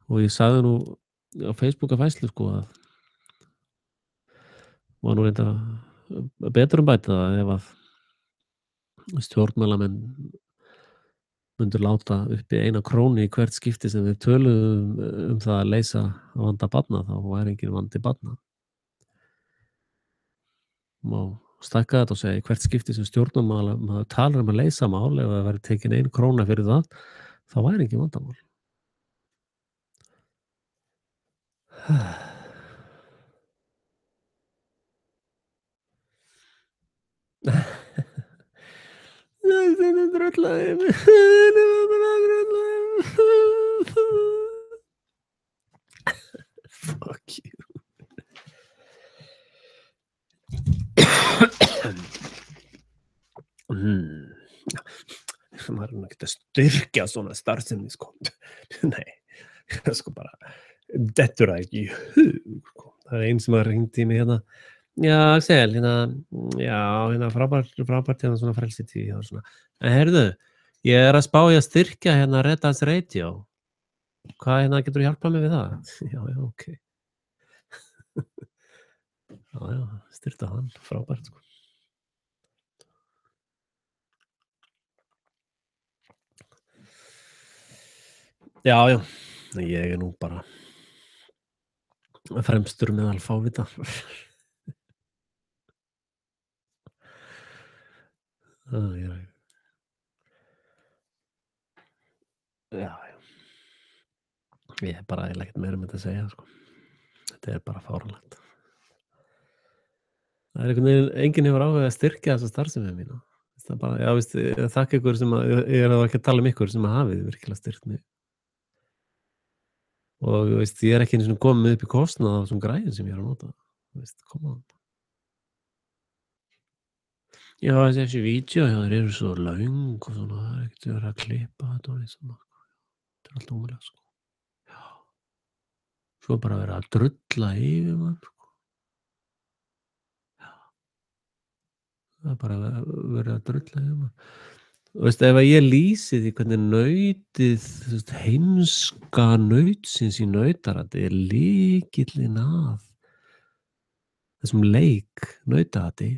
Og ég sagði nú á Facebook að fæslu, sko, að var nú reyndar betur bæta það ef að stjórnmálamenn myndu láta uppi 1 krónu í hvert skipti sem þeir töluðu það að leysa vanda barna, þá væri enginn vandi barna. Má stækka þetta og segja í hvert skipti sem stjórnmálamaður talar að leysa mál, ef það væri tekin 1 króna fyrir það, þá væri enginn vandamál. Fuck you. Maður er ekki að styrkja svona starfsemi, sko. Nei, sko bara dettur það ekki í hug, sko. Það einn sem hringdi í mig hérna. Já, Axel, frábært hérna svona frelsitíð og svona. En heyrðu, ég er að spá í að styrkja hérna Red Dance Radio. Hvað hérna getur þú hjálpað mér við það? Já, ok. Já, styrta hann, frábært, sko. Já, ég er nú bara fremstur meðal fávita. Já. Ég er bara eiginlega ekkert meira um þetta að segja, sko. Þetta er bara fáránlegt. Það er einhvern veginn, enginn hefur áhuga að styrkja þessa starfsemi mína. Það er bara, já, veist, þakka ykkur sem að, ég er ekki að tala um ykkur sem að hafið virkilega styrkt mig. Og veist, ég er ekki einu sinni komið upp í kostnað af þessum græjum sem ég er að nota. Veist, koma on. Já, þessi vídeo, þeir eru svo löng og svona, það er ekkert verið að klippa þetta og svona. Þetta er allt ómögulegt, sko. Já. Svo bara verið að drulla yfir mann, sko. Já. Það er bara verið að drulla yfir mann. Og veist, ef ég lýsi því hvernig nautið, heimska nautsins í nautarati er lykillinn að þessum leik nautati.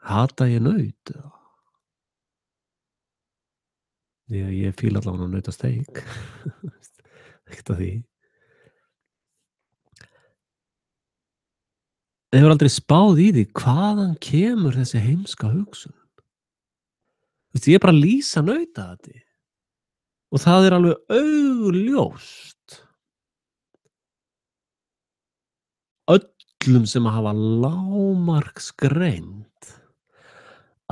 Hata ég naut? Ég fíla allavega að nautasteik. Ekkert að því. Ég hefur aldrei spáð í því hvaðan kemur þessi heimska hugsun. Veist, ég er bara að lýsa nautati. Og það er alveg augljóst. Öllum sem hafa lágmarksgreind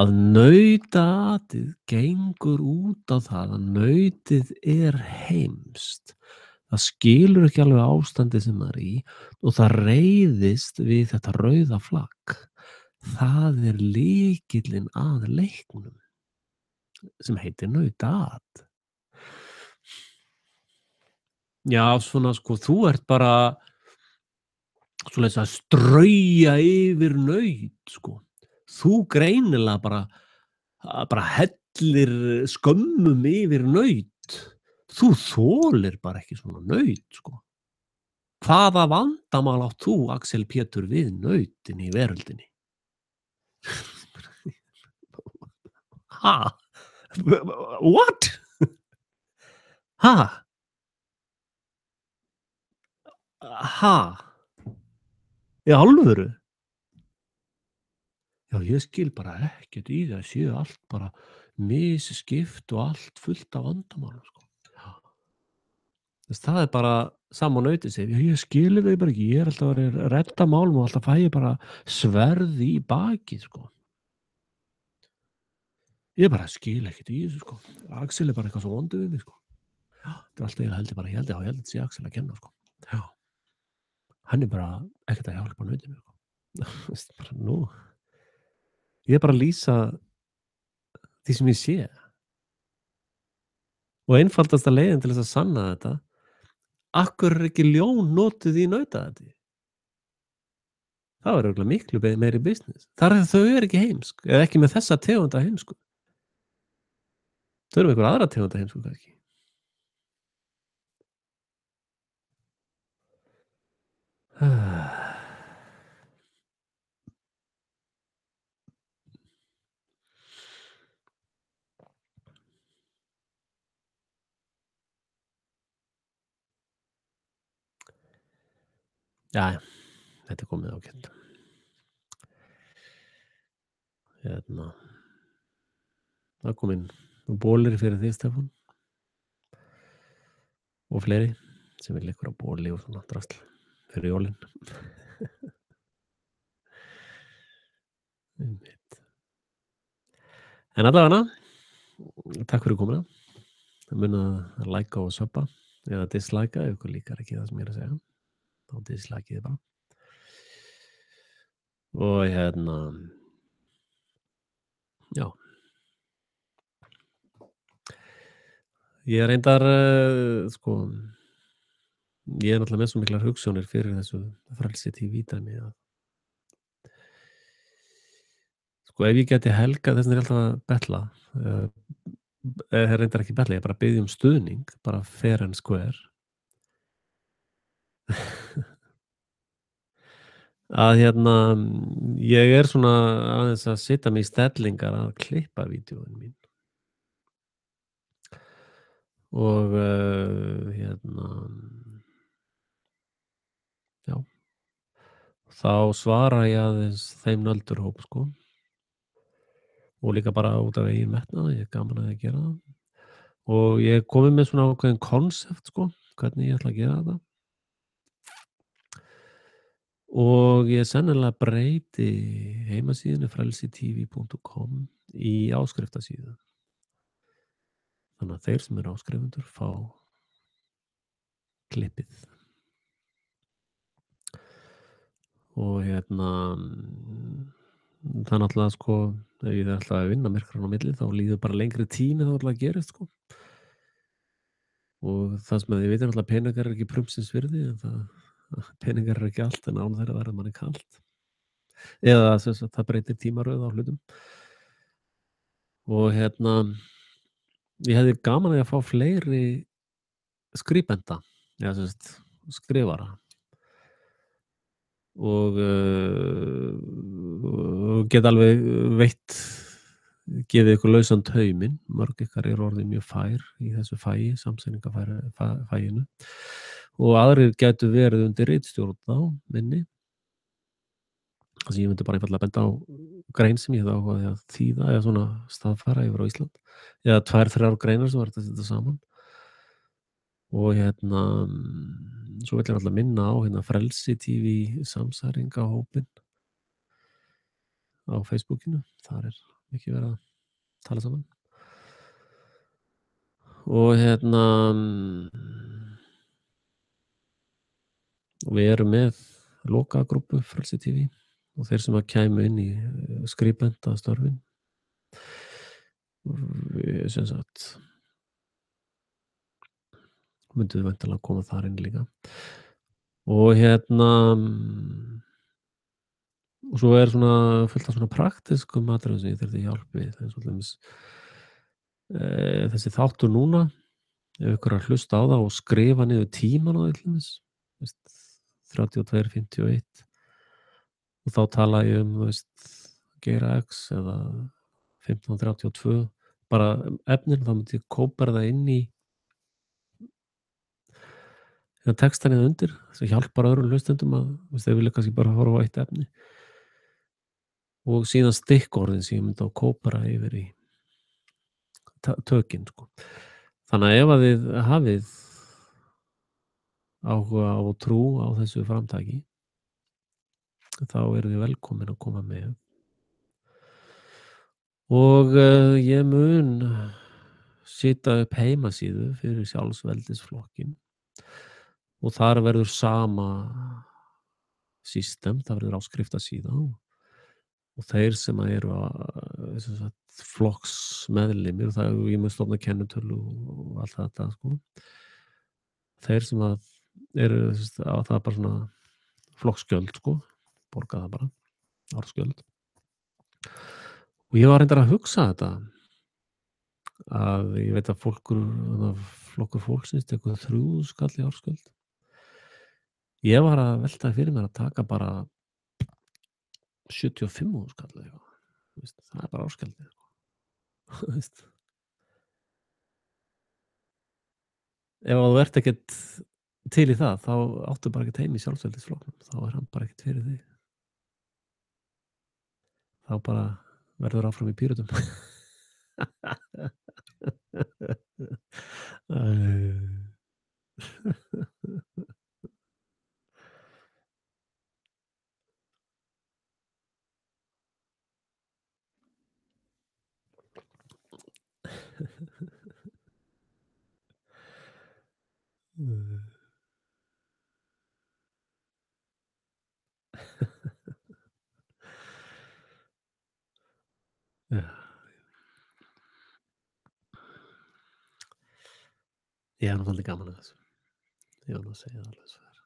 að nautatið gengur út á það að nautið er heimst. Það skilur ekki alveg ástandið sem það er í og það reiðist við þetta rauða flagg. Það er lykillinn að leiknum sem heitir nautat. Já, svona sko, þú ert bara svoleiðis að strauja yfir naut, sko. Þú greinilega bara hellir skömmum yfir naut. Þú þolir bara ekki svona naut, sko. Hvaða vandamál átt þú, Axel Pétur, við nautin í veröldinni? Ha? What? Ha? Ha? Í alvöru? Já, ég skil bara ekkert í það, séu allt bara misskipt og allt fullt af vandamálum, sko. Það er bara sama nautið sig. Ég skilur þau bara ekki, ég er alltaf að redda málum og alltaf fæ ég bara sverð í bakið, sko. Ég bara skil ekkert í þessu, sko. Axel er bara eitthvað svo vondur við mig, sko. Já, þetta er alltaf, ég held að þetta sé Axel að kenna, sko. Já. Hann er bara ekkert að hjálpa nautinu, sko. Veist, bara, nú, ég er bara að lýsa því sem ég sé og einfaldasta leiðin til þess að sanna þetta, af hverju er ekki ljón notuð í nautaatið? Það var örugglega miklu meiri business. Þau eru ekki heimsk, eða ekki með þessa tegund af heimsku. Þau eru með einhverja aðra tegund af heimsku kannski. Jæja, þetta er komið ágætt. Hérna, það er komin bolir fyrir þig, Stefán, og fleiri sem vilja einhverja boli og svona drasl fyrir jólin. Einmitt. En allavega, takk fyrir komuna. Munið að læka og subba eða dislæka ef ykkur líkar ekki það sem ég er að segja. Þá dislækið þið bara. Og hérna, já. Ég er reyndar, sko, ég er náttúrulega með svo miklar hugsjónir fyrir þessu Frelsi TV-dæmi að sko ef ég gæti helgað, þess vegna er ég alltaf að betla, reyndar ekki betla, ég er bara að biðja um stuðning, bara fair and square. Að hérna, ég er svona aðeins að setja mig í stellingar að klippa vídeóin mín. Og hérna, já, þá svara ég aðeins þeim nöldurhóp, sko. Og líka bara út af eigin metnað, ég er gaman að gera það. Og ég er komið með svona ákveðin konsept, sko, hvernig ég ætla að gera þetta. Og ég sennilega breyti heimasíðunni frelsitv.com í áskriftasíðu. Þannig að þeir sem eru áskrifendur fá klippið. Og hérna, það er náttúrulega, sko, ef ég er alltaf að vinna myrkran á milli, þá líður bara lengri tími þá alltaf að gerist, sko. Og það sem að ég veit er alltaf peningar er ekki prumsins virði, en peningar er ekki allt, en án þeirra verður manni kalt. Eða það breytir tímaröð á hlutum. Og hérna, ég hefði gaman að fá fleiri skribenta, eða skrifara. Og get alveg gefið ykkur lausan tauminn. Mörg ykkar eru orðið mjög fær í þessu fagi, samsendingafaginu. Og aðrir gætu verið undir ritstjórn á minni. Þess að ég myndi bara einfaldlega benda á grein sem ég hefði áhugaði að þýða eða svona staðfæra yfir á Ísland. Eða 2-3 greinar sem var þetta að setja saman. Og hérna, svo vil ég alltaf minna á hérna Frelsi TV samsæringahópinn á Facebookinu. Þar er mikið verið að tala saman. Og hérna, og við erum með lokagrúppu Frelsi TV og þeir sem að kæmu inn í skribenta störfin. Sem sagt, mynduðu væntanlega koma þar inn líka. Og hérna, og svo er svona fullt af svona praktiskum atriðum sem ég þurfti hjálp við. Það er svolítið þessi þáttur núna, ef ykkur er að hlusta á það og skrifa niður tíman á því til þess, 32:51, og þá tala ég Geira X eða 15:32, bara efnin, þá myndi ég kópera það inn í textan eða undir, sem hjálpar öðrum hlustendum að þeir vilja kannski bara horfa á eitt efni. Og síðan stikkorðin sem ég myndi á kópera yfir í tökin, sko. Þannig að ef að þið hafið áhuga og trú á þessu framtaki, þá eru þið velkomin að koma með. Og ég mun setja upp heimasíðu fyrir sjálfsveldisflokkinn og þar verður sama system, það verður áskriftarsíða og þeir sem að eru sem sagt, flokksmeðlimir, það er ég með stofna kennitölu og allt þetta sko. Þeir sem að eru sem sagt, á það bara svona flokksgjöld sko, borga það bara, ársgjöld. Og ég var reyndar að hugsa þetta að ég veit að flokkur fólksins tekur 3.000 skall í ársgjöld. Ég var að velta fyrir mér að taka bara 75.000 skall eða eitthvað. Þú veist, það er bara ársgjaldið sko. Þú veist. Ef þú ert ekkert til í það, þá áttu bara ekkert heima í sjálfstæðisflokknum. Þá er hann bara ekkert fyrir þig. Þá bara verður áfram í Pírötum. Já. Ég hef nú svolítið gaman að þessu. Ég var nú að segja það alveg svo er.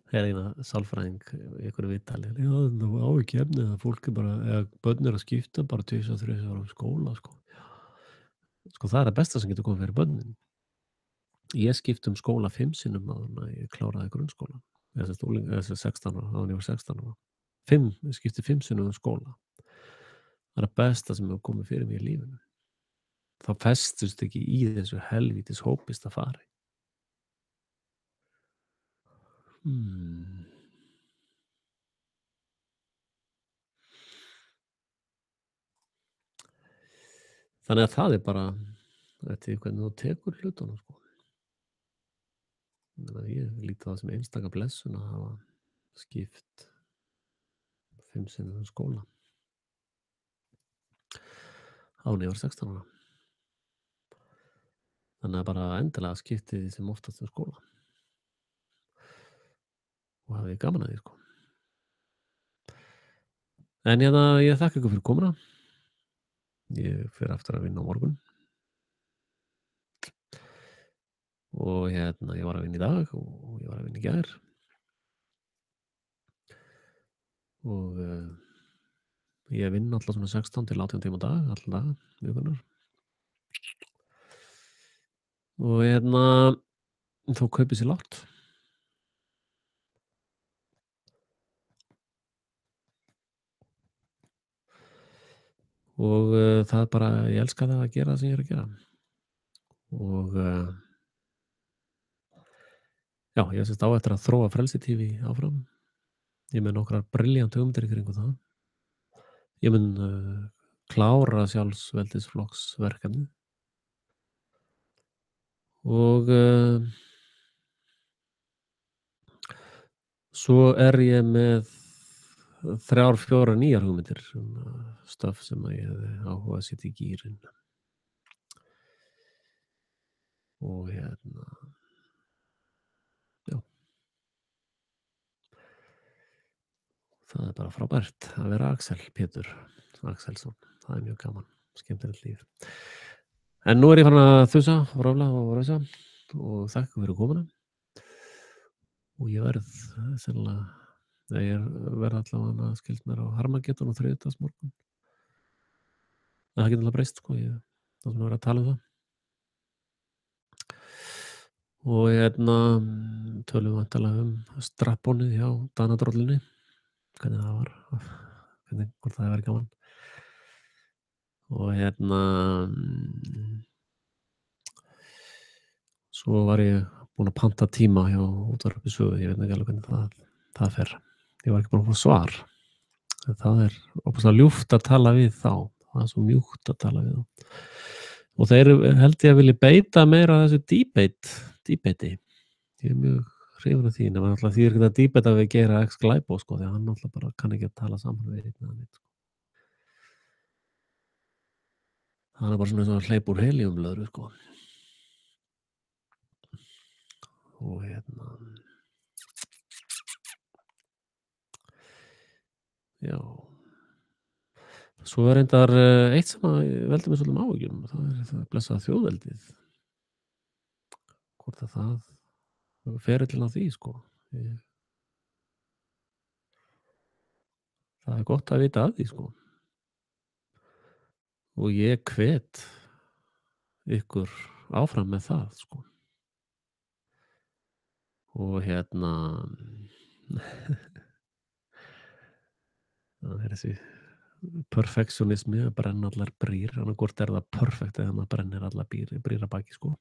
Það er eina sálfræðing í einhverju viðtali. Já, það á ekki efnið að fólk er bara, eða börn er að skipta bara 2-3 ára um skóla sko. Sko það er það besta sem getur komið fyrir börnin. Ég skipti um skóla 5 sinnum áður en að ég kláraði grunnskólann. Eða 16 ára, áður en ég var 16 ára. Ég skipti 5 sinnum um skóla. Það er það besta sem hefur komið fyrir mig í lífinu. Þá festust ekki í þessu helvítis hópistafari. Þannig að það er bara eftir því hvernig þú tekur hlutunum sko. Þannig að ég líti á það sem einstaka blessun að hafa skipt 5 sinnum um skóla. Áður en ég var 16 ára. Þannig að bara endilega skipti því sem oftast um skóla. Og hafði gaman að því sko. En ég þakka ykkur fyrir komuna. Ég fer aftur að vinna á morgun. Og ég var að vinna í dag og ég var að vinna í gær. Og ég vinn alltaf svona 16 til 18 tíma á dag, alltaf daga, vikunar. Og þá kaupið sér lágt. Og það er bara, ég elska það að gera það sem ég er að gera. Og já, ég sést á eftir að þróa Frelsi TV áfram. Ég með nokkrar brilljant hugmyndir í kringum það. Ég mun klára sjálfsveldisflokksverkefnið. Og svo er ég með 3-4 nýjar hugmyndir stöf sem að ég hefði áhuga að setja í gírinn. Og já. Það er bara frábært að vera Axel Pétur Axelsson. Það er mjög gaman, skemmtilegt líf. En nú er ég farin að þusa, ráfla og rausa og þakka fyrir komuna. Og ég verð sennilega, ég verð allavega skilt mér á Harmageddon á þriðjudagsmorgun. En það getur alveg breyst sko, það sem verið að tala um það. Og tölum við væntanlega strappónið hjá Danadrollinni. Hvernig það var, hvort það hefði verið gaman. Og svo var ég búinn að panta tíma hjá Útvarpi Sögu, ég veit ekki alveg hvernig það fer. Ég var ekki búinn að fá svar. En það er óbúslega ljúft að tala við þá. Það er svo mjúkt að tala við þá. Og þeir held ég að vilja beita meira þessu debate. Ég er mjög hrifinn af því, nema náttúrulega því ekki að debata við Geir X Glæbo sko, því að hann náttúrulega bara kann ekki að tala saman við einn eða neitt. Hann er bara svona eins og að hleypa úr heliumblöðru sko. Og Já. Svo er reyndar, eitt sem að veldur mér svolítilum áhyggjum, það er það blessaða þjóðveldið, hvort að ferillinn á því, sko. Ég Það er gott að vita af því, sko, og ég hvet ykkur áfram með það, sko, og það er þessi perfektionismi að brenna allar brýr, annaðhvort er það perfekt eða maður brennir allar brýr að baki, sko.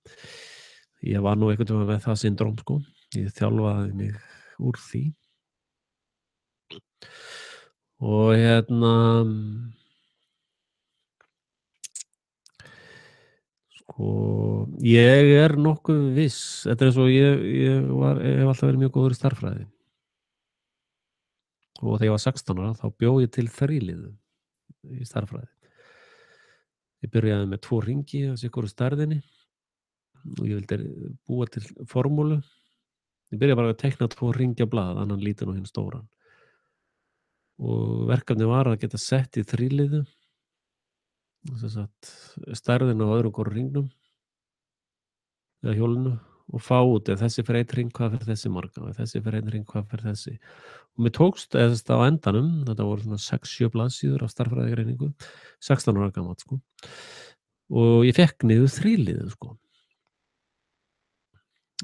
Ég var nú einhvern veginn með það syndrom, sko. Ég þjálfaði mig úr því og sko, ég er nokkuð viss, þetta er eins og ég hef alltaf verið mjög góður í stærðfræði og þegar ég var 16 ára þá bjó ég til þríliðu í stærðfræði. Ég byrjaði með 2 hringi af sitthvoru stærðinni og ég vildi búa til formúlu. Ég byrjaði bara að teikna 2 hringi á blað, annan lítinn og hinn stóran. Og verkefnið var að geta sett í þríliðu, sem sagt, stærðina á öðrum hvorum hringnum eða hjólinu og fá út ef þessi fer einn hring, hvað fer þessi marga og ef þessi fer einn hring, hvað fer þessi. Og mér tókst, eða þess að á endanum, þetta voru svona 6-7 blaðsíður af stærðfræðigreiningu, 16 ára gamall, sko. Og ég fékk niður þríliðu, sko.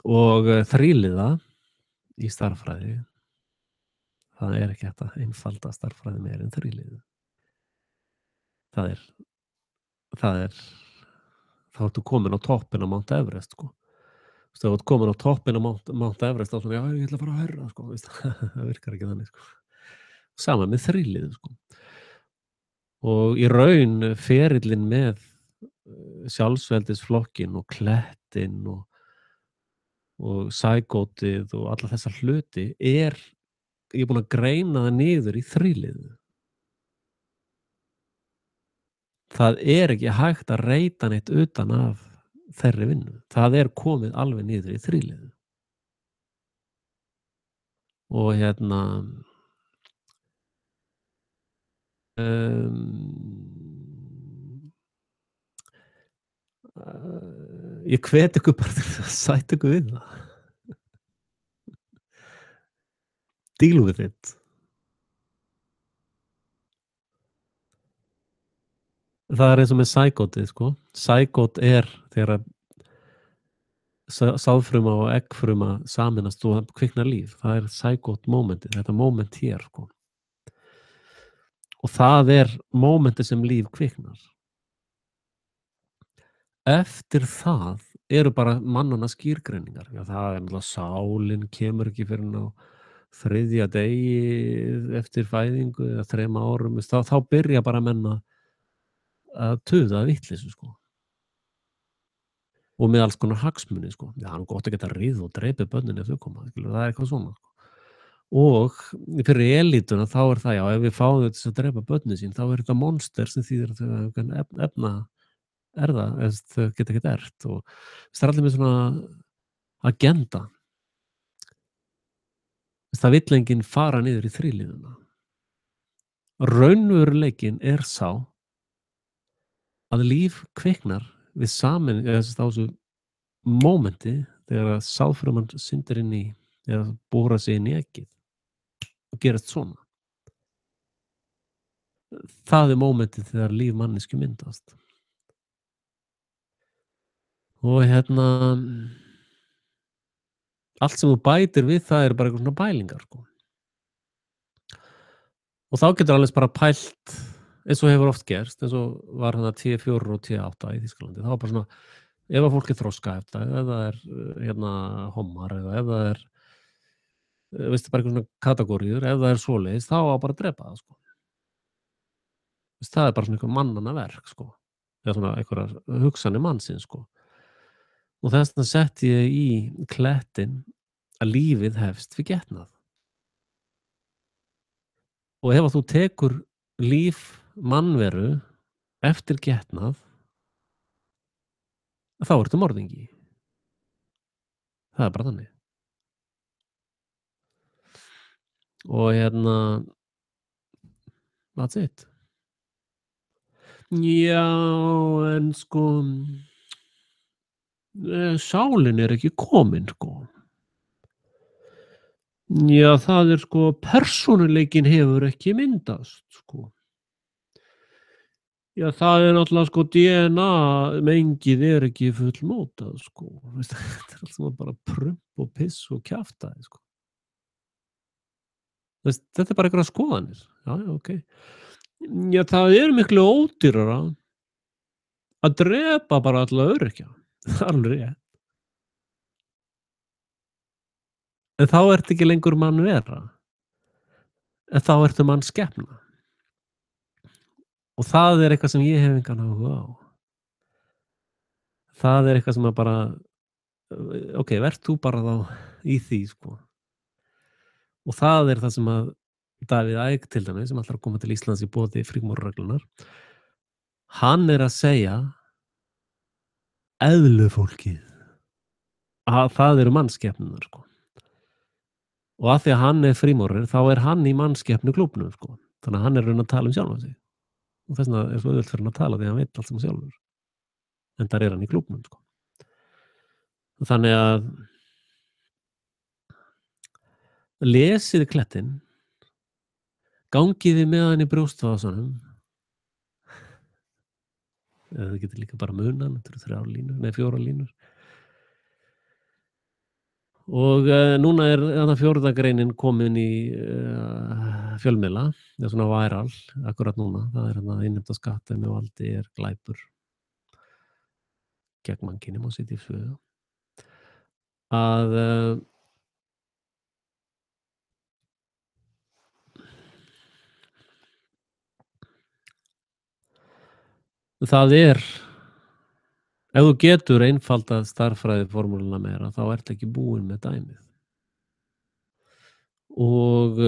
Og þríliða í stærðfræði, það er ekki hægt að einfalda stærðfræði meira en þríliðu. Það er þá ertu komin á toppinn á Mount Everest, sko. Þú veist, ef þú ert komin á toppinn á Mount Everest, þá svona, já, ég ætla að fara hærra, sko, veist, það virkar ekki þannig, sko. Sama með þríliðu, sko. Og í raun ferillinn með sjálfsveldisflokkinn og klettinn og sægótið og alla þessa hluti ég er búinn að greina það niður í þríliðu. Það er ekki hægt að reyta neitt utan af þeirri vinnu. Það er komið alveg niður í þríliðu. Og ég hvet ykkur bara til að sætta ykkur við það. Deal with it. Það er eins og með sægótið, sko. Sægót er þegar að sáðfruma og eggfruma sameinast og það kviknar líf. Það er sægót mómentið, þetta móment hér, sko. Og það er mómentið sem líf kviknar. Eftir það eru bara mannanna skýrgreiningar. Já, það er náttúrulega sálin kemur ekki fyrr en á 3. degi eftir fæðingu eða 3 árum. Þá byrja bara menn að tuða vitleysu, sko. Og með alls konar hagsmuni, sko. Já, það er nú gott að geta ríð og dreipið börnin ef þau koma, skilurðu, það er eitthvað svona, sko. Og fyrir elítuna þá er það, já, ef við fáum þau til að drepa börnin sín, þá er þetta monster sem þýðir að þau kann efna erða, þau geta ekkert erft og það er allir með svona agenda. Það vill enginn fara niður í þríliðuna. Raunveruleikinn er sá að líf kviknar við samin, eða á þessu mómenti þegar að sáðfruman syndir inn í eða bóra sig inn í eggið og gerast svona. Það er mómentið þegar líf manneskju myndast. Og allt sem þú bætir við það er bara eitthvað svona pælingar, sko. Og þá getur alveg bara pælt eins og hefur oft gerst, eins og var T4 og T8 í Þýskalandi. Það var bara svona, ef að fólk er þroskaheft, ef það er hommar, eða ef það er veistu, bara eitthvað svona kategóríur, ef það er svoleiðis, þá á bara að drepa það, sko. Það er bara svona eitthvað mannanna verk, sko. Eða svona einhverjar hugsanir mannsins, sko. Og þess vegna setti ég í klettinn að lífið hefst við getnað. Og ef að þú tekur líf mannveru eftir getnað, þá ertu morðingi. Það er bara þannig. Og That's it. Já, en sko, sálin er ekki komin, sko. Já, það er sko persónuleikinn hefur ekki myndast, sko. Já, það er náttúrulega sko DNA-mengið er ekki fullmótað, sko. Veist, þetta er allt saman bara prump og piss og kjaftæði, sko. Veist, þetta er bara einhverjar skoðanir. Já, já, ok. Já, það er miklu ódýrara að drepa bara alla öryrkja. Það er alveg rétt. En þá ertu ekki lengur mannvera. En þá ertu mannskepna. Og það er eitthvað sem ég hef engan áhuga á. Það er eitthvað sem að bara, ok, vert þú bara þá í því, sko. Og það er það sem að Davíð Æg til dæmis, sem ætlar að koma til Íslands í boði frímúrarreglunnar, hann er að segja eðlufólkið að það eru mannskepnurnar, sko. Og að því að hann er frímúrari, þá er hann í mannskepnu klúbbnum, sko. Þannig að hann er raun að tala um sjálfan sig. Og þess vegna er svo auðvelt fyrir hann að tala því að hann veit allt sem sjálfur. En þar er hann í klúbbnum, sko. Þannig að lesið klettinn, gangiði með hann í brjóstvasanum, eða þið getur líka bara munan, þetta eru 3 línur, nei 4 línur. Og núna er þarna 4. greinin komin í fjölmiðla, það er svona viral akkurat núna, það er hérna innheimta skatta með valdi er glæpur gegn mannkynum á sitt í svöðu. Að það er, ef þú getur einfaldað stærðfræðiformúluna meira, þá ertu ekki búin með dæmið. Og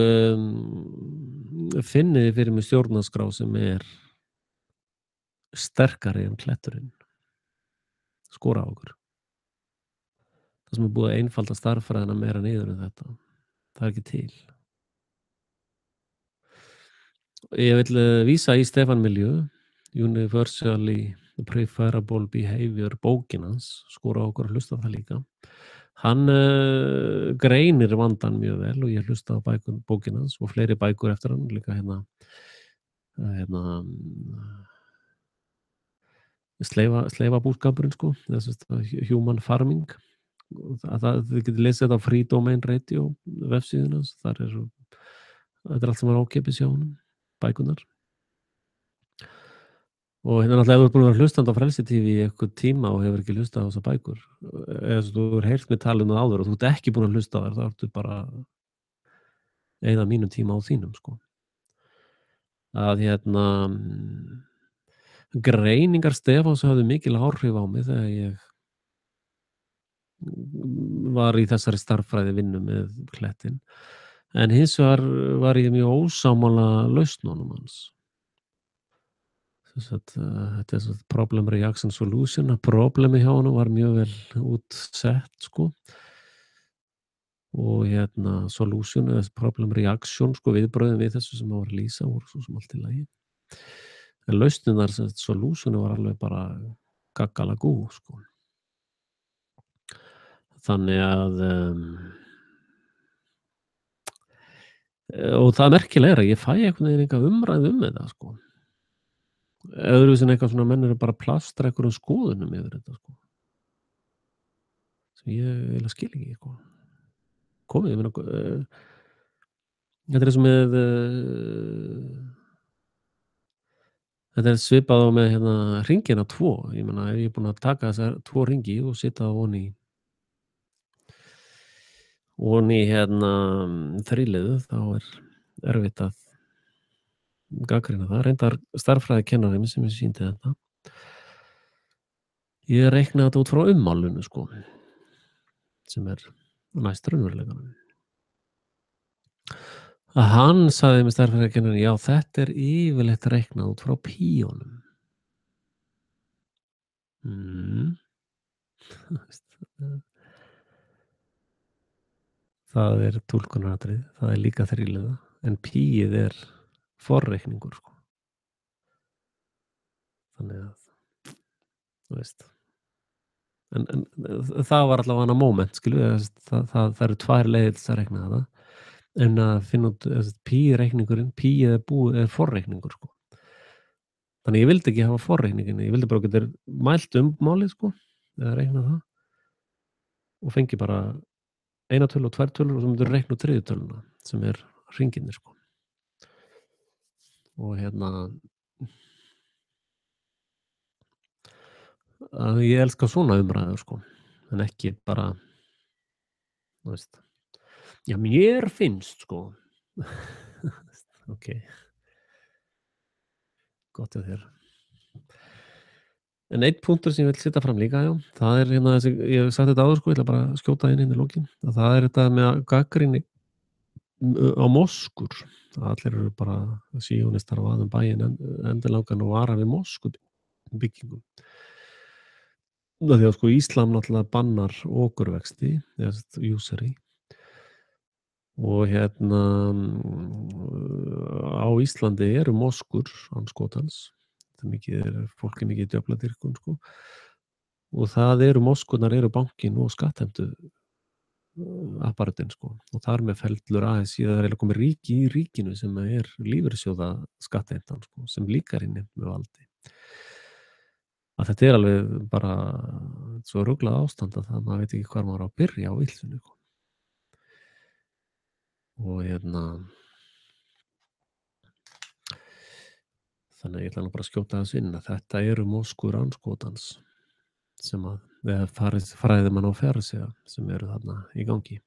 finniði fyrir mig stjórnarskrá sem er sterkari en kletturinn. Skora á okkur. Það sem er búið að einfalda stærðfræðina meira niður en þetta. Það er ekki til. Ég vil vísa í Stefán Milju, Universally Preferable Behavior bókin hans, skora á okkur að hlusta á það líka. Hann greinir vandan mjög vel og ég hlusta á bókin hans og fleiri bækur eftir hann, líka hérna sleifabúskapurinn, sko, human farming. Þið getur lesið þetta á Free Domain Radio vefsíðuna, þetta er allt sem er ókeypis hjá honum, bækurnar. Og hérna náttúrulega ef þú ert búin að vera hlustandi á Frelsi TV í eitthvað tíma og hefur ekki hlustað á þessar bækur, eða þú hefur heyrt mig tala um það áður og þú ert ekki búin að hlusta á þær, þá ertu bara eyða mínum tíma á þínum, sko. Að greiningar Stefáns hafði mikil áhrif á mig þegar ég var í þessari stærðfræði vinnu með klettinn. En hins vegar var ég mjög ósammála lausnunum hans. Þetta er problem reaction solution, að problemi hjá honum var mjög vel útsett, sko. Og solution eða problem reaction, sko, viðbröðin við þessu sem var að lýsa voru svo sem allt í lagi. En lausnunar, solutionu var alveg bara gaggalagú, sko. Þannig að og það merkilega er að ég fæ einhvern veginn enga umræðu þetta, sko. Öðruvísi en eitthvað svona menn eru bara að plastra einhverjum skoðunum yfir þetta, sko. Sem ég eiginlega skil ekki, sko. Komið, ég meina, þetta er eins og með þetta er svipað á með hringina 2. Ég meina, ef ég er búin að taka þessar 2 hringi og sitja ofan í þríliðu, þá er erfitt að gagnrýna það. Reyndar stærðfræðikennarinn sem ég sýndi þetta. Ég reiknaði þetta út frá ummálinu, sko, sem er næst raunveruleikanum. Að hann sagði með stærðfræðikennarinn, já, þetta er yfirleitt reiknað út frá píónum. Það er túlkunaratriði, það er líka þríliða, en píið er forreikningur, sko. Þannig að, þú veist, en það var allavega moment, skilur við, það eru 2 leiðir til að reikna þetta, en að finna út, pi-reikningurinn, er forreikningur, sko. Þannig ég vildi ekki hafa forreikninginn, ég vildi bara geta mælt málið, sko, eða reiknað það og fengi bara 1 tölu og 2 tölur og svo myndirðu reikna út 3. töluna sem er hringirnir, sko. Og að ég elska svona umræður, sko, en ekki bara, þú veist, já, mér finnst, sko. Ókei, gott hjá þér. En einn punktur sem ég vil setja fram líka, já, það er þessi, ég hef sagt þetta áður, sko, ég ætla bara að skjóta inn í lokin, að það er þetta með gagnrýni á moskur. Allir eru bara síónistar á bæinn endilangan og vara við moskubyggingum. Af því að sko Íslam náttúrulega bannar okurvexti, eða usury, og á Íslandi eru moskur andskotans. Fólk er mikið í djöfladýrkun, sko, og það eru moskurnar, eru bankinn og skattheimtu apparatinn, sko, og þar með fellur ASÍ, það er eiginlega komið ríki í ríkinu sem er lífeyrissjóða skattheimtan, sko, sem líka er innheimt með valdi. Að þetta er alveg bara svo ruglað ástand að það, maður veit ekki hvar maður á að byrja á illsinu, sko. Og þannig að ég ætla nú bara að skjóta þessu inn að þetta eru moskur andskotans sem að fræðimenn á Fjarsega sem eru þarna í gangi.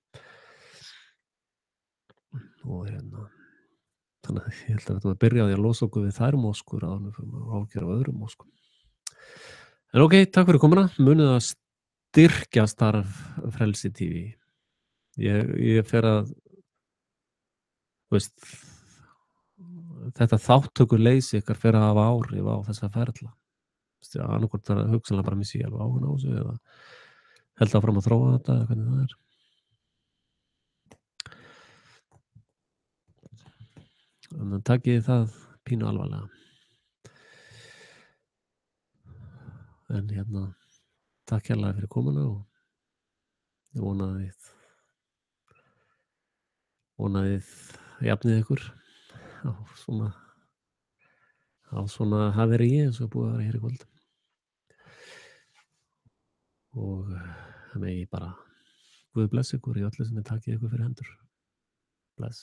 Og þannig að ég held að þetta var að byrja á því að losa okkur við þær moskur áður en við förum að ágera á öðrum moskum. En ok, takk fyrir komuna. Munið að styrkja starf Frelsi TV. Ég fer að, þú veist, þetta þátttökuleysi ykkar fer að hafa áhrif á þessa ferla. Annarkvort er hugsanlega bara missi ég alveg áhuga á þessu eða held áfram að þróa þetta eða hvernig það er. En takið það pínu alvarlega. En takk hérlega fyrir komuna og ég vona að þið jafnið ykkur á svona haveríi eins og búið að vera hér í kvöld. Og megi bara Guð bless ykkur í öllu sem þið takið ykkur fyrir hendur. Bless.